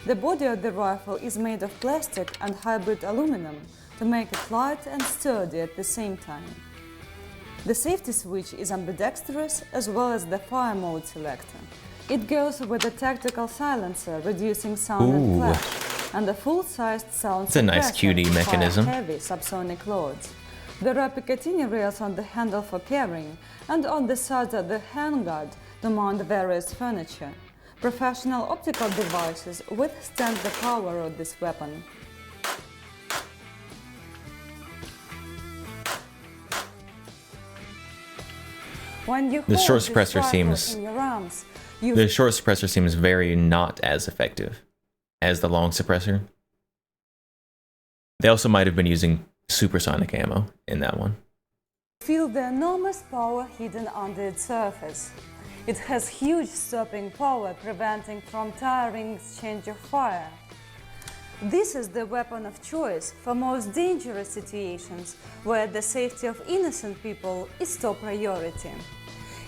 Speaker 16: The body of the rifle is made of plastic and hybrid aluminum to make it light and sturdy at the same time. The safety switch is ambidextrous as well as the fire mode selector. It goes with a tactical silencer, reducing sound and flash, and a full-sized sound
Speaker 1: It's a nice
Speaker 16: suppressor
Speaker 1: QD
Speaker 16: to fire
Speaker 1: mechanism.
Speaker 16: heavy subsonic loads. There are Picatinny rails on the handle for carrying, and on the sides of the handguard to mount various furniture. Professional optical devices withstand the power of this weapon. When you
Speaker 1: The
Speaker 16: hold
Speaker 1: short
Speaker 16: this
Speaker 1: suppressor
Speaker 16: rifle
Speaker 1: seems
Speaker 16: in your arms, you
Speaker 1: the short suppressor seems very not as effective as the long suppressor. They also might have been using supersonic ammo in that one.
Speaker 16: feel the enormous power hidden under its surface. It has huge stopping power, preventing from tiring exchange of fire. This is the weapon of choice for most dangerous situations where the safety of innocent people is top priority.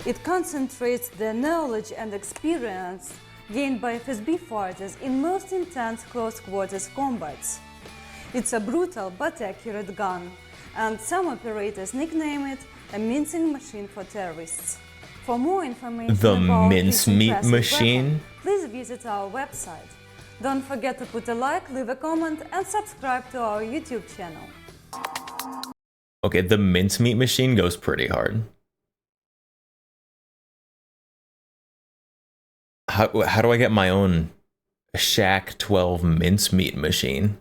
Speaker 16: It concentrates the knowledge and experience gained by FSB fighters in most intense close-quarters combats. It's a brutal but accurate gun, and some operators nickname it a mincing machine for terrorists. For more information
Speaker 1: The
Speaker 16: about this
Speaker 1: mincemeat
Speaker 16: impressive
Speaker 1: machine?
Speaker 16: weapon, please visit our website. Don't forget to put a like, leave a comment, and subscribe to our YouTube channel.
Speaker 1: Okay, the mincemeat machine goes pretty hard. How do I get my own Shack 12 mincemeat machine?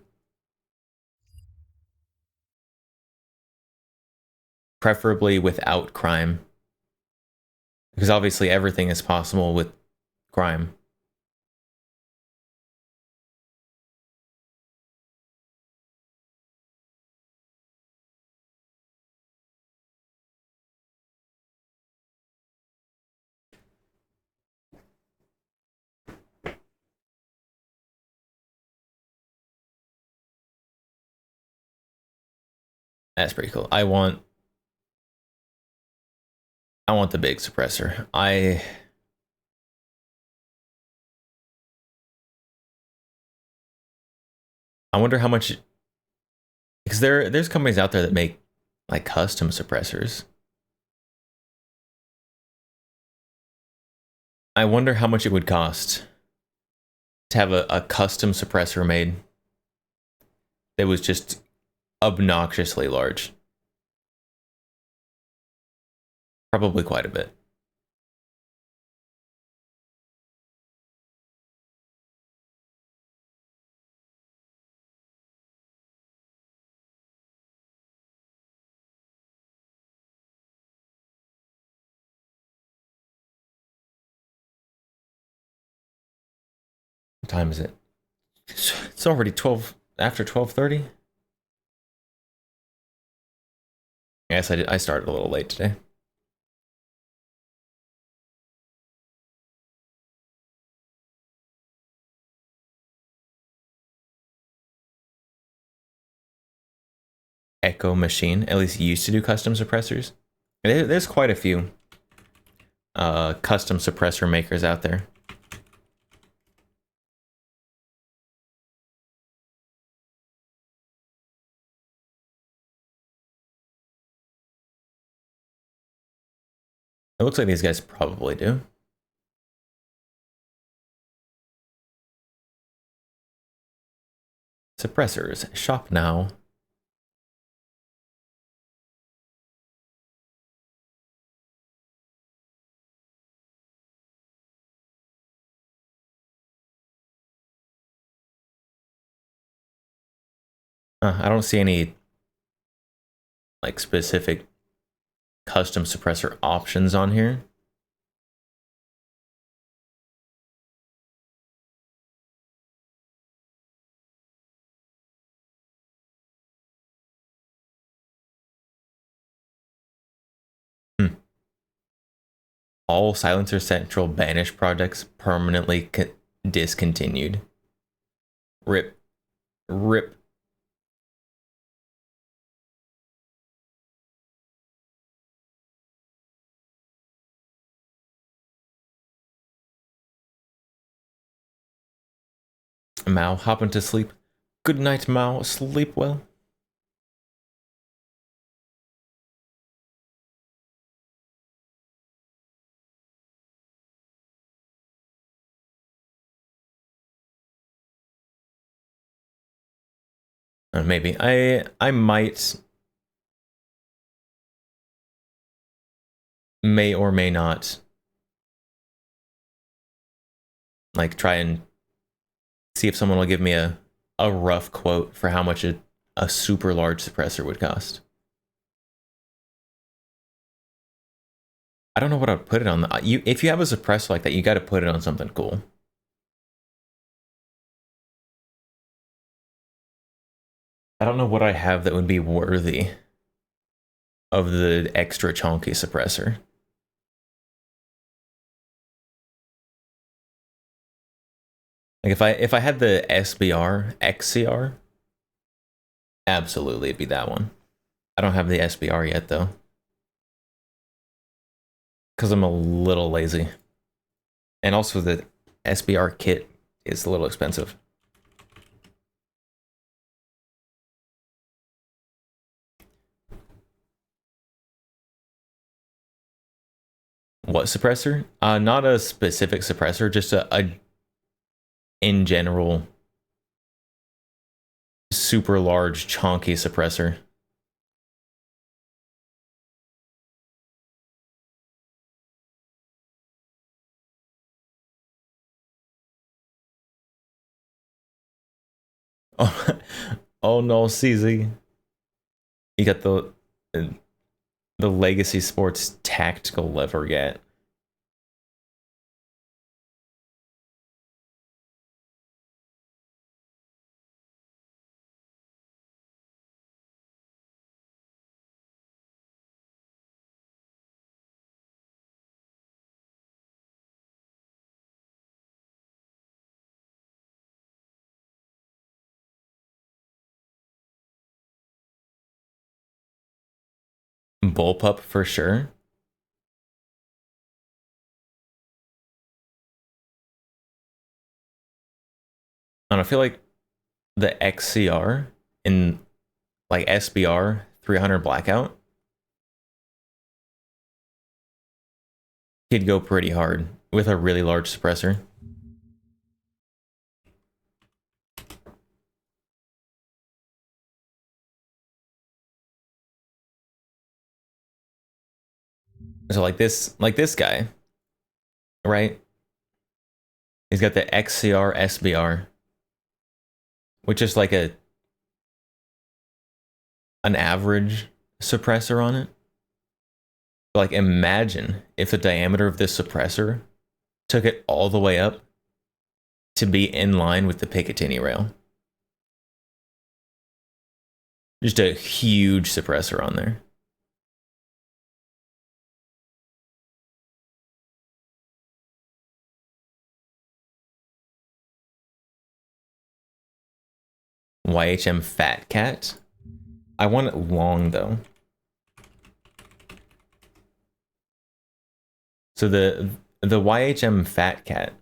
Speaker 1: Preferably without crime. Because obviously everything is possible with crime. That's pretty cool. I want the big suppressor. I wonder how much, because there's companies out there that make like custom suppressors. I wonder how much it would cost to have a custom suppressor made that was just obnoxiously large. Probably quite a bit. What time is it? It's already 12 after 12:30. Yes, I started a little late today. Echo Machine at least used to do custom suppressors. There's quite a few custom suppressor makers out there. It looks like these guys probably do. Suppressors, shop now. I don't see any like specific custom suppressor options on here. All Silencer Central Banish projects permanently discontinued. Rip. Rip. Mao hopping to sleep. Good night, Mao. Sleep well. Maybe I may or may not like try and see if someone will give me a rough quote for how much a super large suppressor would cost. I don't know what I'd put it on. If you have a suppressor like that, you got to put it on something cool. I don't know what I have that would be worthy of the extra chunky suppressor. Like if I had the SBR XCR, absolutely it'd be that one. I don't have the SBR yet though, because I'm a little lazy, and also the SBR kit is a little expensive. What suppressor? Not a specific suppressor, just a in general super large chunky suppressor. Oh, oh no, CZ. You got the Legacy Sports tactical lever yet. Bullpup for sure. And I feel like the XCR in like SBR 300 blackout could go pretty hard with a really large suppressor. So like this guy, right? He's got the XCR SBR, which is like an average suppressor on it. Like imagine if the diameter of this suppressor took it all the way up to be in line with the Picatinny rail. Just a huge suppressor on there. YHM Fat Cat. I want it long though. So the YHM Fat Cat,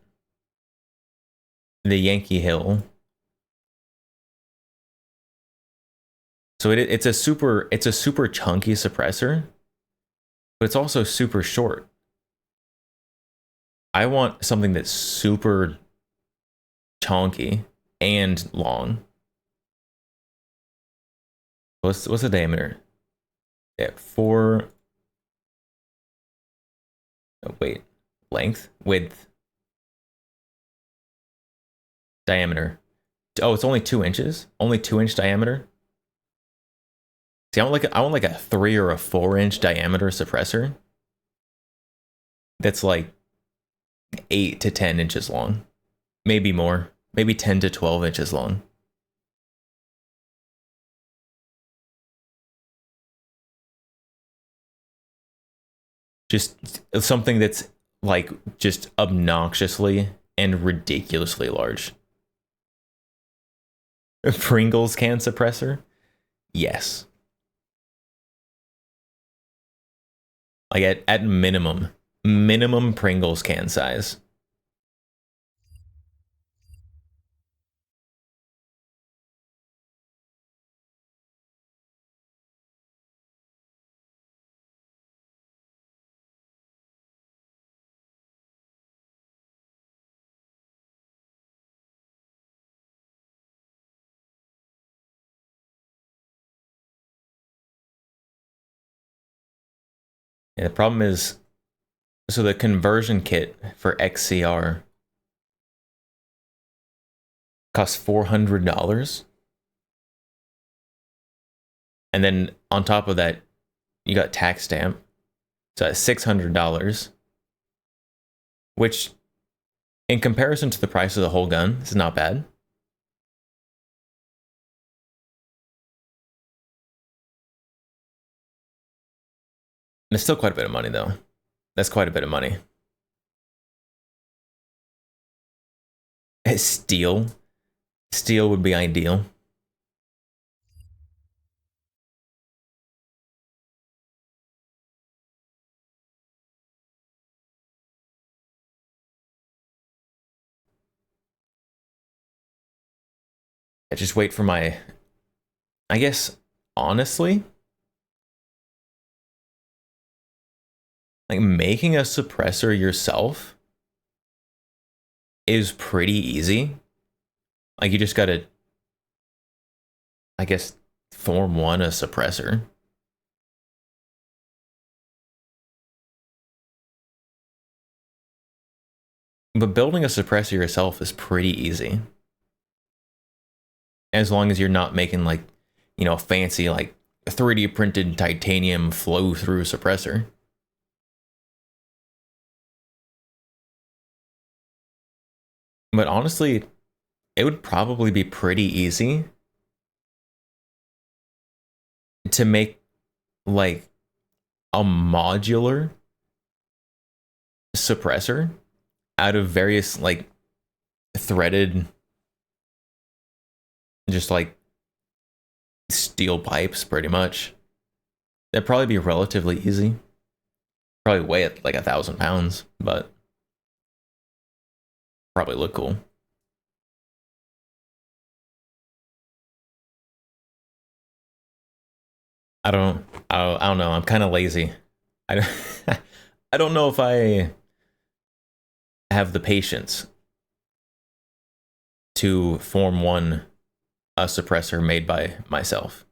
Speaker 1: the Yankee Hill. So it's a super chunky suppressor, but it's also super short. I want something that's super chunky and long. What's the diameter? Yeah, 4. Oh, wait, length, width, diameter. Oh, it's only 2 inches. Only 2-inch diameter. See, I want like a 3 or a 4-inch diameter suppressor. That's like 8 to 10 inches long, maybe more, maybe 10 to 12 inches long. Just something that's like just obnoxiously and ridiculously large. A Pringles can suppressor? Yes. Like at minimum Pringles can size. Yeah, the problem is, so the conversion kit for XCR costs $400. And then on top of that, you got tax stamp. So that's $600, which in comparison to the price of the whole gun, is not bad. It's still quite a bit of money though. That's quite a bit of money. Steel would be ideal. I just wait for my, I guess, honestly, like making a suppressor yourself is pretty easy. Like you just gotta, I guess, form one a suppressor. But building a suppressor yourself is pretty easy. As long as you're not making like, you know, fancy like 3D printed titanium flow through suppressor. But honestly, it would probably be pretty easy to make like a modular suppressor out of various like threaded, just like steel pipes pretty much. That'd probably be relatively easy. Probably weigh it like 1,000 pounds, but probably look cool. I don't know. I'm kind of lazy. I don't, I don't know if I have the patience to form a suppressor made by myself.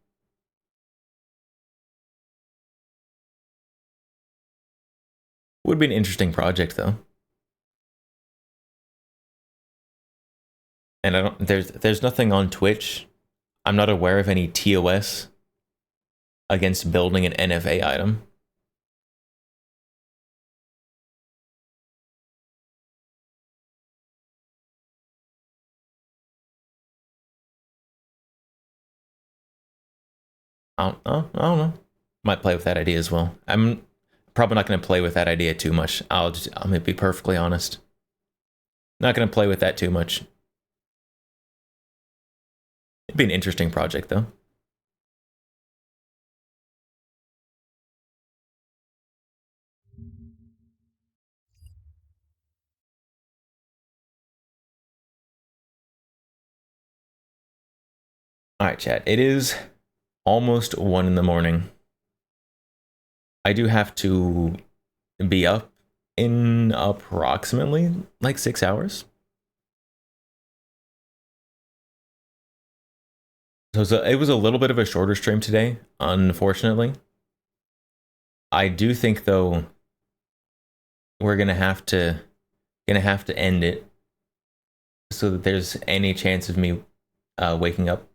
Speaker 1: Would be an interesting project though. And I don't there's nothing on Twitch. I'm not aware of any TOS against building an NFA item. I don't know. Might play with that idea as well. I'm probably not going to play with that idea too much. I'm going to be perfectly honest. Not going to play with that too much. It'd be an interesting project though. All right, chat. It is almost 1 in the morning. I do have to be up in approximately like 6 hours. So it was a little bit of a shorter stream today, unfortunately. I do think though we're gonna have to end it so that there's any chance of me waking up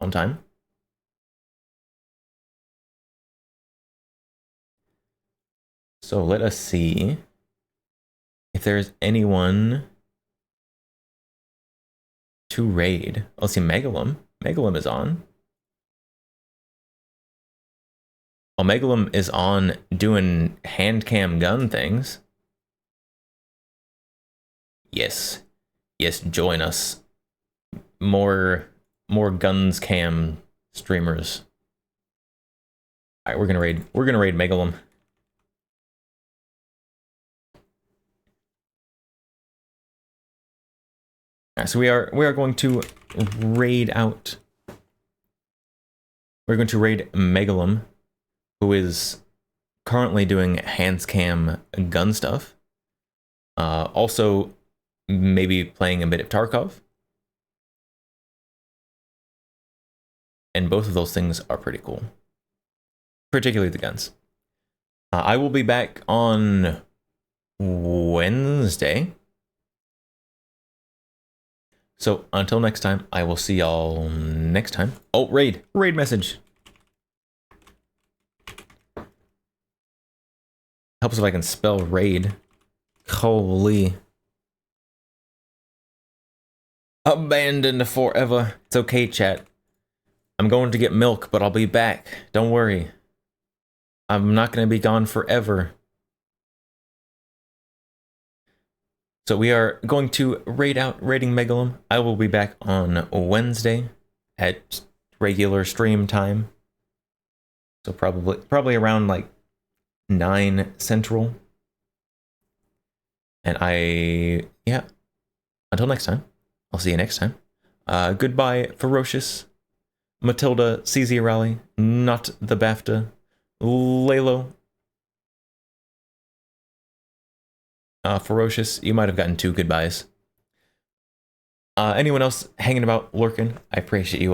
Speaker 1: on time. So let us see if there's anyone to raid. Let's see, Megalum. Megalum is on. Oh, Megalum is on doing hand cam gun things. Yes. Yes, join us. More guns cam streamers. Alright, we're gonna raid Megalum. So we are going to raid out. We're going to raid Megalum, who is currently doing hands cam gun stuff. Also, maybe playing a bit of Tarkov. And both of those things are pretty cool. Particularly the guns. I will be back on Wednesday. So until next time, I will see y'all next time. Oh, raid message. Helps if I can spell raid. Holy. Abandoned forever. It's okay, chat. I'm going to get milk, but I'll be back. Don't worry. I'm not going to be gone forever. So we are going to raiding Megalum. I will be back on Wednesday at regular stream time. So probably around like 9 Central. And yeah. Until next time. I'll see you next time. Goodbye, Ferocious, Matilda, CZ Raleigh, Not the BAFTA, Lalo. Ferocious, you might have gotten 2 goodbyes. Anyone else hanging about, lurking? I appreciate you.